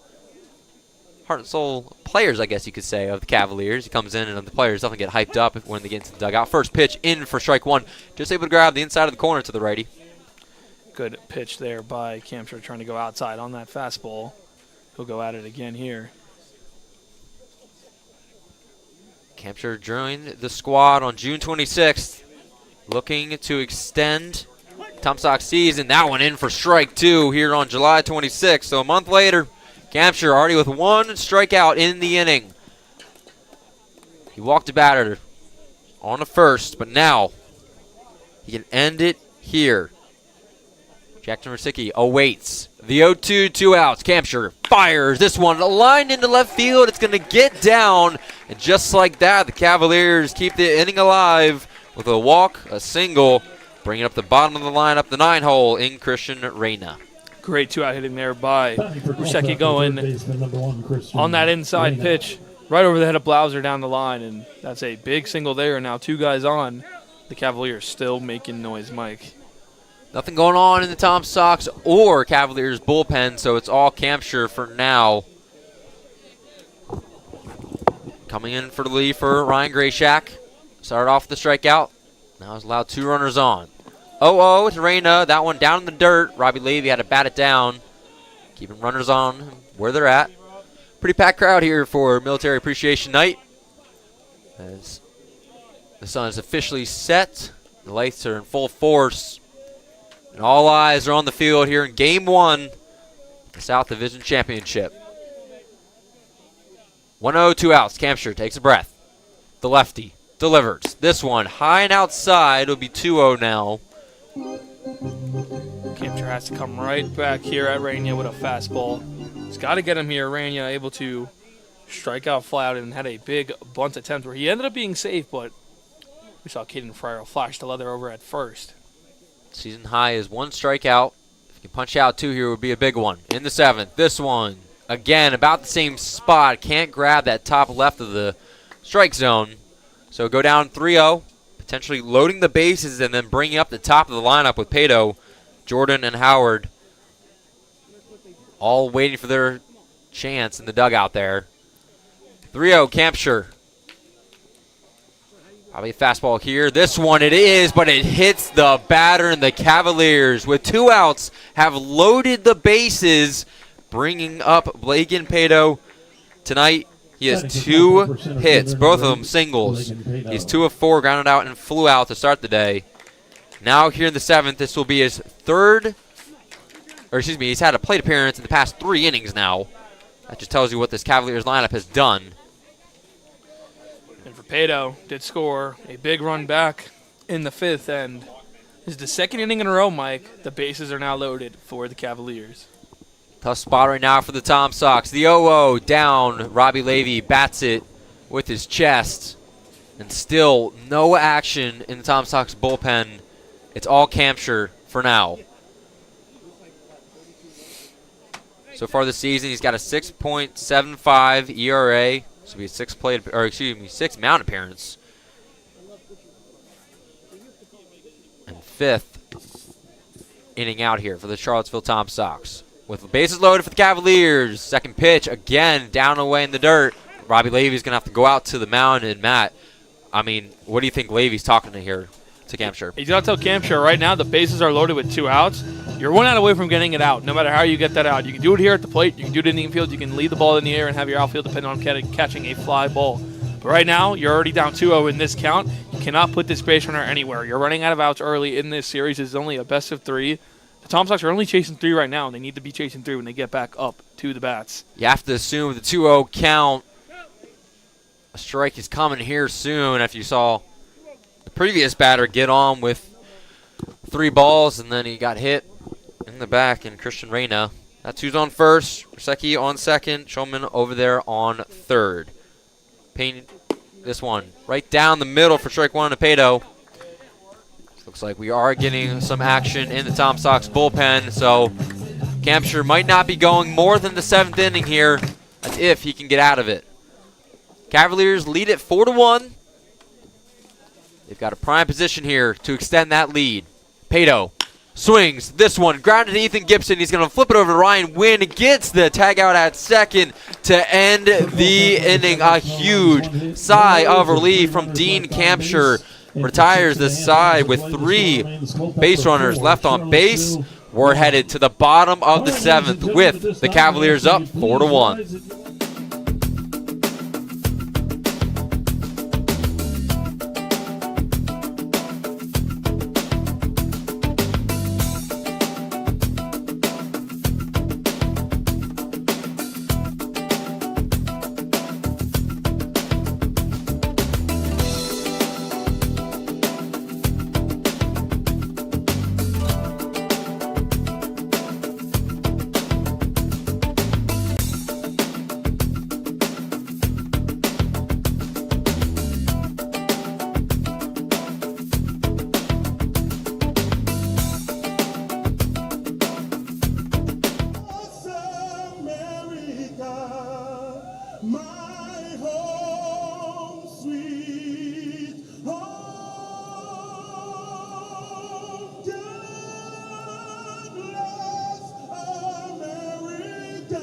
heart and soul players, I guess you could say, of the Cavaliers. He comes in, and the players definitely get hyped up when they get into the dugout. First pitch in for strike 1. Just able to grab the inside of the corner to the righty. Good pitch there by Campshire trying to go outside on that fastball. He'll go at it again here. Campshire joined the squad on June 26th, looking to extend Tom Sox season. That one in for strike 2 here on July 26th. So a month later, Campshire already with 1 strikeout in the inning. He walked a batter on the first, but now he can end it here. Jackson Rosicki awaits. The 0-2, 2 outs. Campshire fires. This one lined into left field. It's going to get down. And just like that, the Cavaliers keep the inning alive with a walk, a single, bringing up the bottom of the lineup, the 9-hole in Christian Reyna. Great 2-out hitting there by Rosicki going on that inside pitch right over the head of Blauser down the line. And that's a big single there. And now 2 guys on. The Cavaliers still making noise, Mike. Nothing going on in the Tom Sox or Cavaliers bullpen, so it's all Campshire for now. Coming in for the lead for Ryan Grayshak. Started off the strikeout. Now he's allowed 2 runners on. 0-0 to Reyna. That one down in the dirt. Robbie Levy had to bat it down. Keeping runners on where they're at. Pretty packed crowd here for Military Appreciation Night. As the sun is officially set. The lights are in full force. And all eyes are on the field here in Game 1 of the South Division Championship. 1-0, 2 outs. Campshire takes a breath. The lefty delivers. This one high and outside. It'll be 2-0 now. Campshire has to come right back here at Reyna with a fastball. He's got to get him here. Reyna able to strike out fly out and had a big bunt attempt where he ended up being safe, but we saw Caden Fryer flash the leather over at first. Season high is 1 strikeout. If you can punch out 2 here, it would be a big one. In the 7th, this one, again, about the same spot. Can't grab that top left of the strike zone. So go down 3-0, potentially loading the bases and then bringing up the top of the lineup with Pato, Jordan, and Howard. All waiting for their chance in the dugout there. 3-0, Campshire. Probably a fastball here. This one it is, but it hits the batter, and the Cavaliers, with 2 outs, have loaded the bases, bringing up Blagan Pato. Tonight, he has 2 hits, both of them singles. He's 2 of 4, grounded out and flew out to start the day. Now here in the 7th, this will be his he's had a plate appearance in the past 3 innings now. That just tells you what this Cavaliers lineup has done. And for Pato, did score a big run back in the 5th, and this is the 2nd inning in a row, Mike. The bases are now loaded for the Cavaliers. Tough spot right now for the Tom Sox. The 0-0 down. Robbie Levy bats it with his chest. And still no action in the Tom Sox bullpen. It's all Campshire for now. So far this season, he's got a 6.75 ERA. This will be a 6 mound appearance. And 5th inning out here for the Charlottesville Tom Sox. With the bases loaded for the Cavaliers. 2nd pitch, again, down away in the dirt. Robbie Levy's going to have to go out to the mound. And Matt, I mean, what do you think Levy's talking to here to Campshire? He's got to tell Campshire right now the bases are loaded with 2 outs. You're 1 out away from getting it out, no matter how you get that out. You can do it here at the plate. You can do it in the infield. You can lead the ball in the air and have your outfield depend on catching a fly ball. But right now, you're already down 2-0 in this count. You cannot put this base runner anywhere. You're running out of outs early in this series. It's only a best of 3. The Tom Sox are only chasing 3 right now, and they need to be chasing 3 when they get back up to the bats. You have to assume the 2-0 count. A strike is coming here soon after you saw the previous batter get on with 3 balls, and then he got hit in the back in Christian Reyna. That's who's on first. Rosicki on 2nd. Shulman over there on 3rd. Payne, this one right down the middle for strike 1 to Pato. Looks like we are getting some action in the Tom Sox bullpen, so Campshire might not be going more than the 7th inning here. That's if he can get out of it. Cavaliers lead it 4-1. They've got a prime position here to extend that lead. Pato swings. This one grounded to Ethan Gibson. He's going to flip it over to Ryan Wynn. Gets the tag out at 2nd to end the inning. A huge sigh of relief from Dean Campshire. Retires this side with 3 base runners left on base. We're headed to the bottom of the 7th with the Cavaliers up 4-1. All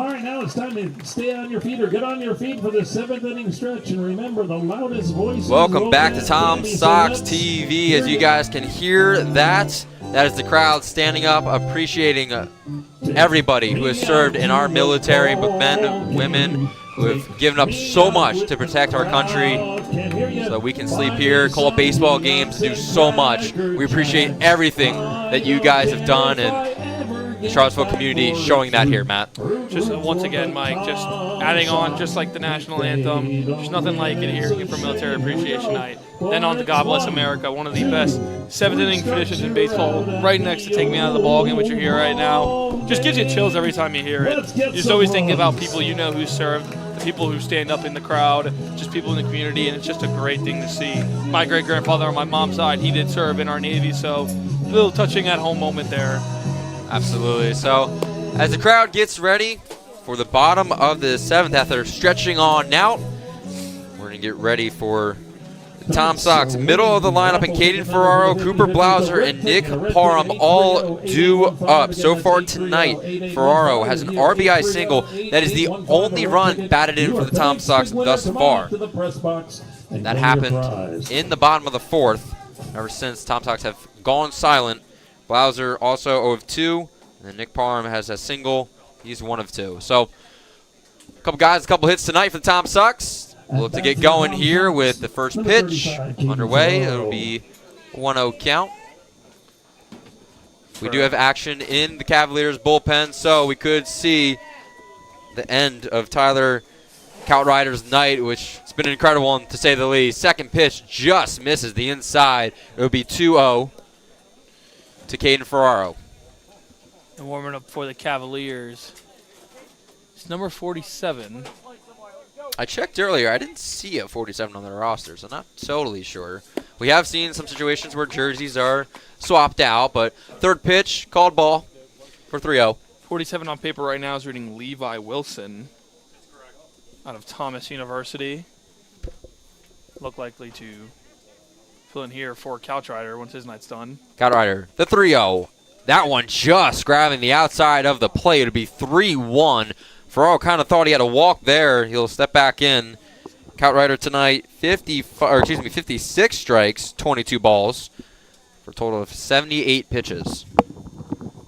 right, now it's time to stay on your feet or get on your feet for the 7th inning stretch. And remember, the loudest voice. Welcome back to Tom Sox TV. As you guys can hear that is the crowd standing up, appreciating everybody who has served in our military, both men, women, who have given up so much to protect our country so that we can sleep here, call baseball games, do so much. We appreciate everything that you guys have done, and the Charlottesville community showing that here, Matt. Just once again, Mike, just adding on, just like the national anthem, there's nothing like it here for Military Appreciation Night. Then on to God Bless America, one of the best 7th inning traditions in baseball, right next to Take Me Out of the Ballgame, which you hear right now. Just gives you chills every time you hear it. You're just always thinking about people you know who served, the people who stand up in the crowd, just people in the community, and it's just a great thing to see. My great-grandfather on my mom's side, he did serve in our Navy, so a little touching at-home moment there. Absolutely. So as the crowd gets ready for the bottom of the 7th, after stretching on out, we're going to get ready for the Tom Sox. Middle of the lineup, and Caden Ferraro, Cooper Blauser, and Nick Parham all due up. So far tonight, Ferraro has an RBI single. That is the only run batted in for the Tom Sox thus far. That happened in the bottom of the 4th. Ever since Tom Sox have gone silent, Blauser also 0 of 2, and then Nick Parham has a single. He's 1 of 2. So, a couple guys, a couple hits tonight for the Tom Sox. We'll look to get going here with the first pitch underway. It'll be 1-0 count. We do have action in the Cavaliers bullpen, so we could see the end of Tyler Coutrider's night, which has been an incredible one, to say the least. Second pitch just misses the inside. It'll be 2-0. To Caden Ferraro. And warming up for the Cavaliers, it's number 47. I checked earlier. I didn't see a 47 on their roster, so I'm not totally sure. We have seen some situations where jerseys are swapped out, but third pitch, called ball for 3-0. 47 on paper right now is reading Levi Wilson out of Thomas University. Look likely to fill in here for Couchrider once his night's done. Couchrider, the 3-0. That one just grabbing the outside of the plate. It'll be 3-1. Ferraro kind of thought he had a walk there. He'll step back in. Couchrider tonight, 56 strikes, 22 balls, for a total of 78 pitches.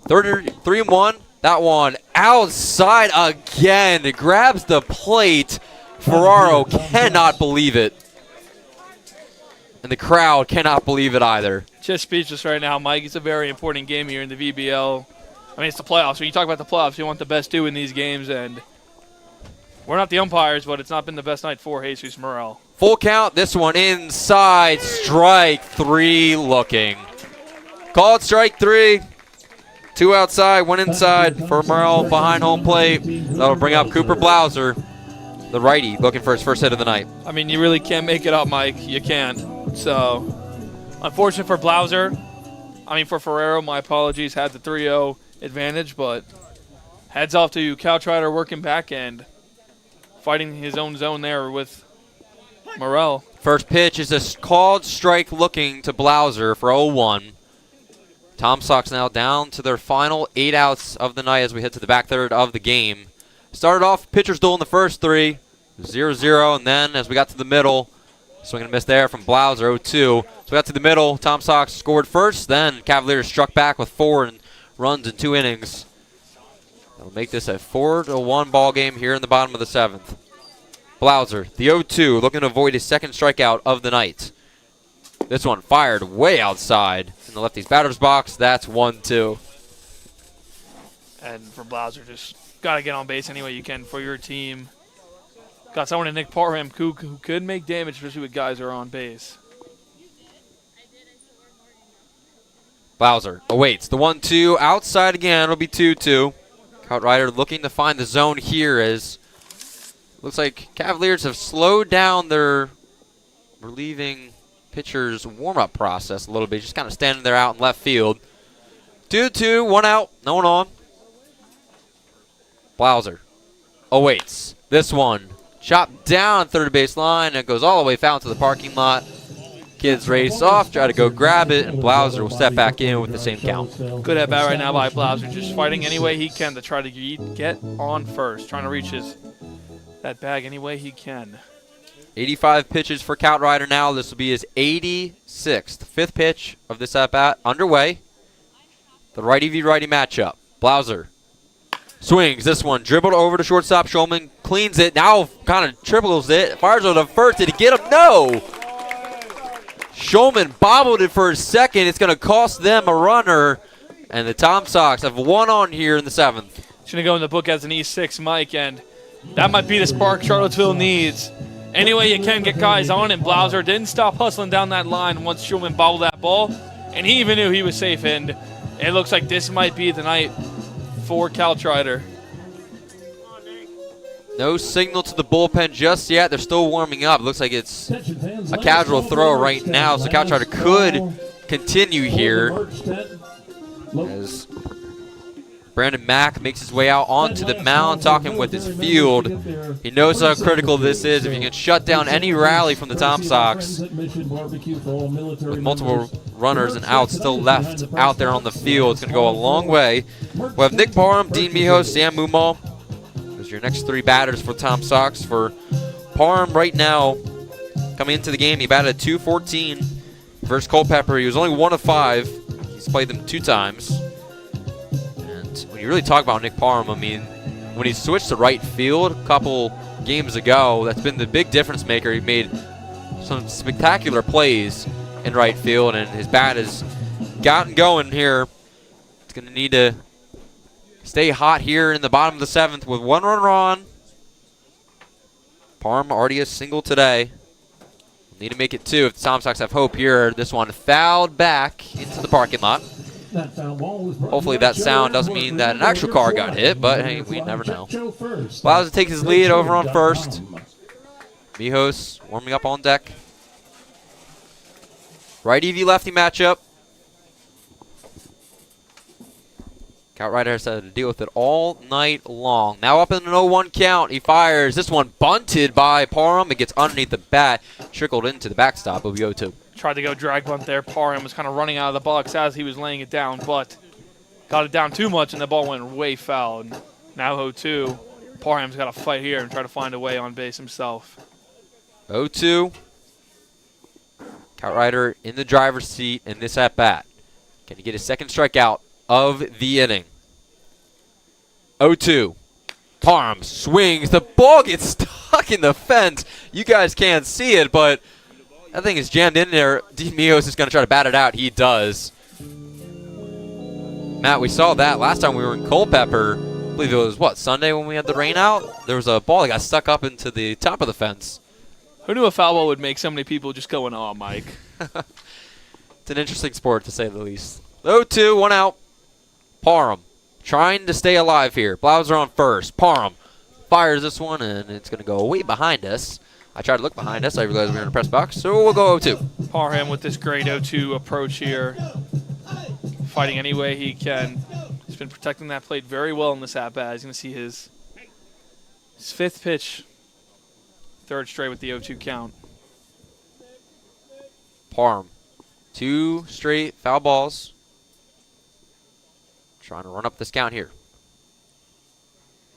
3-1. That one outside again. Grabs the plate. Ferraro cannot believe it. And the crowd cannot believe it either. Just speechless right now, Mike. It's a very important game here in the VBL. I mean, it's the playoffs. When you talk about the playoffs, you want the best two in these games, and we're not the umpires, but it's not been the best night for Jesus Morel. Full count. This one inside. Strike 3 looking. Called strike 3. 2 outside, 1 inside for Morel behind home plate. That'll bring up Cooper Blauser, the righty, looking for his first hit of the night. I mean, you really can't make it up, Mike. You can't. So, unfortunate for Blauser. I mean, for Ferraro, my apologies, had the 3-0 advantage, but heads off to Couchrider working back end, fighting his own zone there with Morel. First pitch is a called strike looking to Blauser for 0-1. Tom Sox now down to their final 8 outs of the night as we head to the back third of the game. Started off pitcher's duel in the first 3, 0-0, and then as we got to the middle, swing and a miss there from Blauser, 0-2. So we got to the middle, Tom Sox scored first, then Cavaliers struck back with 4 runs in 2 innings. That'll make this a 4-1 ball game here in the bottom of the 7th. Blauser, the 0-2, looking to avoid his second strikeout of the night. This one fired way outside in the lefty's batter's box. That's 1-2. And for Blauser, just got to get on base any way you can for your team. Got someone in Nick Parham who could make damage, especially with guys who are on base. Blauser awaits the 1-2 outside again. It'll be 2-2. Coutrider looking to find the zone here as looks like Cavaliers have slowed down their relieving pitcher's warm-up process a little bit. Just kind of standing there out in left field. 2-2, 1 out, no one on. Blauser awaits. This one chopped down third base line and goes all the way out to the parking lot. Kids race off, try to go grab it, and Blauser will step back in with the same count. Good at bat right now by Blauser, just fighting any way he can to try to get on first, trying to reach that bag any way he can. 85 pitches for Count Rider now. This will be his 86th. Fifth pitch of this at-bat underway. The righty v righty matchup. Blauser swings. This one dribbled over to shortstop. Schulman cleans it. Now kind of triples it. Fires over to first. Did he get him? No. Schulman bobbled it for a second. It's going to cost them a runner. And the Tom Sox have one on here in the 7th. It's going to go in the book as an E6, Mike, and that might be the spark Charlottesville needs. Any way you can get guys on, and Blauser didn't stop hustling down that line once Schulman bobbled that ball, and he even knew he was safe, and it looks like this might be the night for Caltrider. No signal to the bullpen just yet. They're still warming up. Looks like it's a casual throw right now, so Caltrider could continue here as Brandon Mack makes his way out onto the mound, talking with his field. He knows how critical this is. If you can shut down any rally from the Tom Sox with multiple runners and outs still left out there on the field, it's going to go a long way. We have Nick Parham, Dean Mijos, Sam Mumal. Those are your next three batters for Tom Sox. For Parham right now, coming into the game, he batted at .214 versus Culpeper. He was only 1 of 5. He's played them 2 times. When you really talk about Nick Parham, I mean, when he switched to right field a couple games ago, that's been the big difference maker. He made some spectacular plays in right field, and his bat has gotten going here. It's going to need to stay hot here in the bottom of the 7th with 1 runner on. Parham already a single today. Need to make it 2 if the Tom Sox have hope here. This one fouled back into the parking lot. Hopefully that sound doesn't mean that an actual car got hit, but hey, we never know. Blauser takes his lead over on first. Mijos warming up on deck. Righty v lefty matchup. Outrider has had to deal with it all night long. Now up in an 0-1 count. He fires. This one bunted by Parham. It gets underneath the bat. Trickled into the backstop. It'll be 0-2. Tried to go drag bunt there. Parham was kind of running out of the box as he was laying it down, but got it down too much, and the ball went way foul. And now 0-2. Parham's got to fight here and try to find a way on base himself. 0-2. Outrider in the driver's seat in this at-bat. Can he get his second strikeout of the inning? 0-2. Parham swings. The ball gets stuck in the fence. You guys can't see it, but that thing is jammed in there. Dean Mijos is going to try to bat it out. He does. Matt, we saw that last time we were in Culpeper. I believe it was, what, Sunday when we had the rain out? There was a ball that got stuck up into the top of the fence. Who knew a foul ball would make so many people just go in awe, Mike? It's an interesting sport, to say the least. 0-2, 1 out. Parham trying to stay alive here. Blauser on first. Parham fires this one, and it's going to go way behind us. I tried to look behind us. I realized we were in the press box, so we'll go 0-2. Parham with this great 0-2 approach here. Fighting any way he can. He's been protecting that plate very well in this at-bat. He's going to see his 5th pitch. 3rd straight with the 0-2 count. Parham. 2 straight foul balls. Trying to run up this count here.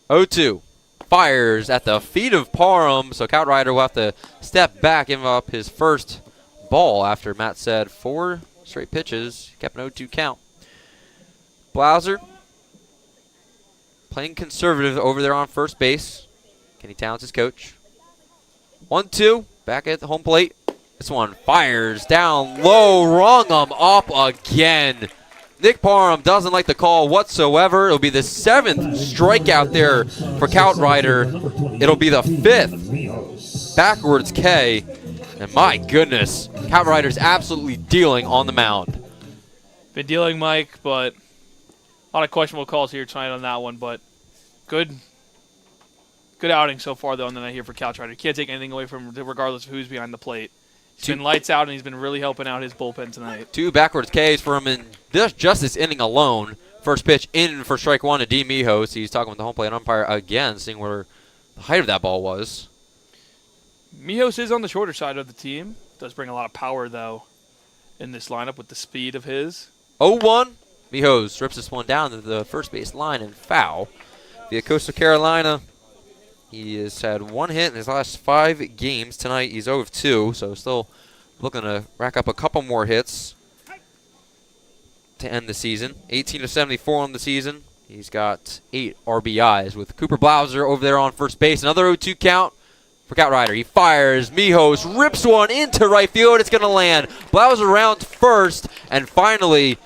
0-2. Fires at the feet of Parham, so Outrider will have to step back, give up his first ball after Matt said 4 straight pitches. Kept an 0-2 count. Blauser playing conservative over there on first base. Kenny Towns, his coach. 1-2, back at the home plate. This one fires down low, rung him up again. Nick Parham doesn't like the call whatsoever. It'll be the 7th strikeout there for Outrider. It'll be the 5th backwards K. And my goodness, Outrider's absolutely dealing on the mound. Been dealing, Mike, but a lot of questionable calls here tonight on that one. But good outing so far, though, on the night here for Outrider. Can't take anything away from him, regardless of who's behind the plate. He's been lights out, and he's been really helping out his bullpen tonight. 2 backwards Ks for him in just this inning alone. First pitch in for strike one to D. Mijos. He's talking with the home plate umpire again, seeing where the height of that ball was. Mijos is on the shorter side of the team. Does bring a lot of power, though, in this lineup with the speed of his. 0-1. Mijos rips this one down to the first base line and foul. Via Coastal Carolina, he has had one hit in his last 5 games. Tonight he's 0-2, so still looking to rack up a couple more hits to end the season. 18-74 on the season. He's got 8 RBIs with Cooper Blauser over there on first base. Another 0-2 count for Coutrider. He fires. Mijos rips one into right field. It's going to land. Blauser rounds first, and finally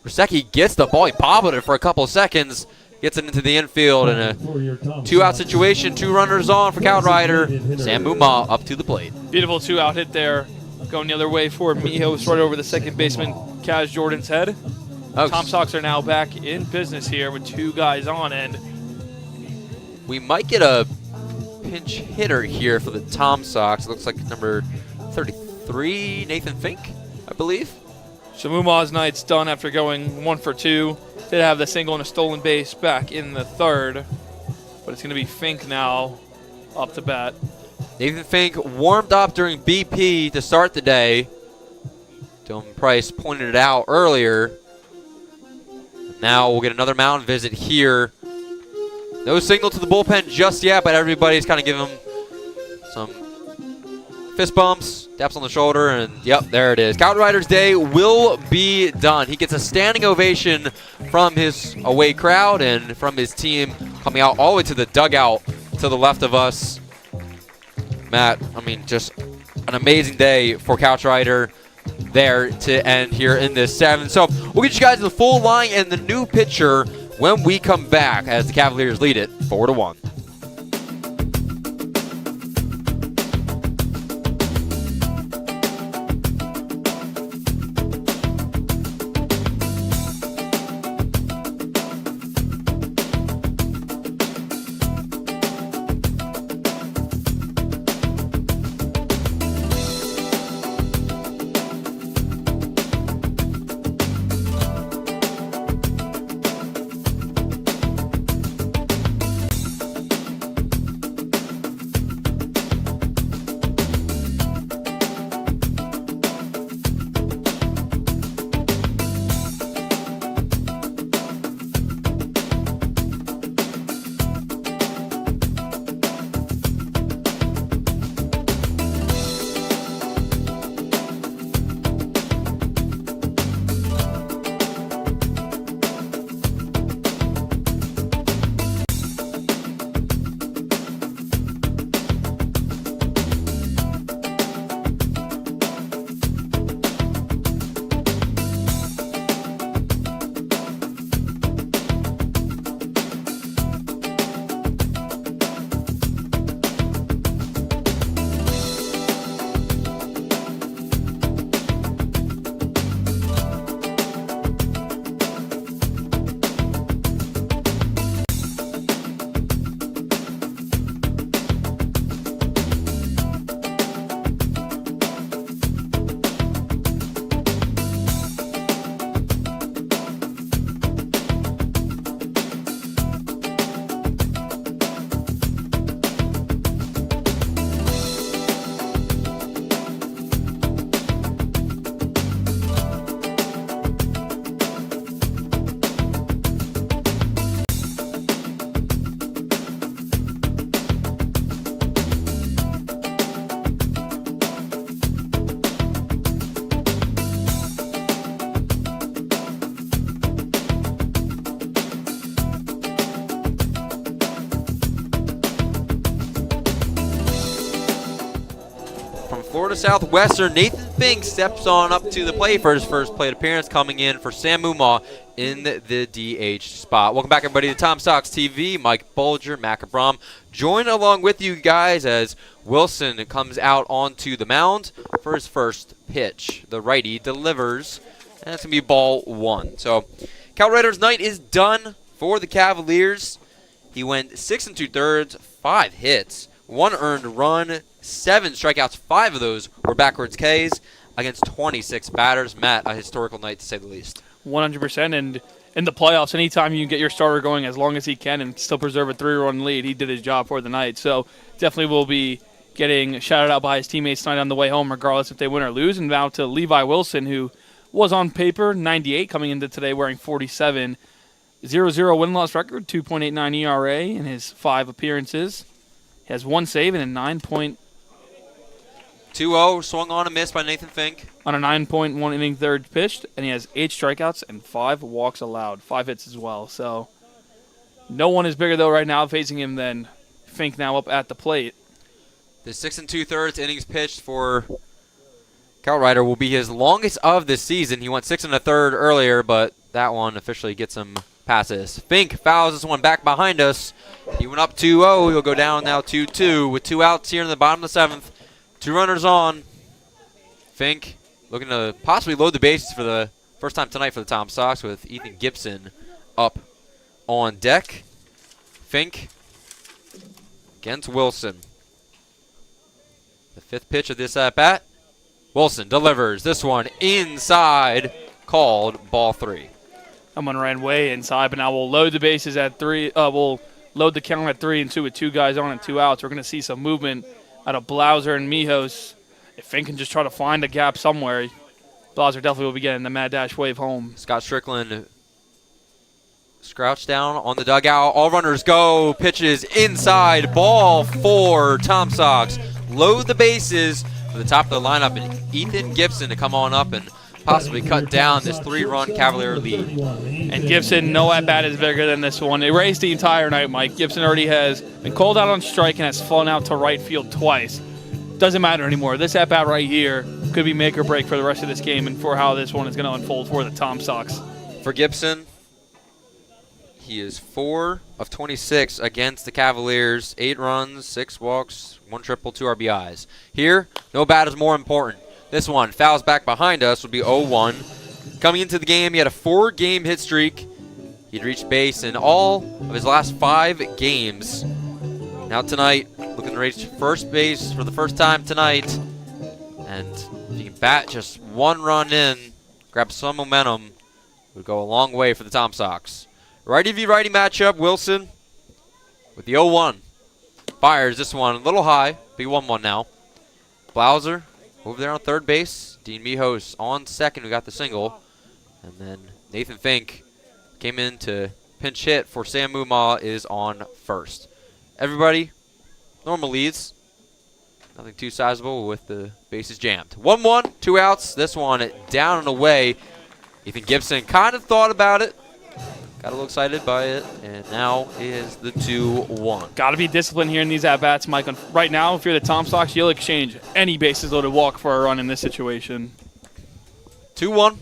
Rusecki gets the ball. He bobbled it for a couple seconds. Gets it into the infield in a 2-out situation. 2 runners on for Coutrider. Sam Muma up to the plate. Beautiful 2-out hit there. Going the other way for Mijos, right over the second baseman, Kaz Jordan's head. Tom Sox are now back in business here with 2 guys on, and we might get a pinch hitter here for the Tom Sox. It looks like number 33, Nathan Fink, I believe. Shamuma's night's done after going 1 for 2. Did have the single and a stolen base back in the third, but it's going to be Fink now up to bat. Nathan Fink warmed up during BP to start the day. Dylan Price pointed it out earlier. Now we'll get another mound visit here. No signal to the bullpen just yet, but everybody's kind of giving him some fist bumps, taps on the shoulder, and yep, there it is. Coutrider's day will be done. He gets a standing ovation from his away crowd and from his team coming out all the way to the dugout to the left of us. Matt, I mean, just an amazing day for Coutrider there to end here in this 7th. So we'll get you guys the full line and the new pitcher when we come back as the Cavaliers lead it 4-1. Florida Southwestern, Nathan Fink steps on up to the plate for his first plate appearance, coming in for Sam Muma in the DH spot. Welcome back, everybody, to Tom Sox TV. Mike Bolger, Matt Cabram, join along with you guys as Wilson comes out onto the mound for his first pitch. The righty delivers, and it's going to be ball 1. So, Coutrider's night is done for the Cavaliers. He went 6 2/3, 5 hits, 1 earned run, 7 strikeouts. 5 of those were backwards Ks against 26 batters. Matt, a historical night to say the least. 100%, and in the playoffs, anytime you can get your starter going as long as he can and still preserve a 3-run lead, he did his job for the night. So definitely will be getting shouted out by his teammates tonight on the way home, regardless if they win or lose. And now to Levi Wilson, who was on paper 98 coming into today wearing 47. 0-0 win-loss record, 2.89 ERA in his 5 appearances. He has 1 save and a 9.2-0 swung on and missed by Nathan Fink. On a 9.1 inning third pitched, and he has 8 strikeouts and 5 walks allowed, 5 hits as well. So no one is bigger, though, right now facing him than Fink now up at the plate. The 6 2/3 innings pitched for Cal Ryder will be his longest of the season. He went 6 1/3 earlier, but that one officially gets him passes. Fink fouls this one back behind us. He went up 2-0. He'll go down now 2-2 with 2 outs here in the bottom of the 7th. 2 runners on. Fink looking to possibly load the bases for the first time tonight for the Tom Sox with Ethan Gibson up on deck. Fink against Wilson. The 5th pitch of this at-bat. Wilson delivers this one inside, called ball 3. Someone ran way inside, but now we'll load the bases at 3. We'll load the count at 3-2 with 2 guys on and 2 outs. We're going to see some movement out of Blauser and Mijos. If Fink can just try to find a gap somewhere, Blauser definitely will be getting the Mad Dash wave home. Scott Strickland crouched down on the dugout. All runners go. Pitches inside. Ball 4. Tom Sox load the bases for the top of the lineup, and Ethan Gibson to come on up and possibly cut down this 3-run Cavalier lead. And Gibson, no at-bat is bigger than this one. They raced the entire night, Mike. Gibson already has been called out on strike and has flown out to right field twice. Doesn't matter anymore. This at-bat right here could be make or break for the rest of this game and for how this one is going to unfold for the Tom Sox. For Gibson, he is 4 of 26 against the Cavaliers. 8 runs, 6 walks, 1 triple, 2 RBIs. Here, no bat is more important. This one fouls back behind us, would be 0-1. Coming into the game, he had a 4-game hit streak. He'd reached base in all of his last 5 games. Now tonight, looking to reach first base for the first time tonight. And if he can bat just 1 run in, grab some momentum, it would go a long way for the Tom Sox. Righty v righty matchup, Wilson with the 0-1. Fires this one a little high, be 1-1 now. Blauser over there on third base. Dean Mijos on second, who got the single. And then Nathan Fink came in to pinch hit for Sam Mumma, is on first. Everybody, normal leads. Nothing too sizable with the bases jammed. 1-1, 2 outs. This one down and away. Ethan Gibson kind of thought about it. Got a little excited by it, and now is the 2-1. Got to be disciplined here in these at-bats, Mike. Right now, if you're the Tom Sox, you'll exchange any bases-loaded walk for a run in this situation. 2-1.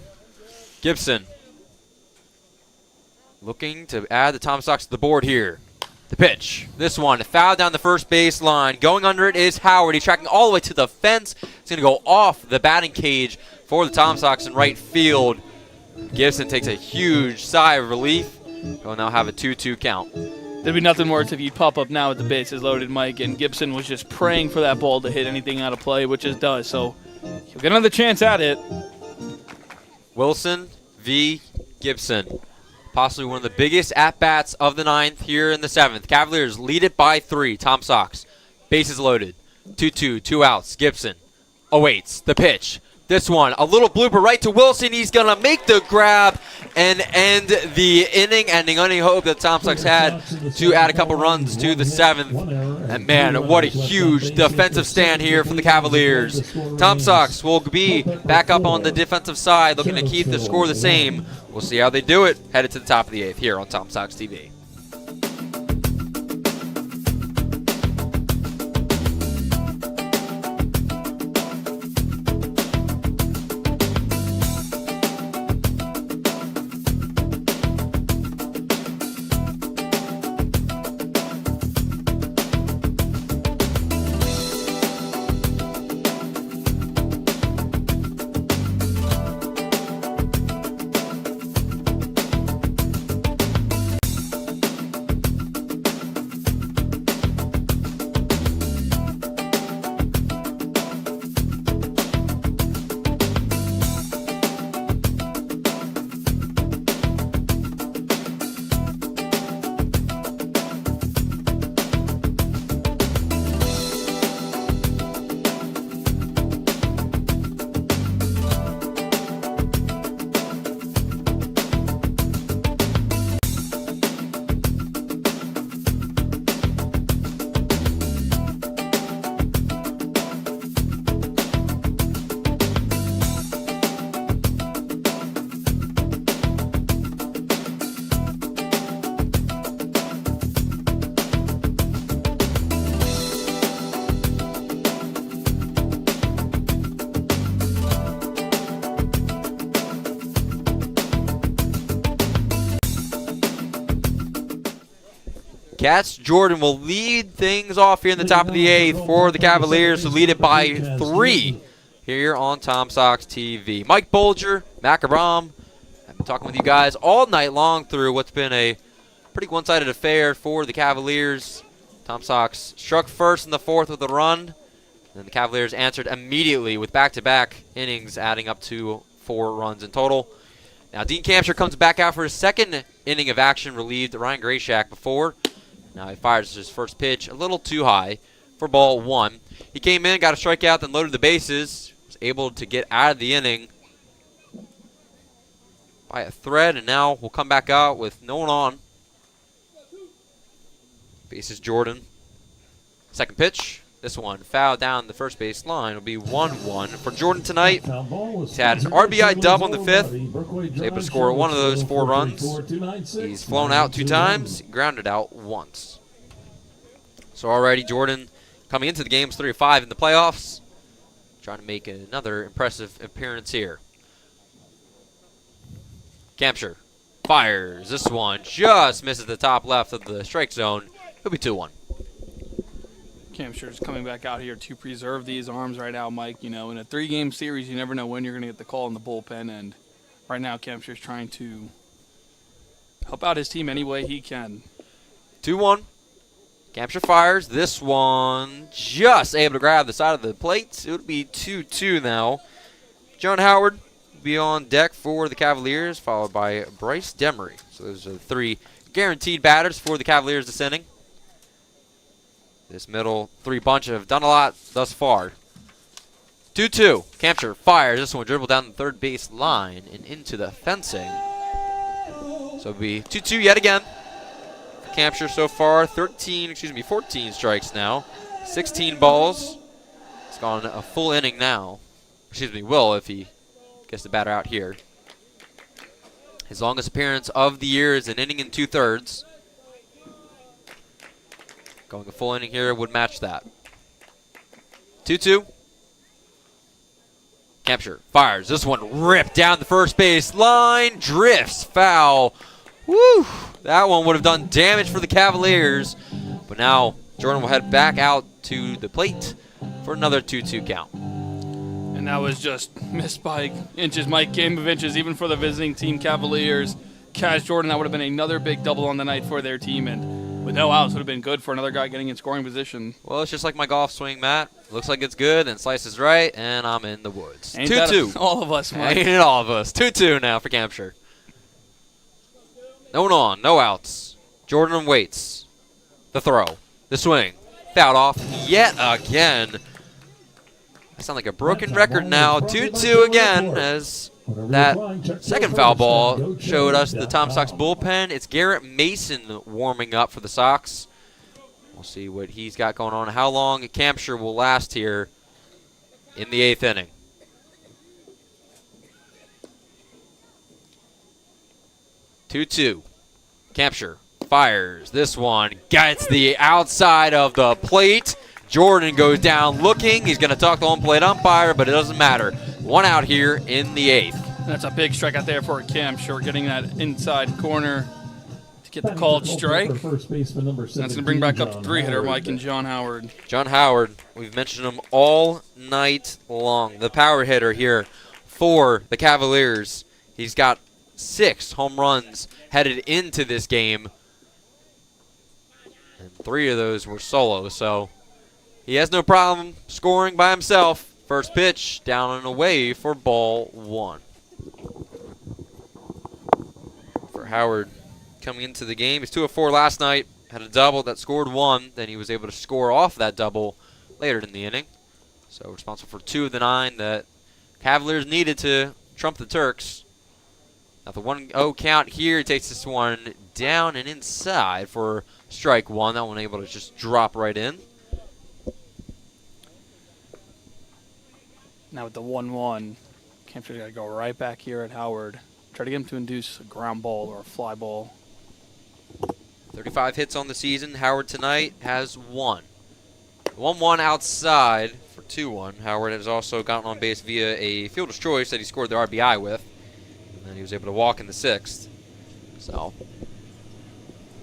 Gibson looking to add the Tom Sox to the board here. The pitch. This one, foul down the first base line. Going under it is Howard. He's tracking all the way to the fence. It's going to go off the batting cage for the Tom Sox in right field. Gibson takes a huge sigh of relief. He'll now have a 2-2 count. There'd be nothing worse if you pop up now with the bases loaded, Mike, and Gibson was just praying for that ball to hit anything out of play, which it does. So he'll get another chance at it. Wilson v. Gibson. Possibly one of the biggest at-bats of the 9th here in the 7th. Cavaliers lead it by 3. Tom Sox. Bases loaded. 2-2, 2 outs. Gibson awaits the pitch. This one, a little blooper right to Wilson. He's going to make the grab and end the inning, ending any hope that Tom Sox had to add a couple runs to the 7th. And, man, what a huge defensive stand here for the Cavaliers. Tom Sox will be back up on the defensive side, looking to keep the score the same. We'll see how they do it. Headed to the top of the 8th here on Tom Sox TV. catch. Jordan will lead things off here in the top of the 8th for the Cavaliers to lead it by 3 here on Tom Sox TV. Mike Bolger, Mac Abram, I've been talking with you guys all night long through what's been a pretty one-sided affair for the Cavaliers. Tom Sox struck first in the 4th with a run. And the Cavaliers answered immediately with back-to-back innings, adding up to 4 runs in total. Now, Dean Campshire comes back out for his 2nd inning of action, relieved Ryan Grayshak before. Now he fires his first pitch a little too high for ball 1. He came in, got a strikeout, then loaded the bases. Was able to get out of the inning by a thread, and now we'll come back out with no one on. Bases Jordan. 2nd pitch. This one foul down the first base line. Will be 1-1 for Jordan tonight. He's had an RBI double in the 5th. He's able to score 1 of those 4 runs. He's flown out 2 times, grounded out once. So already Jordan coming into the games 3-5 in the playoffs. Trying to make another impressive appearance here. Campshire fires. This one just misses the top left of the strike zone. It'll be 2-1. Campshire's coming back out here to preserve these arms right now, Mike. You know, in a 3-game series, you never know when you're going to get the call in the bullpen, and right now Campshire's trying to help out his team any way he can. 2-1. Campshire fires. This one just able to grab the side of the plate. It would be 2-2 now. John Howard will be on deck for the Cavaliers, followed by Bryce Demery. So those are the 3 guaranteed batters for the Cavaliers this inning. This middle 3 bunch have done a lot thus far. 2-2. Campshire fires. This one dribbled down the 3rd base line and into the fencing. So it'll be 2-2 yet again. Campshire so far 14 strikes now. 16 balls. It's gone a full inning now. Will if he gets the batter out here. His longest appearance of the year is an inning and 2/3. Going a full inning here would match that. 2-2. Campshire fires. This one ripped down the first base line. Drifts foul. Woo! That one would have done damage for the Cavaliers. But now Jordan will head back out to the plate for another 2-2 count. And that was just missed by inches, Mike. Game of inches, even for the visiting team Cavaliers. Kaz Jordan, that would have been another big double on the night for their team. And with no outs, would have been good for another guy getting in scoring position. Well, it's just like my golf swing, Matt. Looks like it's good, and slices right, and I'm in the woods. 2-2. All of us, Mike. Ain't it all of us. 2-2 now for Campshire. No one on, no outs. Jordan waits. The throw. The swing. Fouled off yet again. That sounds like a broken record now. 2-2 again as that 2nd foul ball showed us the Tom Sox bullpen. It's Garrett Mason warming up for the Sox. We'll see what he's got going on. How long Campshire will last here in the 8th inning. Two-two. Campshire fires. This one gets the outside of the plate. Jordan goes down looking. He's going to talk to home plate umpire, but it doesn't matter. 1 out here in the 8th. That's a big strikeout there for Campshire, getting that inside corner to get the called strike. That's going to bring back up the 3-hitter, Mike, and John Howard. John Howard, we've mentioned him all night long. The power hitter here for the Cavaliers. He's got 6 home runs headed into this game, and 3 of those were solo, so he has no problem scoring by himself. First pitch down and away for ball 1. For Howard coming into the game, he's 2 of 4 last night, had a double that scored 1, then he was able to score off that double later in the inning, so responsible for 2 of the 9 that Cavaliers needed to trump the Turks. Now the 1-0 count here. He takes this one down and inside for strike 1. That one able to just drop right in. Now with the 1-1, Campshire's got to go right back here at Howard. Try to get him to induce a ground ball or a fly ball. 35 hits on the season. Howard tonight has 1. 1-1 outside for 2-1. Howard has also gotten on base via a fielder's choice that he scored the RBI with. And then he was able to walk in the 6th. So,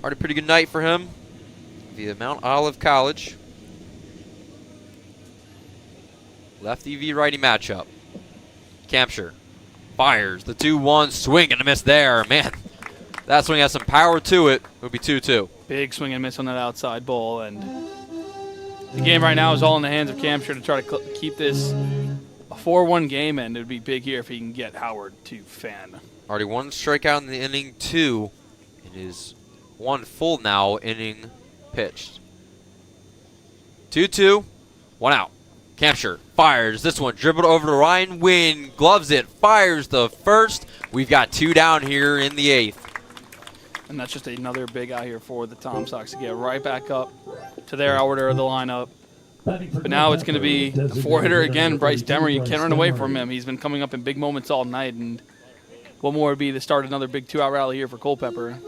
already a pretty good night for him. via Mount Olive College. Lefty v righty matchup. Campshire fires the 2-1 swing and a miss there. Man, that swing has some power to it. It would be 2-2. Big swing and miss on that outside ball, and the game right now is all in the hands of Campshire to try to keep this a 4-1 game, and it would be big here if he can get Howard to fan. Already 1 strikeout in the inning 2. It is 1 full now inning pitched. 2-2, 1 out. Campshire fires this one, dribbled over to Ryan Wynn, gloves it, fires the first. We've got 2 down here in the 8th. And that's just another big out here for the Tom Sox to get right back up to their order of the lineup. But now it's going to be the 4-hitter again, Bryce Demery. You can't run away from him. He's been coming up in big moments all night, and what more would be to start another big 2-out rally here for Culpeper.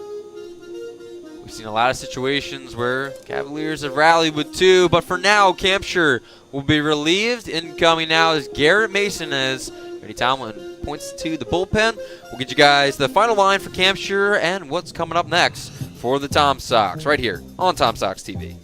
We've seen a lot of situations where Cavaliers have rallied with 2, but for now, Campshire will be relieved. Incoming now is Garrett Mason as Randy Tomlin points to the bullpen. We'll get you guys the final line for Campshire and what's coming up next for the Tom Sox right here on Tom Sox TV.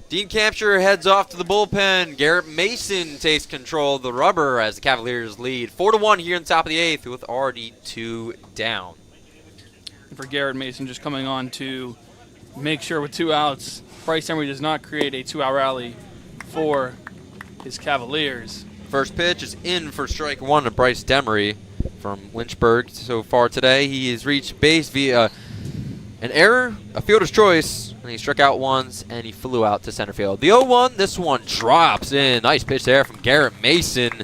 Dean Campshire heads off to the bullpen. Garrett Mason takes control of the rubber as the Cavaliers lead 4-1 here in the top of the 8th with already 2 down. And for Garrett Mason just coming on to make sure with 2 outs, Bryce Emery does not create a 2-out rally for his Cavaliers. First pitch is in for strike 1 to Bryce Demery from Lynchburg so far today. He has reached base via an error, a fielder's choice, and he struck out once, and he flew out to center field. The 0-1, this one drops in. Nice pitch there from Garrett Mason.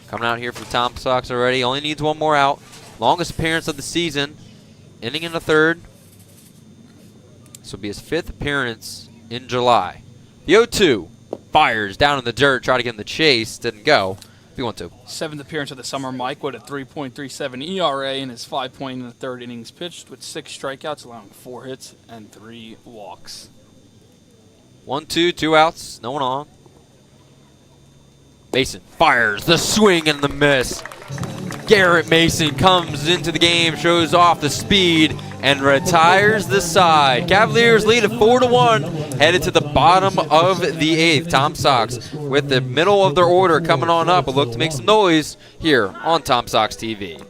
Coming out here for the Tom Sox already. Only needs 1 more out. Longest appearance of the season. Inning in the 3rd. This will be his 5th appearance in July. The 0-2 fires down in the dirt, try to get in the chase. Didn't go. The 1-2. 7th appearance of the summer, Mike with a 3.37 ERA in his 5 point in the 3rd innings pitched with 6 strikeouts, allowing 4 hits and 3 walks. 1-2, 2 outs, no one on. Mason fires the swing and the miss. Garrett Mason comes into the game, shows off the speed, and retires the side. Cavaliers lead at 4-1, headed to the bottom of the 8th. Tom Sox with the middle of their order coming on up. A look to make some noise here on Tom Sox TV.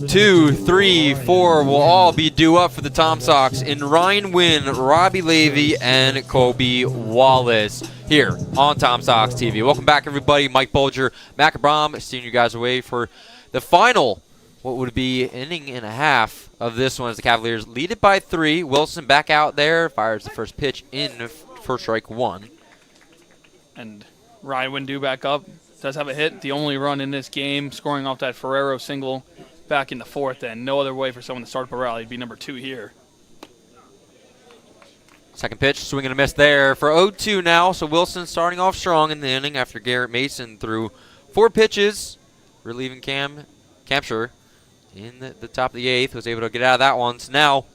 2, 3, 4 will all be due up for the Tom Sox in Ryan Wynn, Robbie Levy, and Kobe Wallace here on Tom Sox TV. Welcome back, everybody. Mike Bolger, Mac Abram, seeing you guys away for the final, what would be inning and a half of this one as the Cavaliers lead it by 3. Wilson back out there, fires the first pitch in for strike 1. And Ryan Wynn due back up. Does have a hit, the only run in this game, scoring off that Ferrero single back in the 4th, and no other way for someone to start up a rally. He'd be number 2 here. Second pitch, swing and a miss there for 0-2 now. So Wilson starting off strong in the inning after Garrett Mason threw 4 pitches, relieving Campshire in the top of the 8th, was able to get out of that one. So now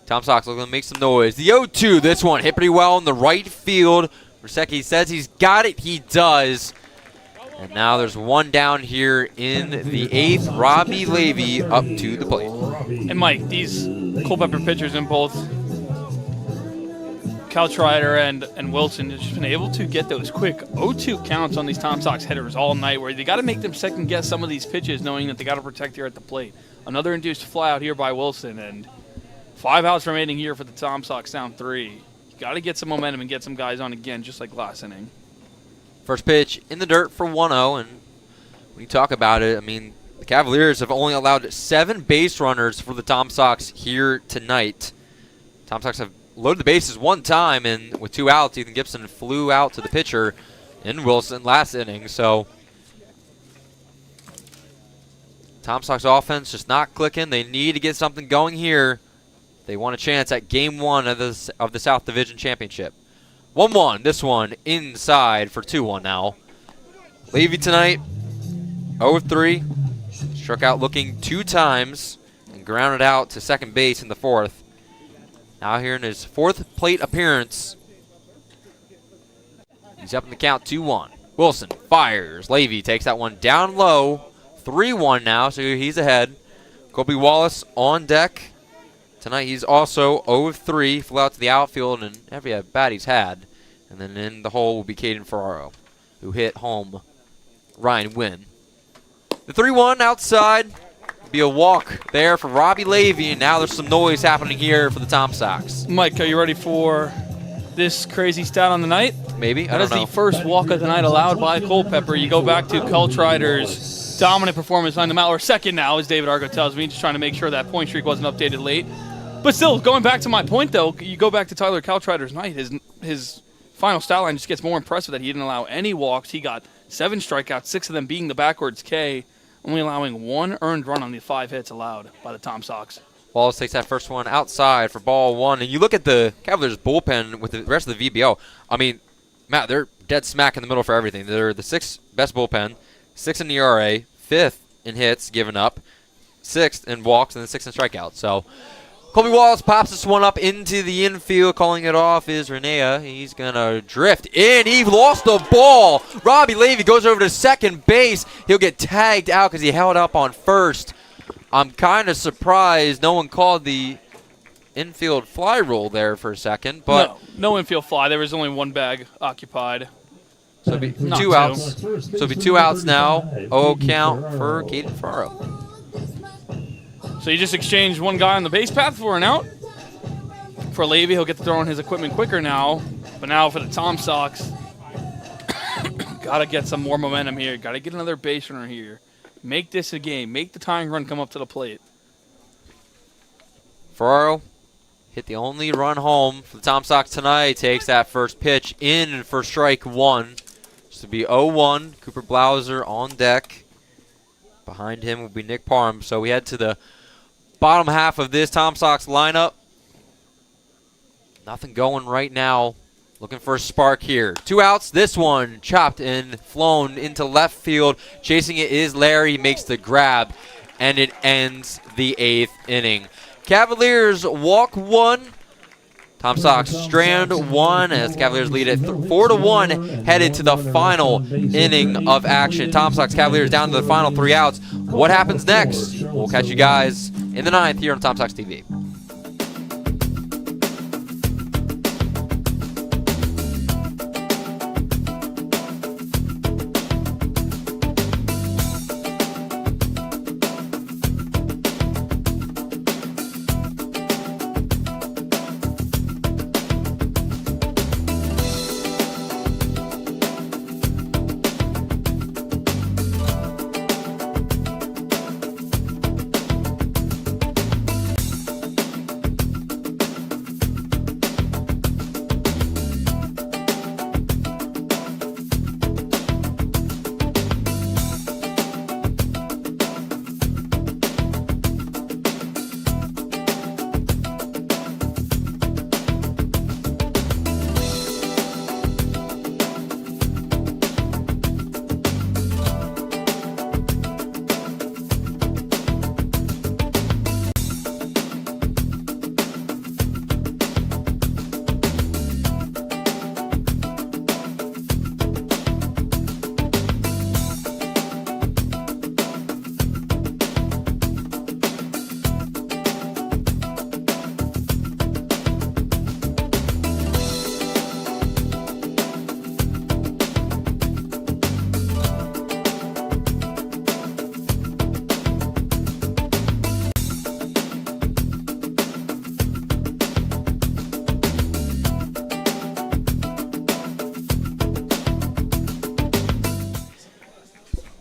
Tom Sox looking to make some noise. The 0-2, this one hit pretty well in the right field. Rusecki says he's got it. He does. And now there's one down here in the 8th. Robbie Levy up to the plate. And Mike, these Culpeper pitchers in both Caltrider and Wilson have just been able to get those quick 0-2 counts on these Tom Sox hitters all night, where they got to make them second guess some of these pitches, knowing that they got to protect here at the plate. Another induced fly out here by Wilson, and 5 outs remaining here for the Tom Sox, down 3. You got to get some momentum and get some guys on again, just like last inning. First pitch in the dirt for 1-0, and when you talk about it, I mean, the Cavaliers have only allowed 7 base runners for the Tom Sox here tonight. Tom Sox have loaded the bases 1 time, and with 2 outs, Ethan Gibson flew out to the pitcher in Wilson last inning. So Tom Sox offense just not clicking. They need to get something going here. They want a chance at Game 1 of the South Division Championship. 1-1, this one inside for 2-1 now. Levy tonight, 0-3. Struck out looking 2 times and grounded out to second base in the 4th. Now here in his 4th plate appearance, he's up in the count 2-1. Wilson fires. Levy takes that one down low. 3-1 now, so he's ahead. Kobe Wallace on deck. Tonight he's also 0-3, flew out to the outfield, and every at bat he's had. And then in the hole will be Caden Ferraro, who hit home Ryan Wynn. The 3-1 outside will be a walk there for Robbie Levy, and now there's some noise happening here for the Tom Sox. Mike, are you ready for this crazy stat on the night? Maybe, I don't know. That is the first walk of the night allowed by Culpeper. You go back to Caltrider's dominant performance on the mound, or second now, as David Argo tells me, just trying to make sure that point streak wasn't updated late. But still, going back to my point, though, you go back to Tyler Caltrider's night, his final stat line just gets more impressive that he didn't allow any walks. He got 7 strikeouts, 6 of them being the backwards K, only allowing 1 earned run on the 5 hits allowed by the Tom Sox. Wallace takes that first one outside for ball 1. And you look at the Cavaliers' bullpen with the rest of the VBO. I mean, Matt, they're dead smack in the middle for everything. They're the 6th best bullpen, 6th in ERA, 5th in hits given up, 6th in walks, and then 6th in strikeouts. So Kobe Wallace pops this one up into the infield. Calling it off is Renea. He's going to drift in. He lost the ball. Robbie Levy goes over to second base. He'll get tagged out because he held up on first. I'm kind of surprised no one called the infield fly rule there for a second. But no infield fly. There was only 1 bag occupied. So it'll be 2 outs. So it'll be 2 outs now. 0 count for Caden Ferraro. So you just exchanged 1 guy on the base path for an out. For Levy, he'll get to throw in his equipment quicker now. But now for the Tom Sox, got to get some more momentum here. Got to get another base runner here. Make this a game. Make the tying run come up to the plate. Ferraro hit the only run home for the Tom Sox tonight. Takes that first pitch in for strike 1. This will be 0-1. Cooper Blauser on deck. Behind him will be Nick Parham. So we head to the bottom half of this Tom Sox lineup. Nothing going right now. Looking for a spark here. 2 outs. This one chopped and flown into left field. Chasing it is Larry. He makes the grab, and it ends the 8th inning. Cavaliers walk 1. Tom Sox strand 1 as Cavaliers lead it 4-1, headed to the final inning of action. Tom Sox Cavaliers down to the final 3 outs. What happens next? We'll catch you guys in the 9th here on Tom Sox TV.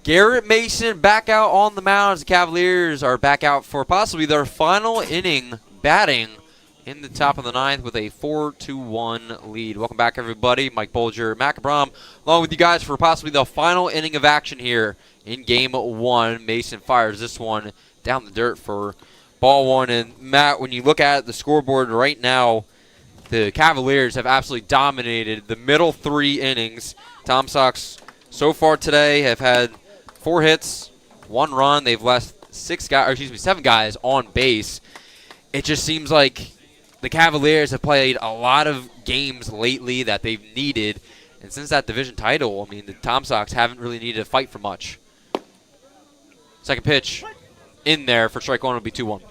Garrett Mason back out on the mound as the Cavaliers are back out for possibly their final inning batting in the top of the ninth with a 4-1 lead. Welcome back, everybody. Mike Bolger, Matt Cabram, along with you guys for possibly the final inning of action here in Game 1. Mason fires this one down the dirt for ball one. And, Matt, when you look at the scoreboard right now, the Cavaliers have absolutely dominated the middle 3 innings. Tom Sox so far today have had 4 hits, 1 run. They've left 7 guys on base. It just seems like the Cavaliers have played a lot of games lately that they've needed. And since that division title, I mean, the Tom Sox haven't really needed to fight for much. Second pitch in there for strike one will be 2-1.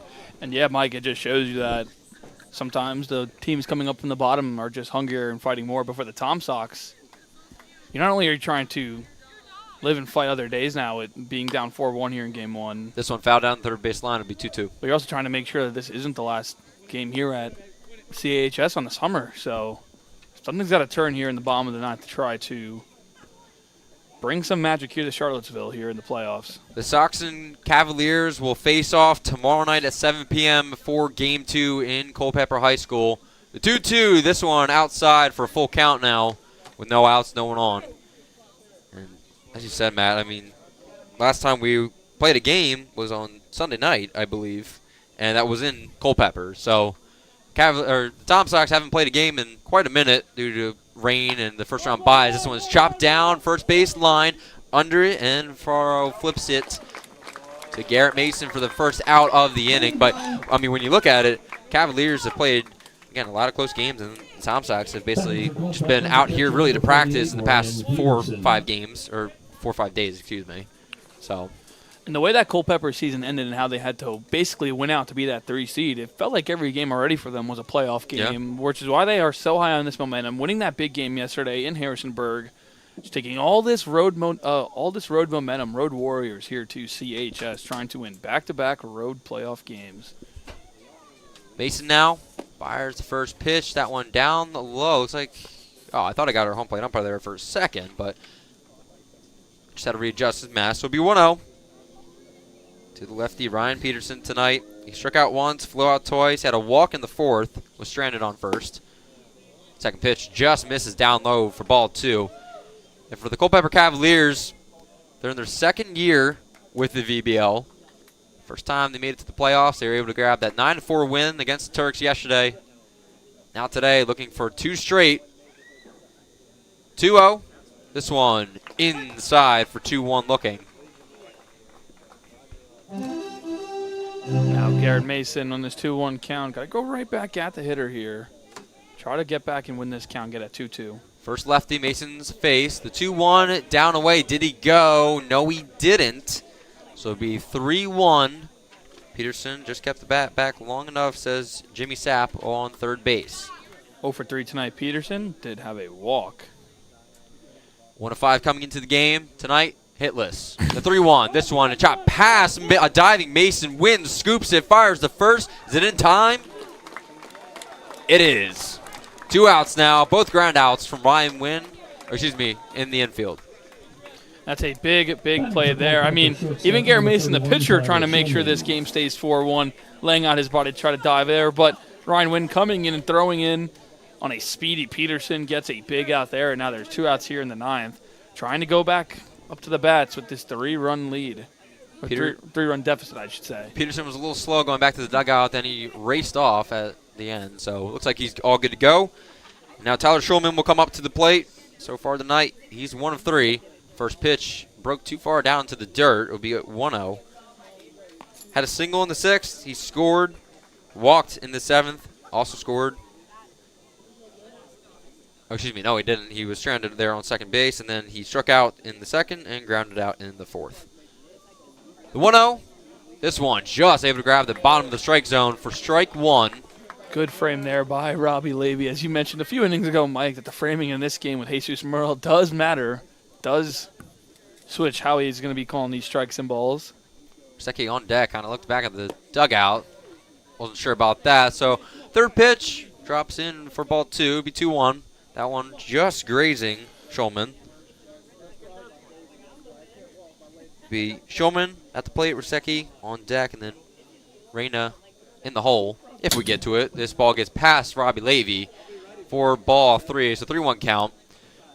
And, yeah, Mike, it just shows you that sometimes the teams coming up from the bottom are just hungrier and fighting more. But for the Tom Sox, not only are you trying to live and fight other days now with being down 4-1 here in Game 1. This one fouled down the third base line. It'll be 2-2. But you're also trying to make sure that this isn't the last game here at CAHS on the summer. So something's got to turn here in the bottom of the ninth to try to bring some magic here to Charlottesville here in the playoffs. The Sox and Cavaliers will face off tomorrow night at 7 p.m. for Game 2 in Culpeper High School. The 2-2, this one outside for a full count now with no outs, no one on. And as you said, Matt, I mean, last time we played a game was on Sunday night, I believe, and that was in Culpeper. So the Tom Sox haven't played a game in quite a minute due to rain and the first round buys. This one's chopped down, first base line, under it, and Faro flips it to Garrett Mason for the first out of the inning. But, I mean, when you look at it, Cavaliers have played, again, a lot of close games, and the Tom Sox have basically just been out here really to practice in the past 4 or 5 games, or 4 or 5 days, excuse me. So, and the way that Culpeper season ended and how they had to basically win out to be that 3 seed, it felt like every game already for them was a playoff game, which is why they are so high on this momentum. Winning that big game yesterday in Harrisonburg, just taking all this road momentum, road warriors here to CHS, trying to win back-to-back road playoff games. Mason now fires the first pitch. That one down the low. Looks like, I thought I got our home plate umpire there for a second, but just had to readjust his mask. So it'll be 1-0. To the lefty, Ryan Peterson tonight. He struck out once, flew out twice, had a walk in the 4th, was stranded on first. Second pitch just misses down low for ball 2. And for the Culpeper Cavaliers, they're in their 2nd year with the VBL. First time they made it to the playoffs, they were able to grab that 9-4 win against the Turks yesterday. Now today, looking for 2 straight. 2-0. This one inside for 2-1 looking. Now Garrett Mason on this 2-1 count. Got to go right back at the hitter here. Try to get back and win this count, get at 2-2. First lefty, Mason's face. The 2-1 down away. Did he go? No, he didn't. So it'll be 3-1. Peterson just kept the bat back long enough, says Jimmy Sapp on third base. 0 for 3 tonight. Peterson did have a walk. 1 of 5 coming into the game tonight. Hitless. The 3-1. This one, a chop pass. A diving Mason wins, scoops it, fires the first. Is it in time? It is. 2 outs now. Both ground outs from Ryan Wynn. In the infield. That's a big, big play there. I mean, even Garrett Mason, the pitcher, trying to make sure this game stays 4-1, laying out his body to try to dive there. But Ryan Wynn coming in and throwing in on a speedy Peterson, gets a big out there. And now there's 2 outs here in the 9th. Trying to go back up to the bats with this 3-run lead. Or 3-run deficit, I should say. Peterson was a little slow going back to the dugout. Then he raced off at the end. So it looks like he's all good to go. Now Tyler Schulman will come up to the plate. So far tonight, he's 1 of 3. First pitch broke too far down to the dirt. It'll be at 1-0. Had a single in the 6th. He scored. Walked in the 7th. Also scored. No, he didn't. He was stranded there on second base, and then he struck out in the 2nd and grounded out in the 4th. The 1-0. This one just able to grab the bottom of the strike zone for strike 1. Good frame there by Robbie Levy. As you mentioned a few innings ago, Mike, that the framing in this game with Jesus Merle does matter. Does switch how he's going to be calling these strikes and balls. Seki on deck, kind of looked back at the dugout. Wasn't sure about that. So third pitch drops in for ball 2. It'll be 2-1. That one just grazing Schulman. be Shulman at the plate, Rusecki on deck, and then Reyna in the hole. If we get to it, this ball gets past Robbie Levy for ball 3. So 3-1 count.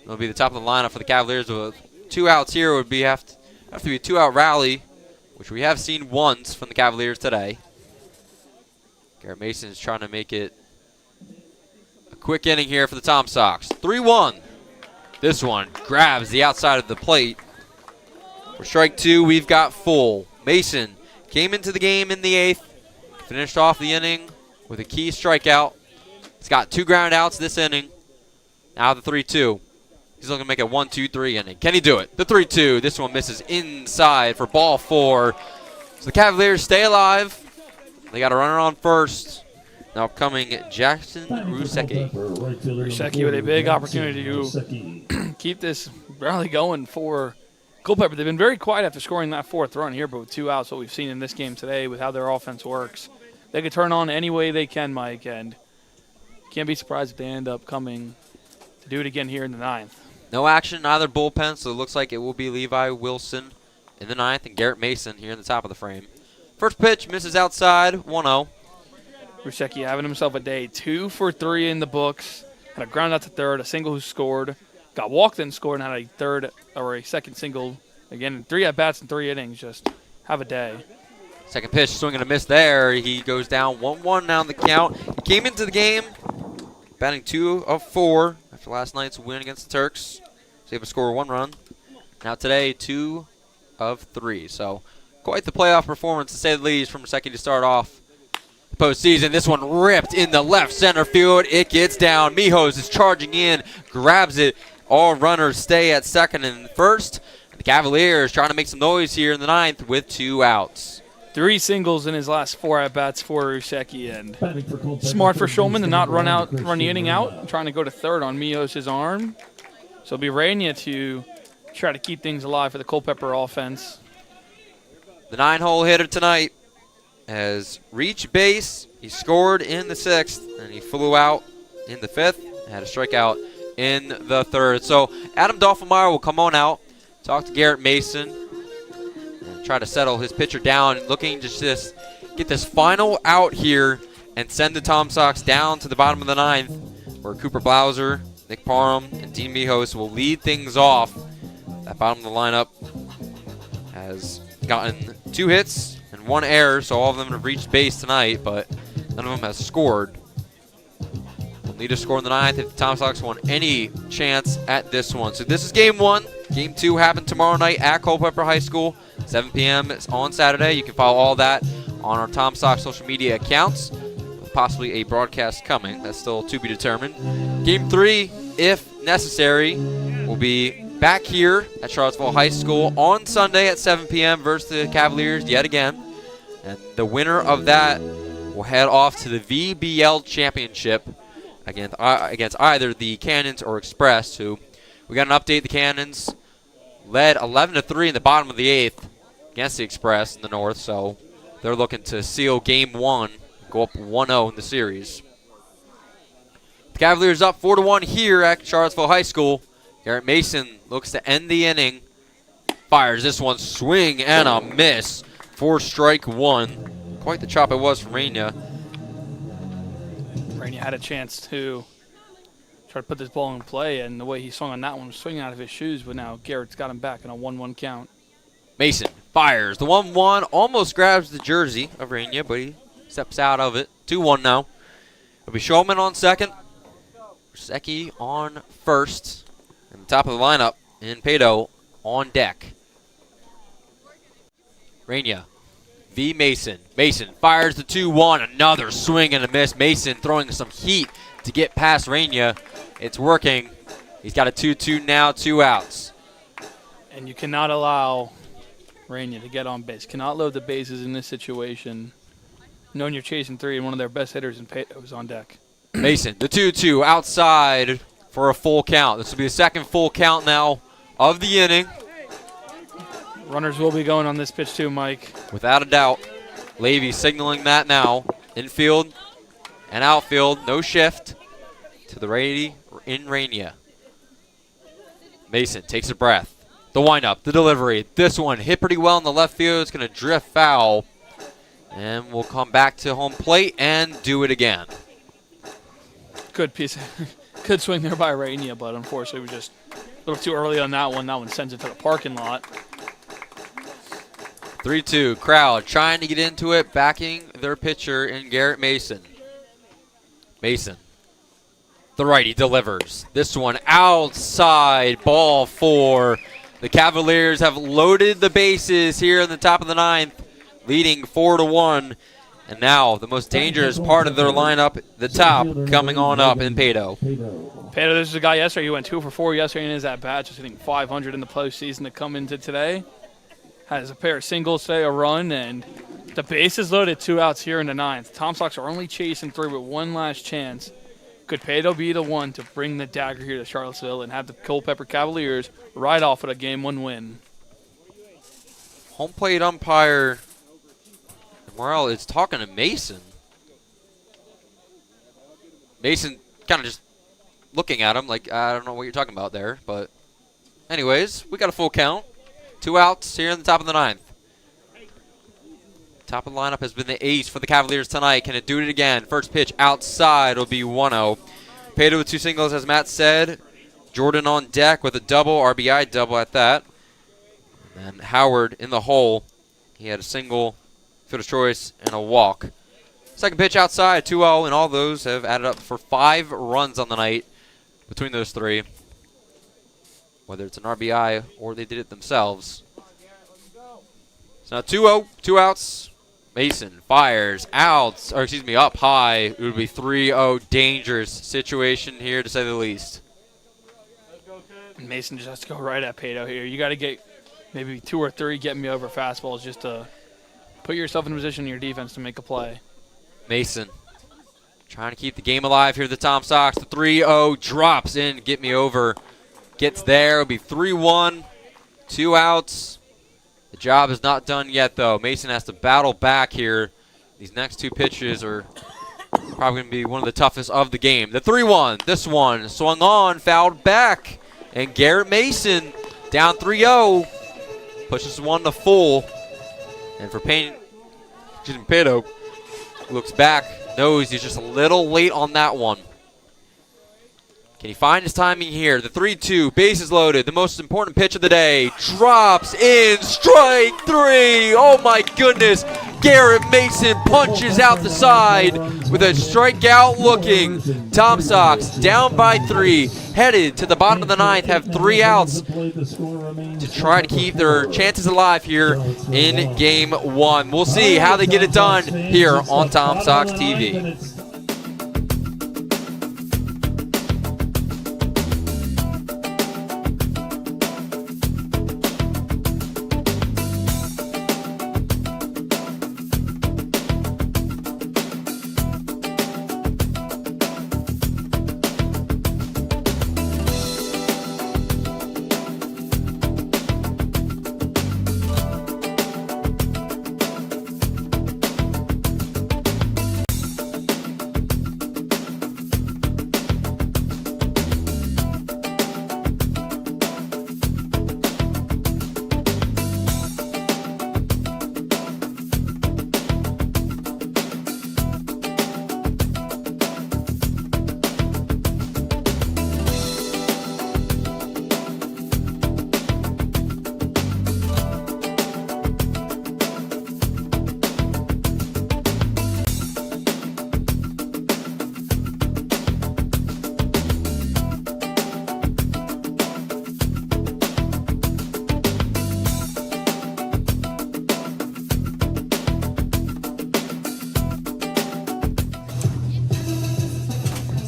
It'll be the top of the lineup for the Cavaliers. With 2 outs here would be have to be a 2-out rally, which we have seen once from the Cavaliers today. Garrett Mason is trying to make it a quick inning here for the Tom Sox. 3-1. This one grabs the outside of the plate. For strike 2, we've got full. Mason came into the game in the 8th, finished off the inning with a key strikeout. He's got 2 ground outs this inning. Now the 3-2. He's looking to make a 1-2-3 inning. Can he do it? The 3-2. This one misses inside for ball 4. So the Cavaliers stay alive. They got a runner on first. Now coming Jackson Rusecki. Rusecki with a big opportunity to keep this rally going for Culpeper. They've been very quiet after scoring that 4th run here, but with 2 outs, what we've seen in this game today with how their offense works, they could turn on any way they can, Mike, and can't be surprised if they end up coming to do it again here in the 9th. No action in either bullpen, so it looks like it will be Levi Wilson in the 9th and Garrett Mason here in the top of the frame. First pitch misses outside, 1-0. Rusecki having himself a day, 2 for 3 in the books. Had a ground out to third, a single who scored. Got walked and scored and had a third or a second single. Again, 3 at-bats in 3 innings. Just have a day. Second pitch, swing and a miss there. He goes down 1-1 now in the count. He came into the game batting 2 of 4 after last night's win against the Turks. Was able to score 1 run. Now today, 2 of 3. So quite the playoff performance, to say the least, from Rusecki to start off the postseason. This one ripped in the left center field. It gets down. Mijos is charging in, grabs it. All runners stay at second and first. The Cavaliers trying to make some noise here in the 9th with 2 outs. 3 singles in his last 4 at-bats for Rusecki, and smart for Shulman to not run the inning out, trying to go to third on Mijos' arm. So it'll be Reyna to try to keep things alive for the Culpeper offense. The 9-hole hitter tonight has reached base. He scored in the 6th, and he flew out in the 5th and had a strikeout in the 3rd. So Adam Dolphinmeyer will come on out, talk to Garrett Mason, and try to settle his pitcher down, looking to just get this final out here and send the Tom Sox down to the bottom of the 9th, where Cooper Blauser, Nick Parham, and Dean Mijos will lead things off. That bottom of the lineup has gotten 2 hits and 1 error, so all of them have reached base tonight, but none of them has scored. We'll need to score in the 9th if the Tom Sox want any chance at this one. So this is game 1. Game 2 happened tomorrow night at Culpeper High School, 7 p.m. on Saturday. You can follow all that on our Tom Sox social media accounts, with possibly a broadcast coming. That's still to be determined. Game 3, if necessary, will be back here at Charlottesville High School on Sunday at 7 p.m. versus the Cavaliers yet again. And the winner of that will head off to the VBL Championship against either the Cannons or Express, who we got an update. The Cannons led 11-3 in the bottom of the 8th against the Express in the north, so they're looking to seal game 1, go up 1-0 in the series. The Cavaliers up 4-1 here at Charlottesville High School. Garrett Mason looks to end the inning. Fires this one, swing and a miss for strike 1. Quite the chop it was from Reyna. Reyna had a chance to try to put this ball in play, and the way he swung on that one was swinging out of his shoes, but now Garrett's got him back in a 1-1 count. Mason fires the 1-1, almost grabs the jersey of Reyna, but he steps out of it. 2-1 now. It'll be Shulman on second, Rusecki on first, and the top of the lineup in Pato on deck. Reyna v. Mason. Mason fires the 2-1, another swing and a miss. Mason throwing some heat to get past Reyna. It's working. He's got a 2-2 now, 2 outs. And you cannot allow Reyna to get on base. Cannot load the bases in this situation. Knowing you're chasing 3 and one of their best hitters in Pato is on deck. Mason, the 2-2 outside for a full count. This will be the second full count now of the inning. Runners will be going on this pitch too, Mike. Without a doubt. Levy signaling that now. Infield and outfield, no shift to the righty in Reyna. Mason takes a breath. The windup, the delivery. This one hit pretty well in the left field. It's going to drift foul. And we'll come back to home plate and do it again. Good piece. Good swing there by Rainia, but unfortunately we just a little too early on that one. That one sends it to the parking lot. 3-2. Crowd trying to get into it, backing their pitcher in Garrett Mason. Mason. The righty delivers. This one outside, ball 4. The Cavaliers have loaded the bases here in the top of the 9th, leading 4-1. And now the most dangerous part of their lineup, the top, coming on up in Pato. Pato, this is a guy yesterday. He went 2 for 4 yesterday in his at-bat, just hitting .500 in the postseason to come into today. Has a pair of singles today, a run, and the bases loaded, 2 outs here in the 9th. Tom Sox are only chasing 3 with one last chance. Could Pato be the one to bring the dagger here to Charlottesville and have the Culpeper Cavaliers ride off with a Game 1 win? Home plate umpire Morrell is talking to Mason. Mason kind of just looking at him like, I don't know what you're talking about there. But anyways, we got a full count. 2 outs here in the top of the 9th. Top of the lineup has been the ace for the Cavaliers tonight. Can it do it again? First pitch outside will be 1-0. Pato with 2 singles, as Matt said. Jordan on deck with a double, RBI double at that. And Howard in the hole. He had a single, fielder's choice, and a walk. Second pitch outside, 2-0, and all those have added up for 5 runs on the night between those 3. Whether it's an RBI or they did it themselves. So now 2-0, 2 outs. Mason fires out, or excuse me, up high. It would be 3-0. Dangerous situation here, to say the least. Mason just has to go right at Pato here. You got to get maybe 2 or 3 getting me over fastballs just to put yourself in a position in your defense to make a play. Mason trying to keep the game alive here. The Tom Sox. The 3-0 drops in. Get me over. Gets there. It'll be 3-1. 2 outs. The job is not done yet, though. Mason has to battle back here. These next 2 pitches are probably going to be one of the toughest of the game. The 3-1. This one swung on, fouled back. And Garrett Mason down 3-0. Pushes one to full. And for Pato, looks back, knows he's just a little late on that one. Can he find his timing here? The 3-2, bases loaded, the most important pitch of the day. Drops in, strike 3. Oh my goodness. Garrett Mason punches out the side with a strikeout looking. Tom Sox down by 3, headed to the bottom of the 9th, have 3 outs to try to keep their chances alive here in Game 1. We'll see how they get it done here on Tom Sox TV.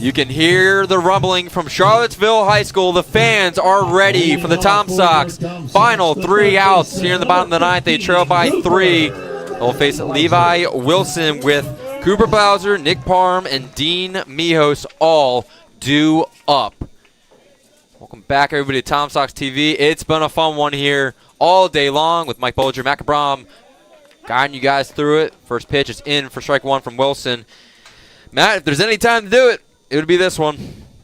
You can hear the rumbling from Charlottesville High School. The fans are ready for the Tom Sox. Final 3 outs here in the bottom of the 9th. They trail by 3. They'll face Levi Wilson with Cooper Bowser, Nick Parham, and Dean Mijos all due up. Welcome back, everybody, to Tom Sox TV. It's been a fun one here all day long with Mike Bolger, Matt Cabram guiding you guys through it. First pitch is in for strike 1 from Wilson. Matt, if there's any time to do it, it would be this one.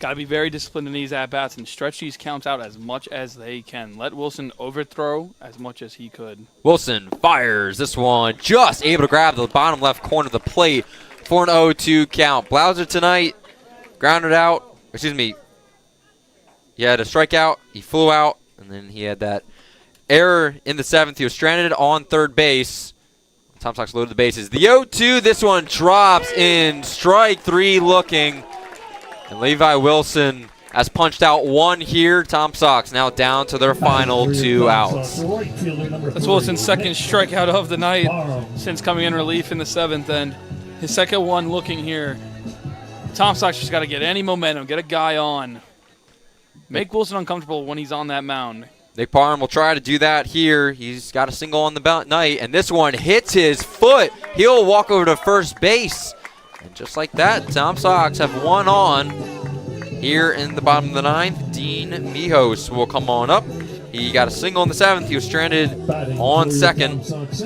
Got to be very disciplined in these at-bats and stretch these counts out as much as they can. Let Wilson overthrow as much as he could. Wilson fires this one, just able to grab the bottom left corner of the plate for an 0-2 count. Blauser tonight grounded out. Excuse me. He had a strikeout. He flew out, and then he had that error in the 7th. He was stranded on third base. Tom Sox loaded the bases. The 0-2, this one drops in strike 3 looking. And Levi Wilson has punched out one here. Tom Sox now down to their final 2 outs. That's Wilson's second strikeout of the night since coming in relief in the 7th, and his second one looking here. Tom Sox just got to get any momentum, get a guy on. Make Wilson uncomfortable when he's on that mound. Nick Parham will try to do that here. He's got a single on the night, and this one hits his foot. He'll walk over to first base. And just like that, Tom Sox have one on here in the bottom of the 9th. Dean Mijos will come on up. He got a single in the 7th. He was stranded on second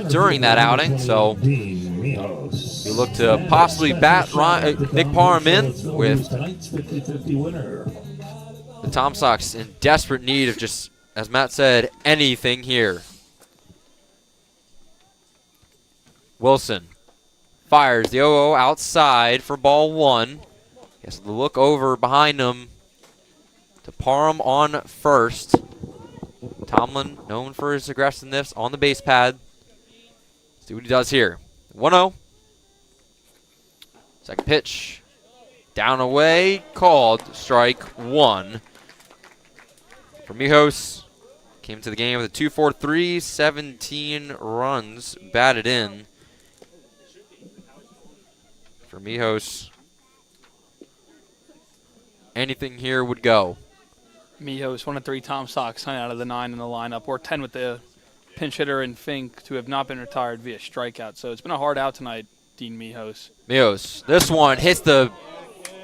during that outing. So we look to possibly bat Nick Parham in with the Tom Sox in desperate need of just, as Matt said, anything here. Wilson fires the 0-0 outside for ball 1. He has to look over behind him to Parham on first. Tomlin, known for his aggressiveness on the base pad. See what he does here. 1-0. Second pitch. Down away. Called strike 1. For Mijos. Came to the game with a 2.43, 17 runs batted in. For Mijos, anything here would go. Mijos, 1 of 3 Tom Sox, 9 out of the 9 in the lineup, or 10 with the pinch hitter and Fink to have not been retired via strikeout. So it's been a hard out tonight, Dean Mijos. Mijos, this one hits the.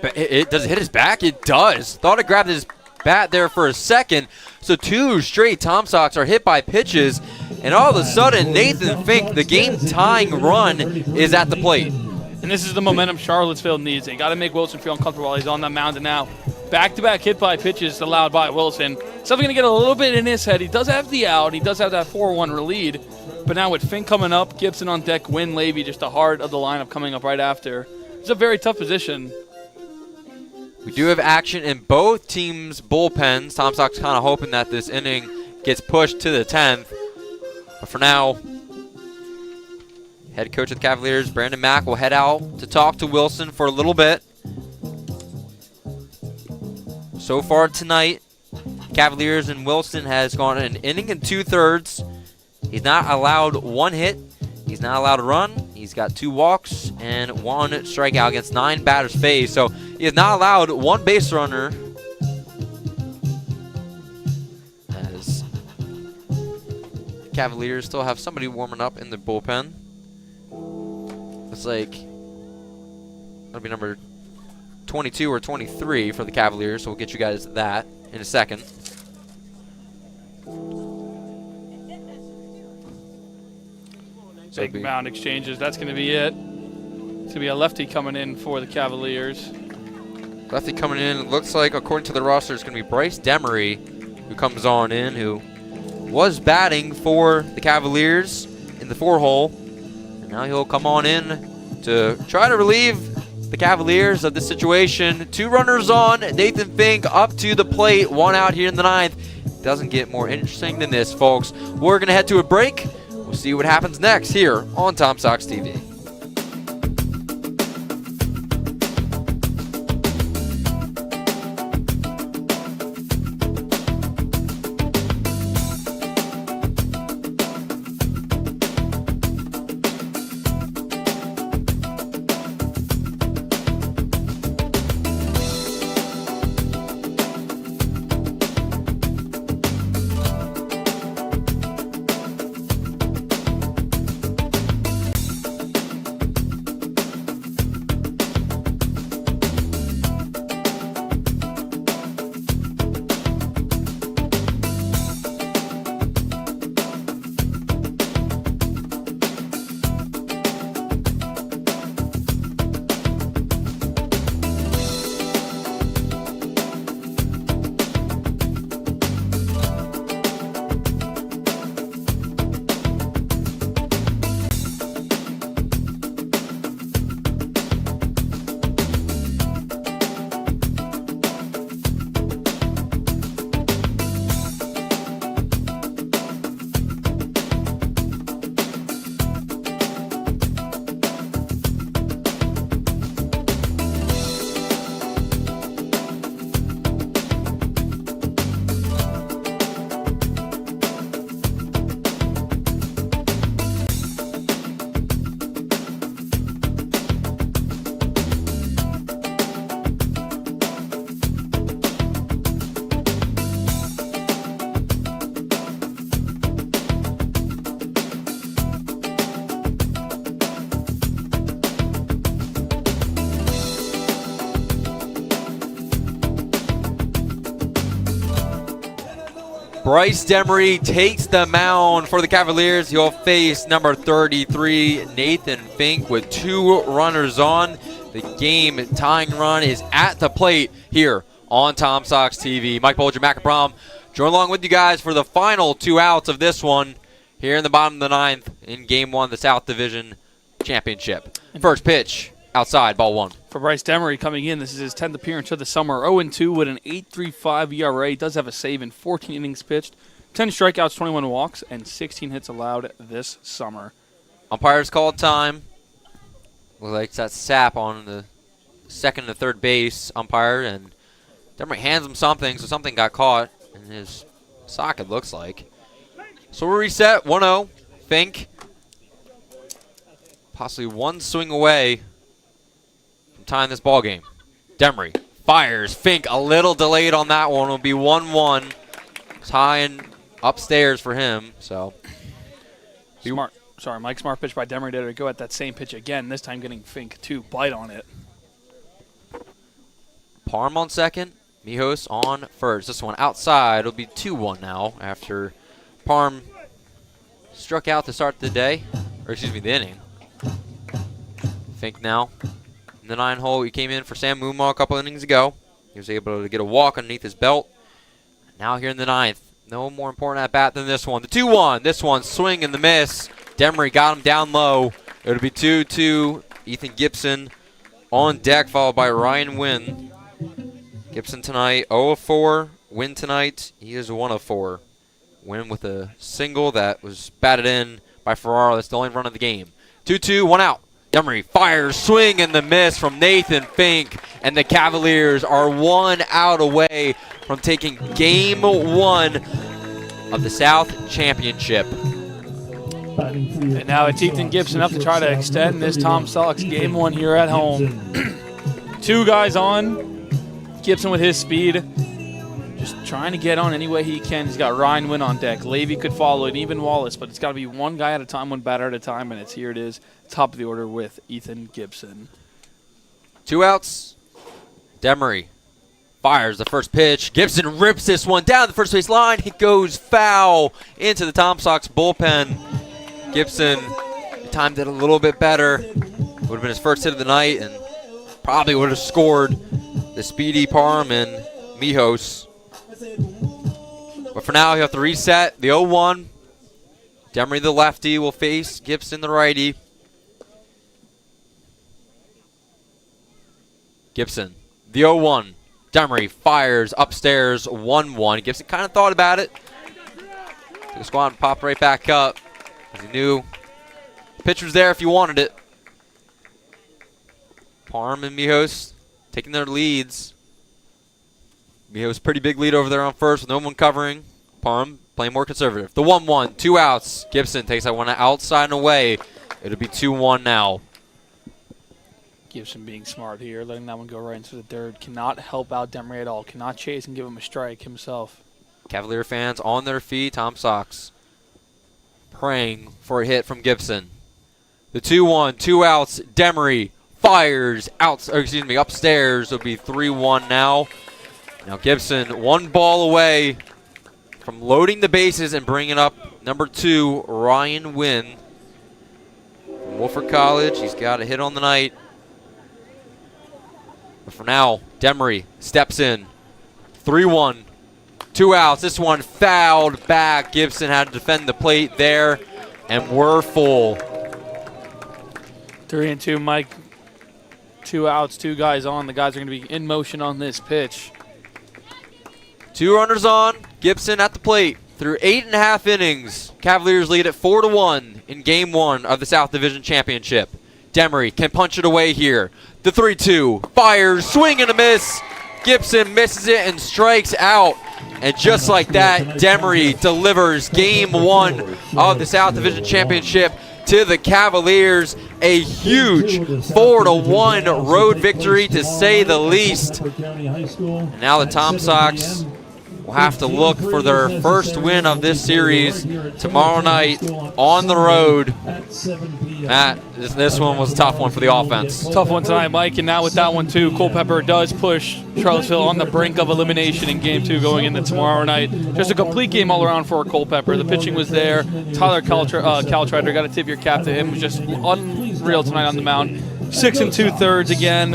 Does it hit his back? It does. Thought it grabbed his bat there for a second. So 2 straight Tom Sox are hit by pitches, and all of a sudden Nathan Fink, the game-tying run, is at the plate. And this is the momentum Charlottesville needs. They got to make Wilson feel uncomfortable while he's on that mound. And now, back-to-back hit by pitches allowed by Wilson. Something going to get a little bit in his head. He does have the out. He does have that 4-1 lead. But now with Fink coming up, Gibson on deck, Wynn, Levy, just the heart of the lineup coming up right after. It's a very tough position. We do have action in both teams' bullpens. Tom Sox kind of hoping that this inning gets pushed to the 10th. But for now, head coach of the Cavaliers, Brandon Mack, will head out to talk to Wilson for a little bit. So far tonight, Cavaliers and Wilson has gone an inning and 2/3. He's not allowed 1 hit. He's not allowed to run. He's got 2 walks and 1 strikeout against 9 batters faced. So he is not allowed 1 base runner. As Cavaliers still have somebody warming up in the bullpen. Looks like that'll be number 22 or 23 for the Cavaliers, so we'll get you guys that in a second. Big mound exchanges. That's going to be it. It's going to be a lefty coming in for the Cavaliers. Lefty coming in, it looks like, according to the roster, it's going to be Bryce Demery who comes on in, who was batting for the Cavaliers in the 4-hole. And now he'll come on in to try to relieve the Cavaliers of the situation. 2 runners on, Nathan Fink up to the plate, 1 out here in the 9th. Doesn't get more interesting than this, folks. We're going to head to a break. We'll see what happens next here on Tom Sox TV. Bryce Demery takes the mound for the Cavaliers. He'll face number 33, Nathan Fink, with 2 runners on. The game tying run is at the plate here on Tom Sox TV. Mike Bolger, Mac Abram, join along with you guys for the final 2 outs of this one here in the bottom of the 9th in Game 1 of the South Division Championship. First pitch, outside, ball 1. For Bryce Demery coming in, this is his 10th appearance of the summer. 0-2 with an 8.35 ERA. He does have a save in 14 innings pitched, 10 strikeouts, 21 walks, and 16 hits allowed this summer. Umpires called time. Looks like that's Sapp on the second and third base umpire, and Demery hands him something, so something got caught in his socket, looks like. So we'll reset, 1-0. Fink possibly one swing away from tying this ball game. Demery fires. Fink a little delayed on that one. It'll be 1-1. It's high and upstairs for him. So Smart. Sorry, Mike Smart pitch by Demery to go at that same pitch again, this time getting Fink to bite on it. Parm on second. Mijos on first. This one outside. It'll be 2-1 now after Parm struck out to start the day. Or excuse me, the inning. Fink now in the 9 hole. He came in for Sam Mumma a couple innings ago. He was able to get a walk underneath his belt. Now here in the 9th. No more important at bat than this one. The 2-1. This one, swing and the miss. Demery got him down low. It'll be 2-2. Ethan Gibson on deck, followed by Ryan Wynn. Gibson tonight, 0-4. Wynn tonight, he is 1-4. Wynn with a single that was batted in by Ferraro. That's the only run of the game. 2-2, 1 out. Demery fires, swing and the miss from Nathan Fink. And the Cavaliers are 1 out away from taking Game 1 of the South Championship. And now it's Ethan Gibson up to try to extend this Tom Sox Game 1 here at home. 2 guys on. Gibson with his speed. Just trying to get on any way he can. He's got Ryan Wynn on deck. Levy could follow it, even Wallace, but it's got to be one guy at a time, one batter at a time, and here it is, top of the order with Ethan Gibson. 2 outs. Demery fires the first pitch. Gibson rips this one down the first base line. It goes foul into the Tom Sox bullpen. Gibson timed it a little bit better. Would have been his first hit of the night and probably would have scored the speedy Parm and Mijos. But for now, he'll have to reset the 0-1. Demery, the lefty, will face Gibson, the righty. Gibson, the 0-1. Demery fires upstairs, 1-1. Gibson kind of thought about it. Took a squat and popped right back up. He knew the pitch was there if you wanted it. Parm and Mijos taking their leads. Mijos pretty big lead over there on first with no one covering. Parm playing more conservative. The 1-1, 2 outs. Gibson takes that one outside and away. It'll be 2-1 now. Gibson being smart here, letting that one go right into the third. Cannot help out Demery at all. Cannot chase and give him a strike himself. Cavalier fans on their feet. Tom Sox praying for a hit from Gibson. The 2-1, 2 outs. Demery fires upstairs. It'll be 3-1 now. Now Gibson 1 ball away from loading the bases and bringing up number 2, Ryan Wynn from Woolford College. He's got a hit on the night. But for now, Demery steps in. 3-1. 2 outs. This one fouled back. Gibson had to defend the plate there, and we're full. 3-2, Mike. 2 outs, 2 guys on. The guys are going to be in motion on this pitch. 2 runners on. Gibson at the plate. Through 8.5 innings, Cavaliers lead at 4-1 in Game 1 of the South Division Championship. Demery can punch it away here. The 3-2. Fires. Swing and a miss. Gibson misses it and strikes out. And just like that, Demery delivers Game 1 of the South Division Championship to the Cavaliers. A huge 4-1 road victory, to say the least. And now the Tom Sox will have to look for their first win of this series tomorrow night on the road. Matt, this one was a tough one for the offense. Tough one tonight, Mike, and now with that one too, Culpeper does push Charlottesville on the brink of elimination in Game 2 going into tomorrow night. Just a complete game all around for Culpeper. The pitching was there. Tyler Caltrider, got to tip your cap to him, was just unreal tonight on the mound. 6 2/3 again,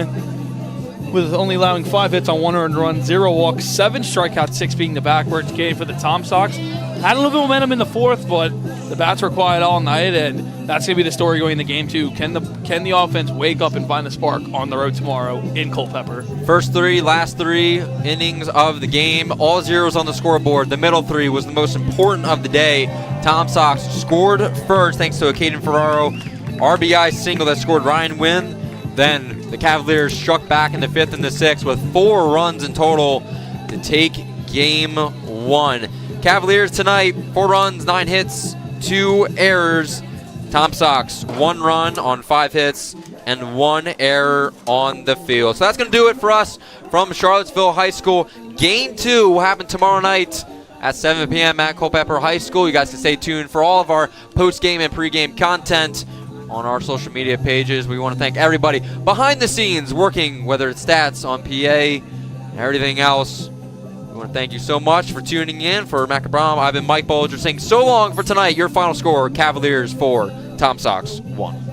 with only allowing 5 hits on 1 earned run, 0 walks, 7 strikeouts, 6 being the backwards game for the Tom Sox. Had a little bit of momentum in the 4th, but the bats were quiet all night, and that's going to be the story going into Game 2. Can the offense wake up and find the spark on the road tomorrow in Culpeper? First 3, last 3 innings of the game, all zeros on the scoreboard. The middle 3 was the most important of the day. Tom Sox scored first thanks to a Caden Ferraro RBI single that scored Ryan Wynn. Then the Cavaliers struck back in the 5th and the 6th with 4 runs in total to take Game 1. Cavaliers tonight, 4 runs, 9 hits, 2 errors. Tom Sox, 1 run on 5 hits and 1 error on the field. So that's going to do it for us from Charlottesville High School. Game 2 will happen tomorrow night at 7 p.m. at Culpeper High School. You guys can stay tuned for all of our post-game and pre-game content on our social media pages. We want to thank everybody behind the scenes working, whether it's stats on PA and everything else. We want to thank you so much for tuning in. For Matt Cabram, I've been Mike Bolger saying so long for tonight. Your final score, Cavaliers 4, Tom Sox 1.